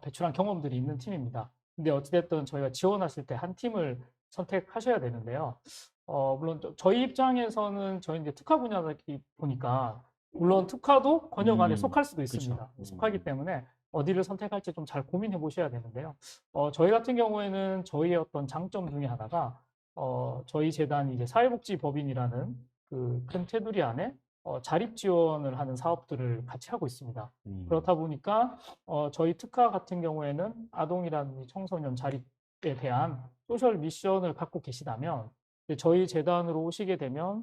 배출한 경험들이 있는 팀입니다. 근데 어찌됐든 저희가 지원하실 때 한 팀을 선택하셔야 되는데요. 물론 저희 입장에서는 저희 이제 특화 분야다 보니까 물론 특화도 권역 안에 속할 수도 있습니다. 그쵸. 속하기 때문에 어디를 선택할지 좀 잘 고민해 보셔야 되는데요. 저희 같은 경우에는 저희의 어떤 장점 중에 하나가 저희 재단이 이제 사회복지법인이라는 그 큰 테두리 안에 자립 지원을 하는 사업들을 같이 하고 있습니다. 그렇다 보니까 저희 특화 같은 경우에는 아동이라든지 청소년 자립에 대한 소셜 미션을 갖고 계시다면 이제 저희 재단으로 오시게 되면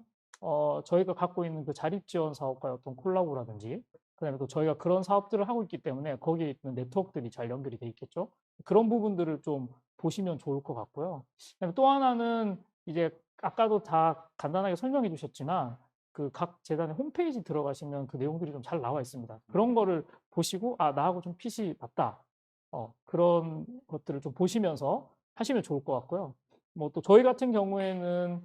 저희가 갖고 있는 그 자립 지원 사업과의 어떤 콜라보라든지 그다음에 또 저희가 그런 사업들을 하고 있기 때문에 거기에 있는 네트워크들이 잘 연결이 돼 있겠죠. 그런 부분들을 좀 보시면 좋을 것 같고요. 그다음에 또 하나는 이제 아까도 다 간단하게 설명해 주셨지만 그 각 재단의 홈페이지 들어가시면 그 내용들이 좀 잘 나와 있습니다. 그런 거를 보시고 아 나하고 좀 핏이 맞다. 그런 것들을 좀 보시면서 하시면 좋을 것 같고요. 뭐 또 저희 같은 경우에는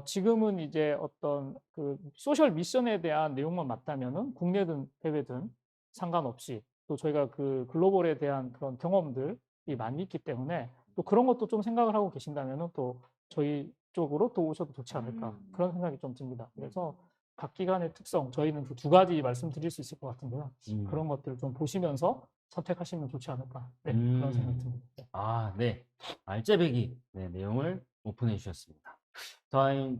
지금은 이제 어떤 그 소셜 미션에 대한 내용만 맞다면은 국내든 해외든 상관없이 또 저희가 그 글로벌에 대한 그런 경험들이 많이 있기 때문에 또 그런 것도 좀 생각을 하고 계신다면은 또 저희 쪽으로 또 오셔도 좋지 않을까 그런 생각이 좀 듭니다. 그래서 각 기관의 특성 저희는 그 두 가지 말씀드릴 수 있을 것 같은데요. 그런 것들을 좀 보시면서 선택하시면 좋지 않을까 그런 생각이 듭니다. 네. 알짜배기 내용을 오픈해 주셨습니다.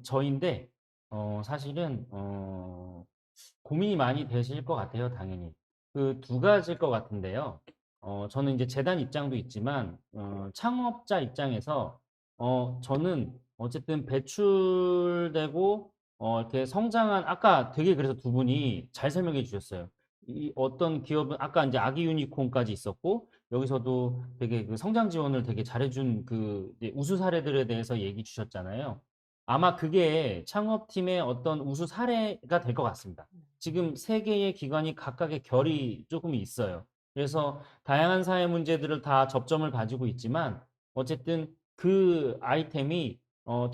저인데 사실은 고민이 많이 되실 것 같아요, 당연히. 그 두 가지일 것 같은데요. 저는 이제 재단 입장도 있지만 창업자 입장에서 저는 어쨌든 배출되고 이렇게 성장한 아까 되게 그래서 두 분이 잘 설명해 주셨어요. 이 어떤 기업은 아까 이제 아기 유니콘까지 있었고 여기서도 되게 그 성장 지원을 되게 잘해준 그 이제 우수 사례들에 대해서 얘기 주셨잖아요. 아마 그게 창업팀의 어떤 우수 사례가 될 것 같습니다. 지금 세 개의 기관이 각각의 결이 조금 있어요. 그래서 다양한 사회 문제들을 다 접점을 가지고 있지만 어쨌든 그 아이템이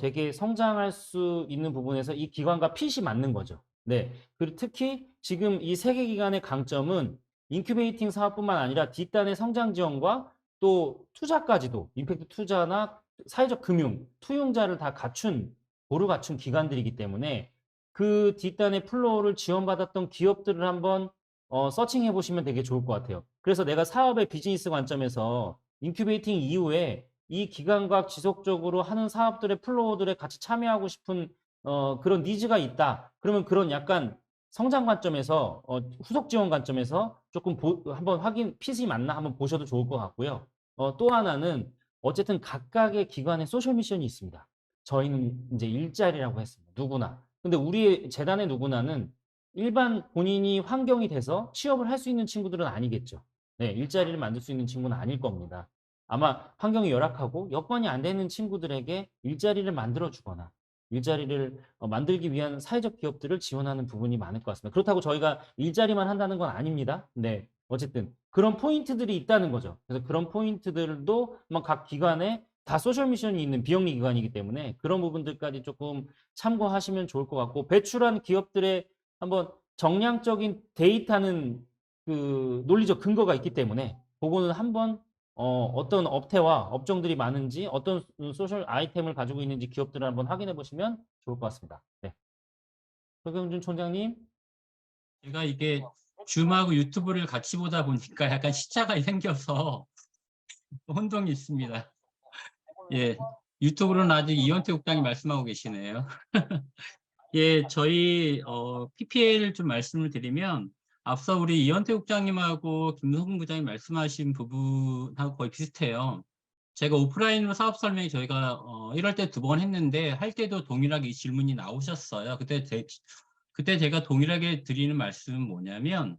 되게 성장할 수 있는 부분에서 이 기관과 핏이 맞는 거죠. 네. 그리고 특히 지금 이 세 개 기관의 강점은 인큐베이팅 사업뿐만 아니라 뒷단의 성장 지원과 또 투자까지도 임팩트 투자나 사회적 금융, 투용자를 다 보루 갖춘 기관들이기 때문에 그 뒷단의 플로우를 지원받았던 기업들을 한번 서칭해 보시면 되게 좋을 것 같아요. 그래서 내가 사업의 비즈니스 관점에서 인큐베이팅 이후에 이 기관과 지속적으로 하는 사업들의 플로우들에 같이 참여하고 싶은 그런 니즈가 있다. 그러면 그런 약간 성장 관점에서 후속 지원 관점에서 조금 한번 핏이 맞나 한번 보셔도 좋을 것 같고요. 또 하나는 어쨌든 각각의 기관의 소셜 미션이 있습니다. 저희는 이제 일자리라고 했습니다. 누구나. 근데 우리 재단의 누구나는 일반 본인이 환경이 돼서 취업을 할 수 있는 친구들은 아니겠죠. 네, 일자리를 만들 수 있는 친구는 아닐 겁니다. 아마 환경이 열악하고 여건이 안 되는 친구들에게 일자리를 만들어 주거나 일자리를 만들기 위한 사회적 기업들을 지원하는 부분이 많을 것 같습니다. 그렇다고 저희가 일자리만 한다는 건 아닙니다. 네. 어쨌든 그런 포인트들이 있다는 거죠. 그래서 그런 포인트들도 각 기관에 다 소셜 미션이 있는 비영리 기관이기 때문에 그런 부분들까지 조금 참고하시면 좋을 것 같고 배출한 기업들의 한번 정량적인 데이터는 그 논리적 근거가 있기 때문에 그거는 한번 어떤 업태와 업종들이 많은지 어떤 소셜 아이템을 가지고 있는지 기업들을 한번 확인해 보시면 좋을 것 같습니다. 네. 서경준 총장님. 제가 이게 줌하고 유튜브를 같이 보다 보니까 약간 시차가 생겨서 혼동이 있습니다. 예, 유튜브로는 아직 이현태 국장이 말씀하고 계시네요. 예, 저희 PPL을 좀 말씀을 드리면 앞서 우리 이현태 국장님하고 김성근 부장님 말씀하신 부분하고 거의 비슷해요. 제가 오프라인으로 사업 설명이 저희가 1월 때 2번 했는데 할 때도 동일하게 이 질문이 나오셨어요. 그때 제가 동일하게 드리는 말씀은 뭐냐면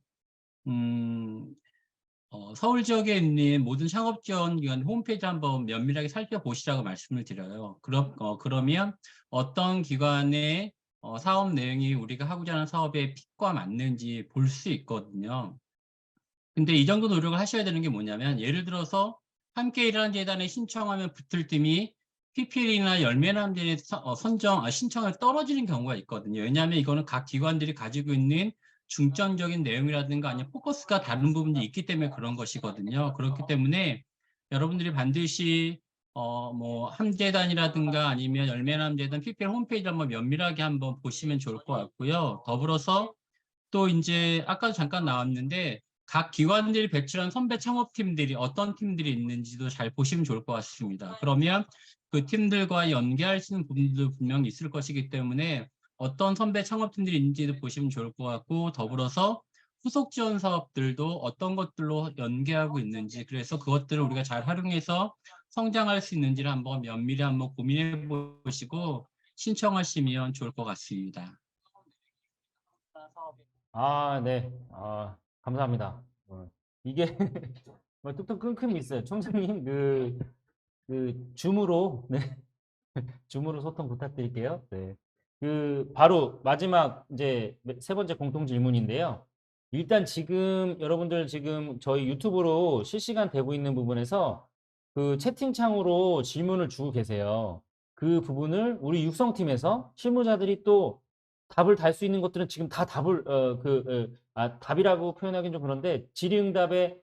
서울 지역에 있는 모든 창업지원기관 홈페이지 한번 면밀하게 살펴보시라고 말씀을 드려요. 그러면 어떤 기관의 사업 내용이 우리가 하고자 하는 사업의 핏과 맞는지 볼 수 있거든요. 근데 이 정도 노력을 하셔야 되는 게 뭐냐면 예를 들어서 함께 일하는 재단에 신청하면 붙을 팀이 PPL이나 열매남재에 신청을 떨어지는 경우가 있거든요. 왜냐하면 이거는 각 기관들이 가지고 있는 중점적인 내용이라든가 아니면 포커스가 다른 부분이 있기 때문에 그런 것이거든요. 그렇기 때문에 여러분들이 반드시 뭐 함재단이라든가 아니면 열매남재단 PPL 홈페이지 한번 면밀하게 한번 보시면 좋을 것 같고요. 더불어서 또 이제 아까도 잠깐 나왔는데 각 기관들이 배출한 선배 창업팀들이 어떤 팀들이 있는지도 잘 보시면 좋을 것 같습니다. 그러면 그 팀들과 연계할 수 있는 부분도 분명히 있을 것이기 때문에 어떤 선배 창업팀들이 있는지도 보시면 좋을 것 같고 더불어서 후속 지원 사업들도 어떤 것들로 연계하고 있는지 그래서 그것들을 우리가 잘 활용해서 성장할 수 있는지를 한번 면밀히 한번 고민해 보시고 신청하시면 좋을 것 같습니다. 네. 감사합니다. 이게 뭐 뚝뚝 끊김이 있어요. 총장님 줌으로 네. 줌으로 소통 부탁드릴게요. 네. 바로 마지막 이제 세 번째 공통 질문인데요. 일단 지금 여러분들 지금 저희 유튜브로 실시간 되고 있는 부분에서 그 채팅창으로 질문을 주고 계세요. 그 부분을 우리 육성팀에서 실무자들이 또 답을 달 수 있는 것들은 지금 다 답이라고 표현하기는 좀 그런데 질의응답에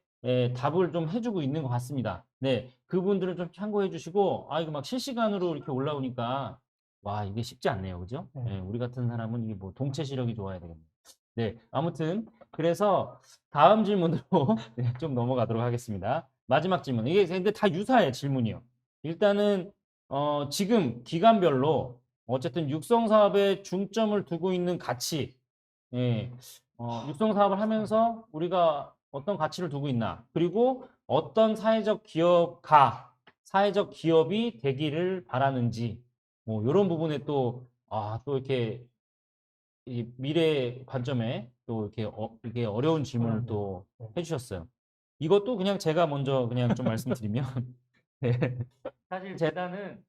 답을 좀 해주고 있는 것 같습니다. 네. 그분들을 좀 참고해 주시고, 이거 막 실시간으로 이렇게 올라오니까, 와, 이게 쉽지 않네요. 그죠? 네. 네, 우리 같은 사람은 이게 뭐 동체 시력이 좋아야 되겠네요. 네. 아무튼, 그래서 다음 질문으로 네, 좀 넘어가도록 하겠습니다. 마지막 질문. 이게 근데 다 유사해요, 질문이요. 일단은, 지금 기간별로 어쨌든 육성 사업에 중점을 두고 있는 가치, 예, 육성 사업을 하면서 우리가 어떤 가치를 두고 있나, 그리고 어떤 사회적 기업이 되기를 바라는지, 뭐 이런 부분에 또 이렇게 이 미래 관점에 또 이렇게 어려운 질문을 또 해주셨어요. 이것도 그냥 제가 먼저 그냥 좀 말씀드리면, 네. 사실 재단은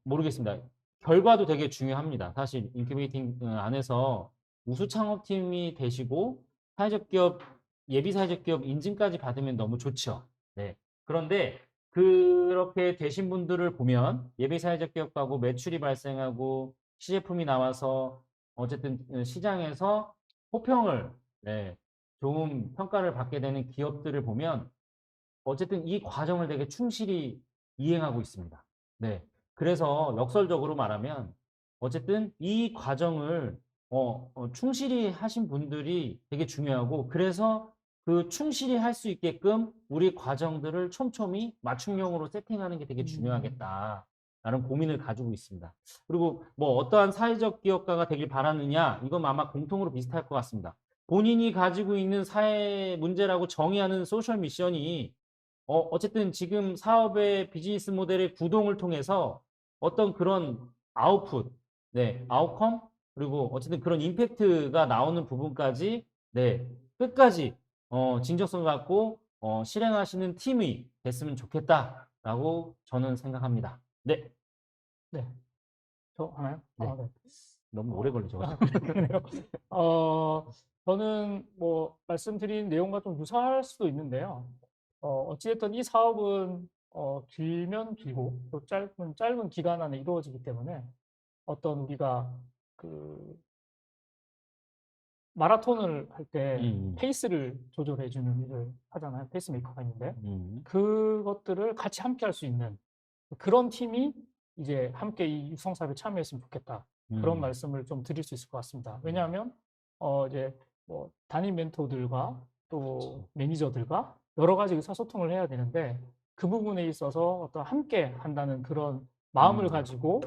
모르겠습니다. 결과도 되게 중요합니다. 사실 인큐베이팅 안에서 우수 창업팀이 되시고 사회적 기업, 예비 사회적 기업 인증까지 받으면 너무 좋죠. 네. 그런데 그렇게 되신 분들을 보면 예비 사회적 기업하고 매출이 발생하고 시제품이 나와서 어쨌든 시장에서 호평을, 네, 좋은 평가를 받게 되는 기업들을 보면 어쨌든 이 과정을 되게 충실히 이행하고 있습니다. 네. 그래서 역설적으로 말하면 어쨌든 이 과정을 충실히 하신 분들이 되게 중요하고 그래서 그 충실히 할 수 있게끔 우리 과정들을 촘촘히 맞춤형으로 세팅하는 게 되게 중요하겠다라는 고민을 가지고 있습니다. 그리고 뭐 어떠한 사회적 기업가가 되길 바라느냐 이건 아마 공통으로 비슷할 것 같습니다. 본인이 가지고 있는 사회 문제라고 정의하는 소셜 미션이 어쨌든 지금 사업의 비즈니스 모델의 구동을 통해서 어떤 그런 아웃풋, 네, 아웃컴, 그리고 어쨌든 그런 임팩트가 나오는 부분까지, 네, 끝까지, 진정성 갖고, 실행하시는 팀이 됐으면 좋겠다라고 저는 생각합니다. 네. 네. 저 하나요? 네. 네. 너무 오래 걸리죠. 그러네요. 저는 뭐 말씀드린 내용과 좀 유사할 수도 있는데요. 어찌됐든 이 사업은 길면 길고 또 짧은 기간 안에 이루어지기 때문에 어떤 우리가 그 마라톤을 할 때 페이스를 조절해 주는 일을 하잖아요. 페이스메이커가 있는데 그것들을 같이 함께 할 수 있는 그런 팀이 이제 함께 이 육성 사업에 참여했으면 좋겠다. 그런 말씀을 좀 드릴 수 있을 것 같습니다. 왜냐하면 이제 뭐 담임 멘토들과 또 매니저들과 여러 가지 의사소통을 해야 되는데 그 부분에 있어서 어떤 함께 한다는 그런 마음을 가지고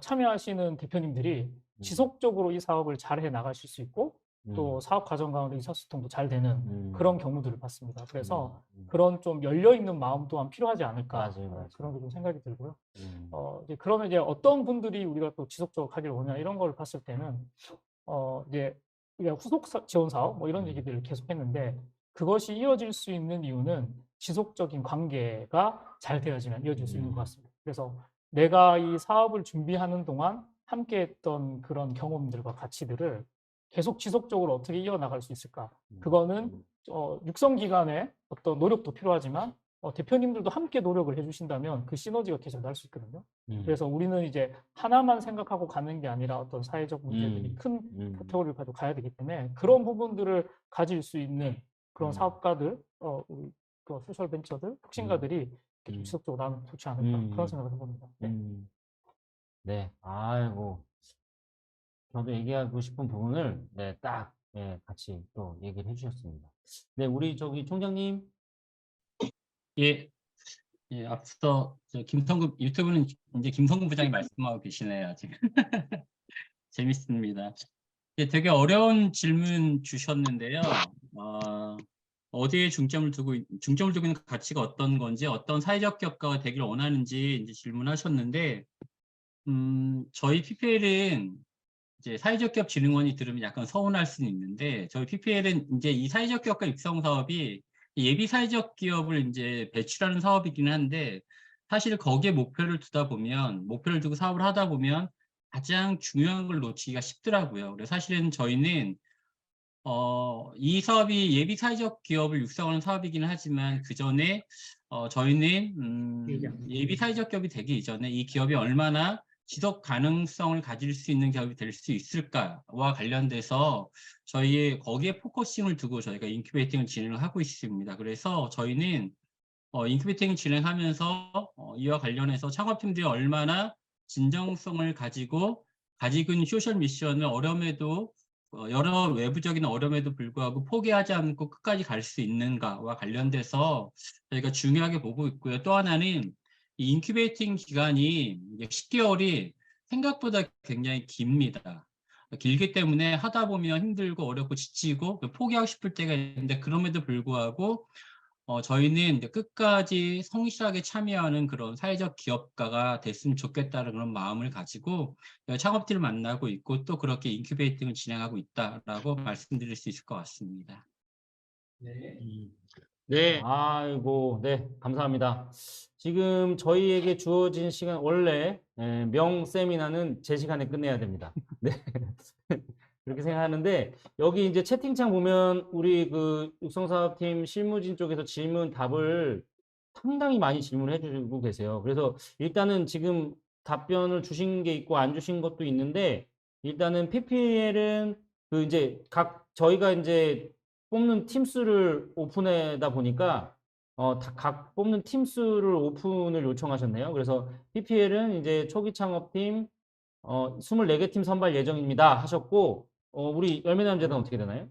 참여하시는 대표님들이 지속적으로 이 사업을 잘 해 나가실 수 있고 또 사업 과정 가운데 의사소통도 잘 되는 그런 경우들을 봤습니다. 그래서 그런 좀 열려 있는 마음 또한 필요하지 않을까 맞아요. 그런 게 좀 생각이 들고요. 그러면 이제 어떤 분들이 우리가 또 지속적으로 하길 원하냐 이런 걸 봤을 때는 이제 우리가 후속 지원 사업 뭐 이런 얘기들을 계속 했는데 그것이 이어질 수 있는 이유는 지속적인 관계가 잘 되어지면 이어질 수 있는 것 같습니다. 그래서 내가 이 사업을 준비하는 동안 함께 했던 그런 경험들과 가치들을 계속 지속적으로 어떻게 이어나갈 수 있을까? 그거는 육성 기간에 어떤 노력도 필요하지만 대표님들도 함께 노력을 해주신다면 그 시너지가 계속 날 수 있거든요. 그래서 우리는 이제 하나만 생각하고 가는 게 아니라 어떤 사회적 문제들이 큰 카테고리를 가지고 가야 되기 때문에 그런 부분들을 가질 수 있는 그런 사업가들, 우리 그 소셜 벤처들, 혁신가들이 이렇게 지속적으로 나면 좋지 않을까 그런 생각을 해봅니다. 네. 네, 아이고. 저도 얘기하고 싶은 부분을 네, 딱 예, 같이 또 얘기를 해주셨습니다. 네, 우리 저기 총장님. 예, 예, 앞서 김성근 유튜브는 이제 김성근 부장이 말씀하고 계시네요, 지금. 재밌습니다. 예, 되게 어려운 질문 주셨는데요. 어디에 중점을 두고 있는 가치가 어떤 건지, 어떤 사회적 기업가가 되길 원하는지 이제 질문하셨는데, 저희 PPL은 이제 사회적 기업 진흥원이 들으면 약간 서운할 수는 있는데, 저희 PPL은 이제 이 사회적 기업가 육성 사업이 예비 사회적 기업을 이제 배출하는 사업이긴 한데, 사실 거기에 목표를 두고 사업을 하다 보면 가장 중요한 걸 놓치기가 쉽더라고요. 그래서 사실은 저희는 이 사업이 예비 사회적 기업을 육성하는 사업이긴 하지만 그 전에 저희는 예비 사회적 기업이 되기 이전에 이 기업이 얼마나 지속 가능성을 가질 수 있는 기업이 될 수 있을까와 관련돼서 저희 거기에 포커싱을 두고 저희가 인큐베이팅을 진행을 하고 있습니다. 그래서 저희는 인큐베이팅을 진행하면서 이와 관련해서 창업팀들이 얼마나 진정성을 가지고 있는 소셜 미션을 여러 외부적인 어려움에도 불구하고 포기하지 않고 끝까지 갈 수 있는가와 관련돼서 저희가 중요하게 보고 있고요. 또 하나는 이 인큐베이팅 기간이 10개월이 생각보다 굉장히 깁니다. 길기 때문에 하다 보면 힘들고 어렵고 지치고 포기하고 싶을 때가 있는데 그럼에도 불구하고 저희는 이제 끝까지 성실하게 참여하는 그런 사회적 기업가가 됐으면 좋겠다는 그런 마음을 가지고 창업팀을 만나고 있고 또 그렇게 인큐베이팅을 진행하고 있다라고 말씀드릴 수 있을 것 같습니다. 네. 네, 아이고, 네, 감사합니다. 지금 저희에게 주어진 시간, 원래 명 세미나는 제 시간에 끝내야 됩니다. 네. 그렇게 생각하는데, 여기 이제 채팅창 보면 우리 그 육성사업팀 실무진 쪽에서 질문 답을 상당히 많이 질문을 해주고 계세요. 그래서 일단은 지금 답변을 주신 게 있고 안 주신 것도 있는데, 일단은 PPL은 그 이제 저희가 이제 뽑는 팀 수를 오픈하다 보니까 각 뽑는 팀 수를 오픈을 요청하셨네요. 그래서 PPL은 이제 초기 창업팀 24개 팀 선발 예정입니다 하셨고 우리 열매남재단 어떻게 되나요?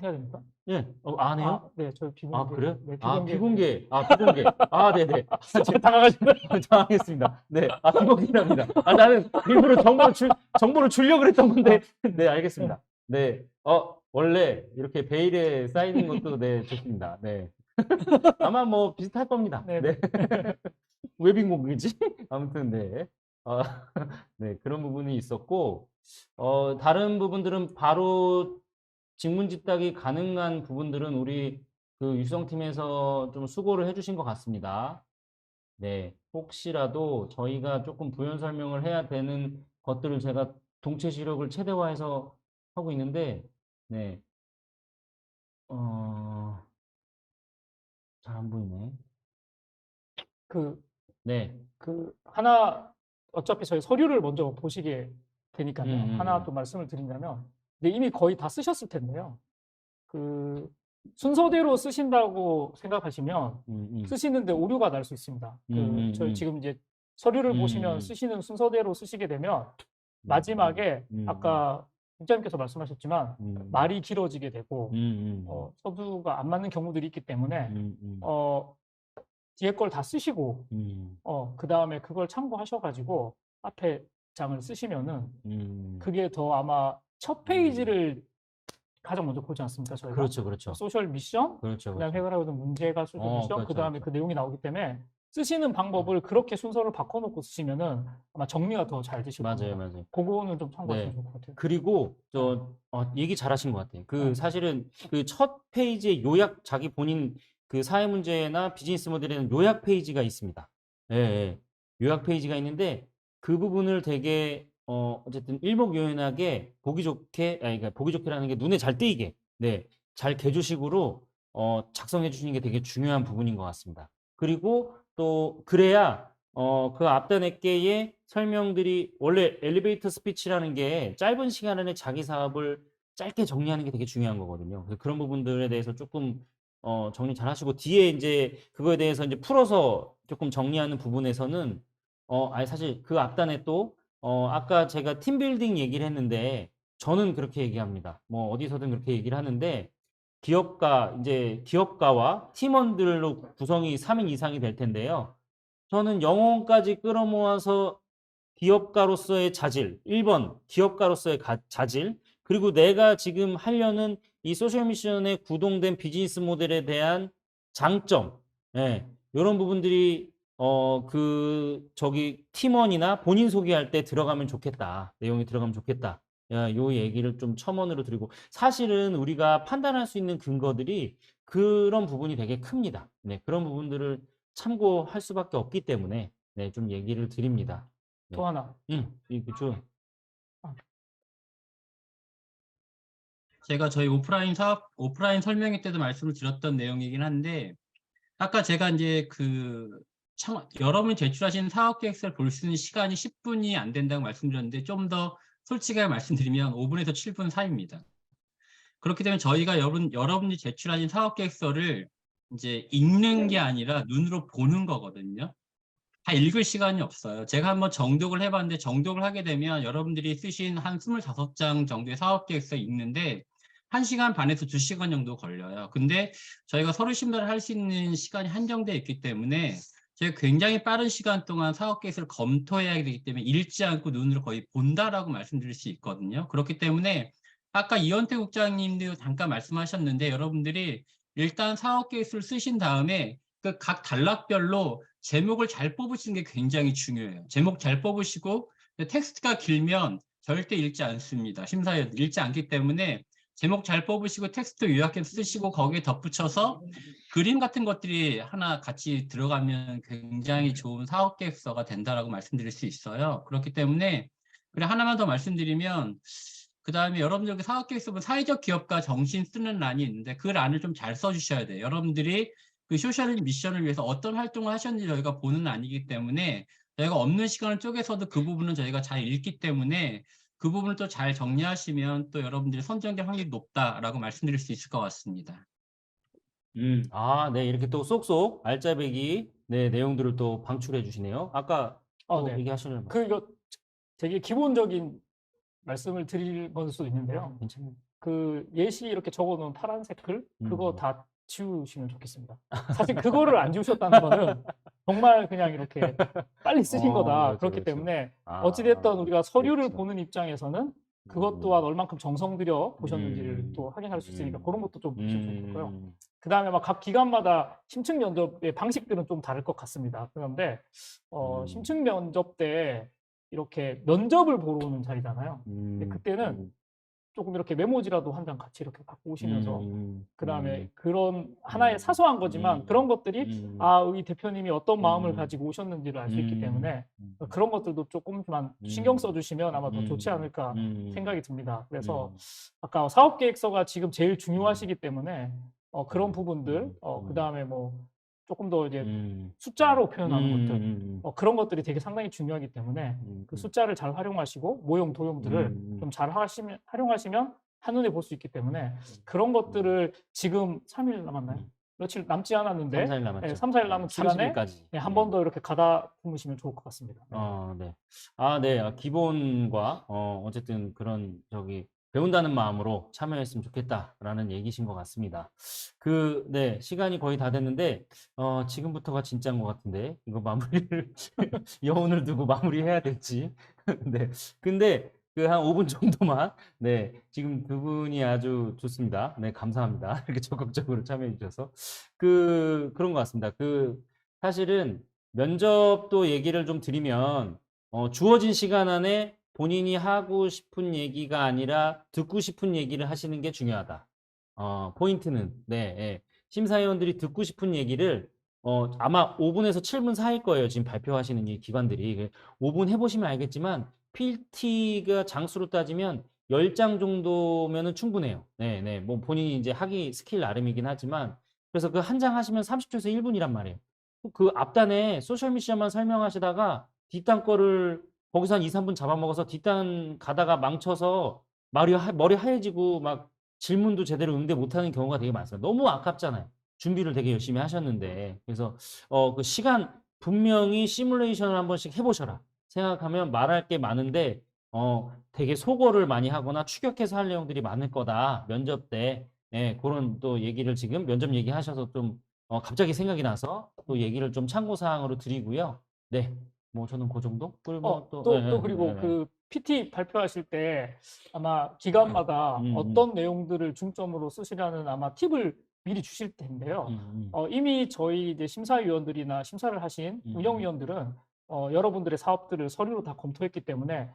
해야 됩니까? 예, 안 해요? 네, 저 비공개. 아, 그래요? 네, 비공개. 비공개. 네네. 당황하시네. 당황했습니다. 네. 비공개랍니다. 나는 일부러 정보를 주려고 그랬던 건데. 네, 알겠습니다. 네. 원래 이렇게 베일에 쌓이는 것도 네, 좋습니다. 네. 아마 뭐 비슷할 겁니다. 네. 네. 왜 빈공개지? 아무튼, 네. 네, 그런 부분이 있었고, 다른 부분들은 바로 직문지 따기 가능한 부분들은 우리 그 육성팀에서 좀 수고를 해주신 것 같습니다. 네, 혹시라도 저희가 조금 부연 설명을 해야 되는 것들을 제가 동체 시력을 최대화해서 하고 있는데, 네, 잘 안 보이네. 네, 하나, 어차피 저희 서류를 먼저 보시게 되니까요. 하나 또 말씀을 드린다면, 근데 이미 거의 다 쓰셨을 텐데요. 순서대로 쓰신다고 생각하시면 쓰시는데 오류가 날 수 있습니다. 저희 지금 이제 서류를 보시면 쓰시는 순서대로 쓰시게 되면 마지막에 아까 국장님께서 말씀하셨지만 말이 길어지게 되고 서두가 안 맞는 경우들이 있기 때문에 뒤에 걸 다 쓰시고 그 다음에 그걸 참고하셔가지고 앞에 장을 쓰시면은 그게 더 아마 첫 페이지를 가장 먼저 보지 않습니까? 저희가 그렇죠. 소셜 미션, 그렇죠. 그다음에 해결하고 있는 문제가 소셜 미션, 그렇죠, 그다음에 그 내용이 나오기 때문에 쓰시는 방법을 그렇게 순서를 바꿔놓고 쓰시면은 아마 정리가 더 잘 되실 겁니다. 맞아요. 그거는 좀 참고하시면 좋을 것 같아요. 그리고 얘기 잘하신 것 같아요. 사실은 그 첫 페이지에 요약 자기 본인 그 사회 문제나 비즈니스 모델에 대한 요약 페이지가 있습니다. 예. 요약 페이지가 있는데 그 부분을 되게 어쨌든 일목요연하게 보기 좋게, 아니, 그러니까 보기 좋게라는 게 눈에 잘 띄게, 네, 잘 개조식으로 작성해 주시는 게 되게 중요한 부분인 것 같습니다. 그리고 또 그래야 그 앞단의 개의 설명들이 원래 엘리베이터 스피치라는 게 짧은 시간 안에 자기 사업을 짧게 정리하는 게 되게 중요한 거거든요. 그래서 그런 부분들에 대해서 조금 정리 잘 하시고 뒤에 이제 그거에 대해서 이제 풀어서 조금 정리하는 부분에서는 아니 사실 그 앞단에 또 아까 제가 팀빌딩 얘기를 했는데 저는 그렇게 얘기합니다. 뭐 어디서든 그렇게 얘기를 하는데 기업가와 팀원들로 구성이 3인 이상이 될 텐데요. 저는 영혼까지 끌어모아서 기업가로서의 자질, 1번 기업가로서의 자질, 그리고 내가 지금 하려는 이 소셜 미션에 구동된 비즈니스 모델에 대한 장점, 예, 이런 부분들이 저기 팀원이나 본인 소개할 때 들어가면 좋겠다. 내용이 들어가면 좋겠다. 야, 요 얘기를 좀 첨언으로 드리고 사실은 우리가 판단할 수 있는 근거들이 그런 부분이 되게 큽니다. 네, 그런 부분들을 참고할 수밖에 없기 때문에 네, 좀 얘기를 드립니다. 네. 또 하나. 그죠. 제가 저희 오프라인 설명회 때도 말씀을 드렸던 내용이긴 한데, 아까 제가 이제 여러분이 제출하신 사업 계획서를 볼 수 있는 시간이 10분이 안 된다고 말씀드렸는데, 좀 더 솔직하게 말씀드리면 5분에서 7분 사이입니다. 그렇기 때문에 저희가 여러분이 제출하신 사업 계획서를 이제 읽는 게 아니라 눈으로 보는 거거든요. 다 읽을 시간이 없어요. 제가 한번 정독을 해봤는데 정독을 하게 되면 여러분들이 쓰신 한 25장 정도의 사업계획서 읽는데 1시간 반에서 2시간 정도 걸려요. 근데 저희가 서류 심사를 할 수 있는 시간이 한정되어 있기 때문에 저희가 굉장히 빠른 시간 동안 사업계획서를 검토해야 되기 때문에 읽지 않고 눈으로 거의 본다라고 말씀드릴 수 있거든요. 그렇기 때문에 아까 이현태 국장님도 잠깐 말씀하셨는데 여러분들이 일단 사업계획서를 쓰신 다음에 그 각 단락별로 제목을 잘 뽑으시는 게 굉장히 중요해요. 제목 잘 뽑으시고 텍스트가 길면 절대 읽지 않습니다. 심사위원 읽지 않기 때문에 제목 잘 뽑으시고 텍스트 요약해서 쓰시고 거기에 덧붙여서 그림 같은 것들이 하나 같이 들어가면 굉장히 좋은 사업계획서가 된다라고 말씀드릴 수 있어요. 그렇기 때문에 그래 하나만 더 말씀드리면 그 다음에 여러분들 사업계획서 보면 사회적 기업가 정신 쓰는 란이 있는데 그 란을 좀 잘 써주셔야 돼요. 여러분들이 그 소셜 미션을 위해서 어떤 활동을 하셨는지 저희가 보는 아니기 때문에 저희가 없는 시간을 쪼개서도 그 부분은 저희가 잘 읽기 때문에 그 부분을 또 잘 정리하시면 또 여러분들이 선정될 확률이 높다라고 말씀드릴 수 있을 것 같습니다. 네, 이렇게 또 쏙쏙 알짜배기 네, 내용들을 또 방출해 주시네요. 아까 또 네. 얘기하시는 이거 되게 기본적인 말씀을 드릴 걸 수도 있는데요. 괜찮아요. 그 예시 이렇게 적어놓은 파란색 글 그거 음. 다 지우시면 좋겠습니다. 사실 그거를 안 지우셨다는 거는 정말 그냥 이렇게 빨리 쓰신 거다. 그렇죠, 그렇기 그렇죠. 때문에 아, 어찌됐든 우리가 서류를 그렇죠. 보는 입장에서는 그것 또한 얼만큼 정성 들여 보셨는지를 음. 또 확인할 수 있으니까 그런 것도 좀 보시면 좋을 거고요. 음. 그 다음에 막 각 기관마다 심층 면접의 방식들은 좀 다를 것 같습니다. 그런데 심층 면접 때 이렇게 면접을 보러 오는 자리잖아요. 근데 그때는 조금 이렇게 메모지라도 한 장 같이 이렇게 갖고 오시면서 그 다음에 그런 하나의 사소한 거지만 그런 것들이 이 대표님이 어떤 마음을 가지고 오셨는지를 알 수 있기 때문에 그런 것들도 조금만 신경 써주시면 아마 더 좋지 않을까 생각이 듭니다. 그래서 아까 사업계획서가 지금 제일 중요하시기 때문에 그런 부분들, 그 다음에 뭐 조금 더 이제 숫자로 표현하는 것들, 그런 것들이 되게 상당히 중요하기 때문에 그 숫자를 잘 활용하시고 모형, 도형들을 좀 잘 활용하시면 한눈에 볼 수 있기 때문에 그런 것들을 지금 3일 남았나요? 며칠 남지 않았는데 3, 4일 남았죠. 네, 3, 4일 남은 기간에 30일까지. 한 번 더 이렇게 가다듬으시면 좋을 것 같습니다. 네. 네. 네. 기본과 어쨌든 그런 배운다는 마음으로 참여했으면 좋겠다라는 얘기신 것 같습니다. 네, 시간이 거의 다 됐는데 지금부터가 진짜인 것 같은데 이거 마무리를 여운을 두고 마무리해야 될지. 네. 근데 한 5분 정도만 네, 지금 두 분이 아주 좋습니다. 네, 감사합니다. 이렇게 적극적으로 참여해 주셔서 그런 것 같습니다. 사실은 면접도 얘기를 좀 드리면 주어진 시간 안에 본인이 하고 싶은 얘기가 아니라 듣고 싶은 얘기를 하시는 게 중요하다. 포인트는 네, 예. 심사위원들이 듣고 싶은 얘기를 아마 5분에서 7분 사이일 거예요. 지금 발표하시는 이 기관들이 5분 해보시면 알겠지만 PPT가 장수로 따지면 10장 정도면은 충분해요. 네. 뭐 본인이 이제 하기 스킬 나름이긴 하지만 그래서 그 한 장 하시면 30초에서 1분이란 말이에요. 그 앞단에 소셜 미션만 설명하시다가 뒷단 거를 거기서 한 2, 3분 잡아먹어서 뒷단 가다가 망쳐서 머리 하얘지고 막 질문도 제대로 응대 못하는 경우가 되게 많습니다. 너무 아깝잖아요. 준비를 되게 열심히 하셨는데. 그래서 그 시간 분명히 시뮬레이션을 한 번씩 해보셔라. 생각하면 말할 게 많은데 되게 소거를 많이 하거나 추격해서 할 내용들이 많을 거다. 면접 때. 예, 그런 또 얘기를 지금 면접 얘기하셔서 좀 갑자기 생각이 나서 또 얘기를 좀 참고 사항으로 드리고요. 네. 뭐 저는 그 정도? 그리고 또 또 그리고 그 PT 발표하실 때 아마 기관마다 어떤 내용들을 중점으로 쓰시라는 아마 팁을 미리 주실 텐데요. 이미 저희 이제 심사위원들이나 심사를 하신 운영위원들은 여러분들의 사업들을 서류로 다 검토했기 때문에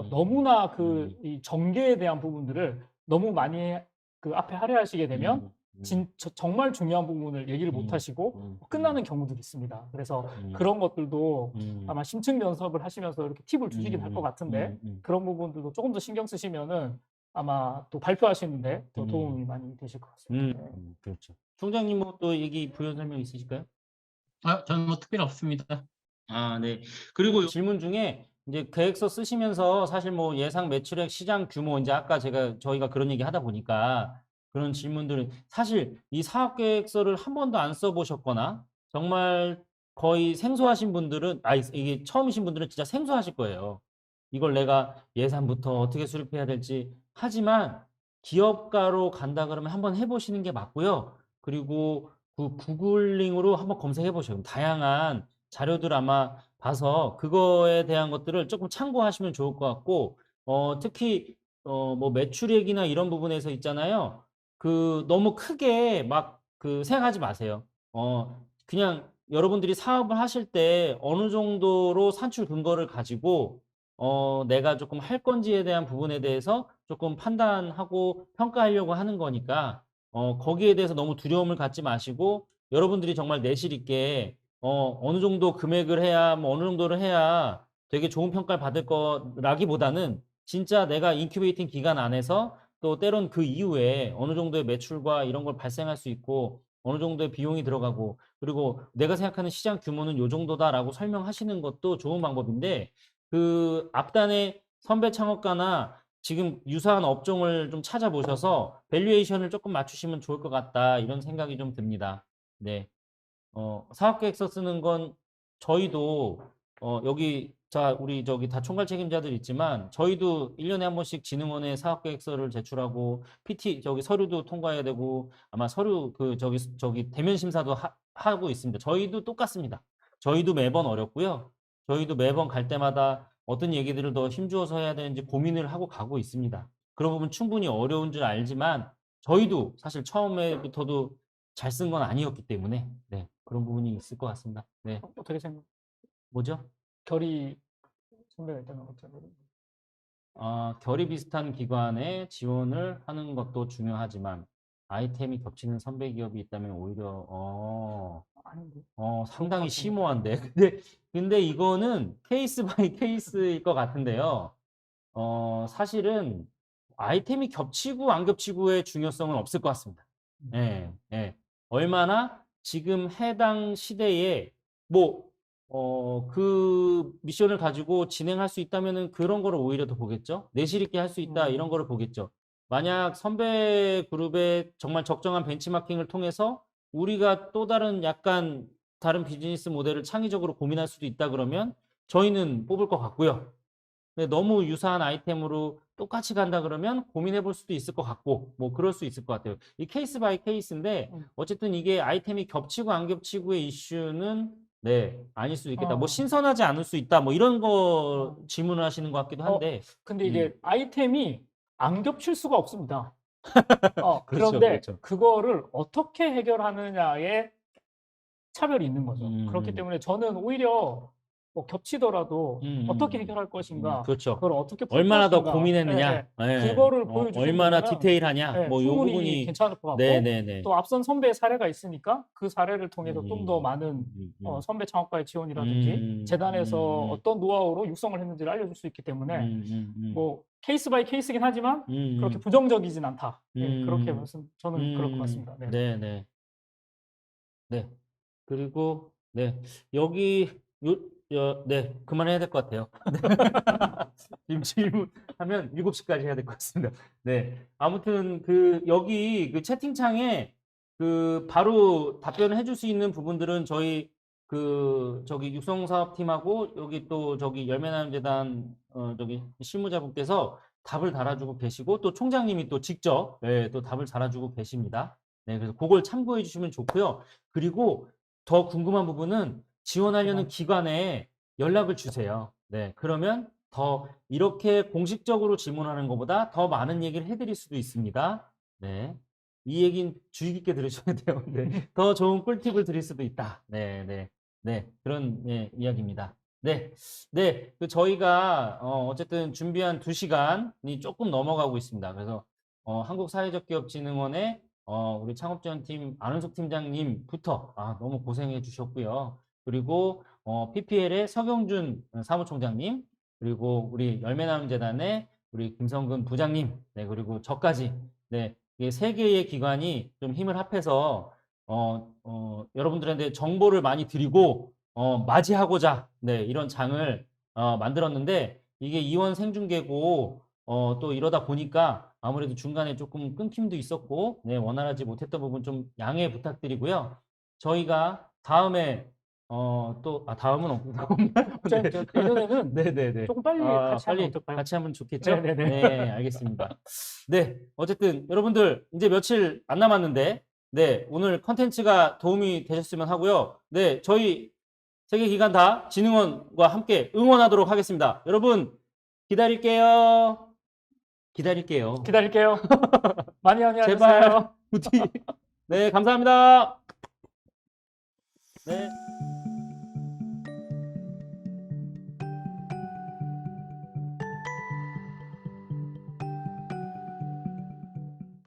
너무나 이 전개에 대한 부분들을 너무 많이 그 앞에 할애하시게 되면 정말 중요한 부분을 얘기를 못 하시고 끝나는 경우들이 있습니다. 그래서 그런 것들도 아마 심층 연습을 하시면서 이렇게 팁을 주시긴 할 것 같은데 그런 부분들도 조금 더 신경 쓰시면은 아마 또 발표하시는데 더 도움이 많이 되실 것 같습니다. 네. 그렇죠. 총장님 뭐 또 얘기 부연 설명 있으실까요? 저는 뭐 특별히 없습니다. 아, 네. 그리고 질문 중에 이제 계획서 쓰시면서 사실 뭐 예상 매출액, 시장 규모 이제 아까 저희가 그런 얘기 하다 보니까 그런 질문들은 사실 이 사업 계획서를 한 번도 안 써보셨거나 정말 거의 생소하신 분들은 이게 처음이신 분들은 진짜 생소하실 거예요. 이걸 내가 예산부터 어떻게 수립해야 될지 하지만 기업가로 간다 그러면 한번 해보시는 게 맞고요. 그리고 그 구글링으로 한번 검색해 보셔요. 다양한 자료들 아마 봐서 그거에 대한 것들을 조금 참고하시면 좋을 것 같고 특히 뭐 매출액이나 이런 부분에서 있잖아요. 그 너무 크게 막 그 생각하지 마세요. 그냥 여러분들이 사업을 하실 때 어느 정도로 산출 근거를 가지고 내가 조금 할 건지에 대한 부분에 대해서 조금 판단하고 평가하려고 하는 거니까 거기에 대해서 너무 두려움을 갖지 마시고 여러분들이 정말 내실 있게 어느 정도 금액을 해야 뭐 어느 정도를 해야 되게 좋은 평가를 받을 거라기보다는 진짜 내가 인큐베이팅 기간 안에서 또 때론 그 이후에 어느 정도의 매출과 이런 걸 발생할 수 있고 어느 정도의 비용이 들어가고 그리고 내가 생각하는 시장 규모는 요 정도다라고 설명하시는 것도 좋은 방법인데 그 앞단의 선배 창업가나 지금 유사한 업종을 좀 찾아보셔서 밸류에이션을 조금 맞추시면 좋을 것 같다 이런 생각이 좀 듭니다. 네. 사업계획서 쓰는 건 저희도 여기 우리 저기 다 총괄 책임자들 있지만 저희도 1년에 한 번씩 진흥원에 사업계획서를 제출하고 PT 저기 서류도 통과해야 되고 아마 서류 그 저기 대면 심사도 하고 있습니다. 저희도 똑같습니다. 저희도 매번 어렵고요. 저희도 매번 갈 때마다 어떤 얘기들을 더 힘주어서 해야 되는지 고민을 하고 가고 있습니다. 그런 부분 충분히 어려운 줄 알지만 저희도 사실 처음에부터도 잘 쓴 건 아니었기 때문에 네, 그런 부분이 있을 것 같습니다. 네, 어떻게 생각? 뭐죠? 결의 선배가 있다는 것처럼. 결이 비슷한 기관에 지원을 하는 것도 중요하지만 아이템이 겹치는 선배 기업이 있다면 오히려 아닌데. 상당히 심오한데. 근데 이거는 케이스 바이 케이스일 것 같은데요. 사실은 아이템이 겹치고 안 겹치고의 중요성은 없을 것 같습니다. 예, 예. 얼마나 지금 해당 시대에 그 미션을 가지고 진행할 수 있다면은 그런 거를 오히려 더 보겠죠. 내실 있게 할 수 있다 이런 거를 보겠죠. 만약 선배 그룹의 정말 적정한 벤치마킹을 통해서 우리가 또 다른 약간 다른 비즈니스 모델을 창의적으로 고민할 수도 있다 그러면 저희는 뽑을 것 같고요. 근데 너무 유사한 아이템으로 똑같이 간다 그러면 고민해 볼 수도 있을 것 같고 뭐 그럴 수 있을 것 같아요. 이 케이스 바이 케이스인데 어쨌든 이게 아이템이 겹치고 안 겹치고의 이슈는 네, 아닐 수도 있겠다. 뭐 신선하지 않을 수 있다. 뭐 이런 거 질문을 하시는 것 같기도 한데. 근데 이게 아이템이 안 겹칠 수가 없습니다. 그렇죠, 그런데 그렇죠. 그거를 어떻게 해결하느냐에 차별이 있는 거죠. 그렇기 때문에 저는 오히려 뭐 겹치더라도 어떻게 해결할 것인가, 그렇죠. 그걸 어떻게 풀 얼마나 더 것인가. 고민했느냐, 예. 그거를 보여주시는 얼마나 거는 디테일하냐, 뭐 요 충분히 부분이 괜찮을 것 같고, 네네네. 또 앞선 선배 사례가 있으니까 그 사례를 통해서 좀 더 많은 선배 창업가의 지원이라든지 재단에서 어떤 노하우로 육성을 했는지를 알려줄 수 있기 때문에 뭐 케이스 바이 케이스긴 하지만 그렇게 부정적이진 않다. 그렇게 저는 그럴 것 같습니다. 네. 네네. 네. 그리고 네 여기 네 그만해야 될 것 같아요. 지금 질문하면 7시까지 해야 될 것 같습니다. 네. 아무튼 그 여기 그 채팅창에 그 바로 답변을 해줄 수 있는 부분들은 저희 그 저기 육성사업팀하고 여기 또 저기 열매나눔재단 저기 실무자분께서 답을 달아주고 계시고 또 총장님이 또 직접 또 답을 달아주고 계십니다. 네, 그래서 그걸 참고해 주시면 좋고요. 그리고 더 궁금한 부분은 지원하려는 기관에 연락을 주세요. 네, 그러면 더 이렇게 공식적으로 질문하는 것보다 더 많은 얘기를 해드릴 수도 있습니다. 네, 이 얘기는 주의 깊게 들으셔야 돼요. 네, 더 좋은 꿀팁을 드릴 수도 있다. 네, 네, 네, 그런 이야기입니다. 네, 네, 그 저희가 어쨌든 준비한 2시간이 조금 넘어가고 있습니다. 그래서 한국사회적기업진흥원의 우리 창업지원팀 안은숙 팀장님부터 너무 고생해 주셨고요. 그리고 PPL의 서경준 사무총장님, 그리고 우리 열매나눔재단의 우리 김성근 부장님, 네, 그리고 저까지, 네, 이게 3개의 기관이 좀 힘을 합해서 여러분들한테 정보를 많이 드리고 맞이하고자 네, 이런 장을 만들었는데 이게 이원 생중계고 또 이러다 보니까 아무래도 중간에 조금 끊김도 있었고 네, 원활하지 못했던 부분 좀 양해 부탁드리고요. 저희가 다음에 다음은 없고 내년에는 네네네. 조금 빨리 같이 하면 어떨까요? 같이 하면 좋겠죠? 네네네. 네, 알겠습니다. 네, 어쨌든 여러분들 이제 며칠 안 남았는데 네, 오늘 컨텐츠가 도움이 되셨으면 하고요. 네, 저희 3개 기관 다 진흥원과 함께 응원하도록 하겠습니다. 여러분 기다릴게요. 기다릴게요. 기다릴게요. 많이 하세요. 제발 부디. 네, 감사합니다. 네.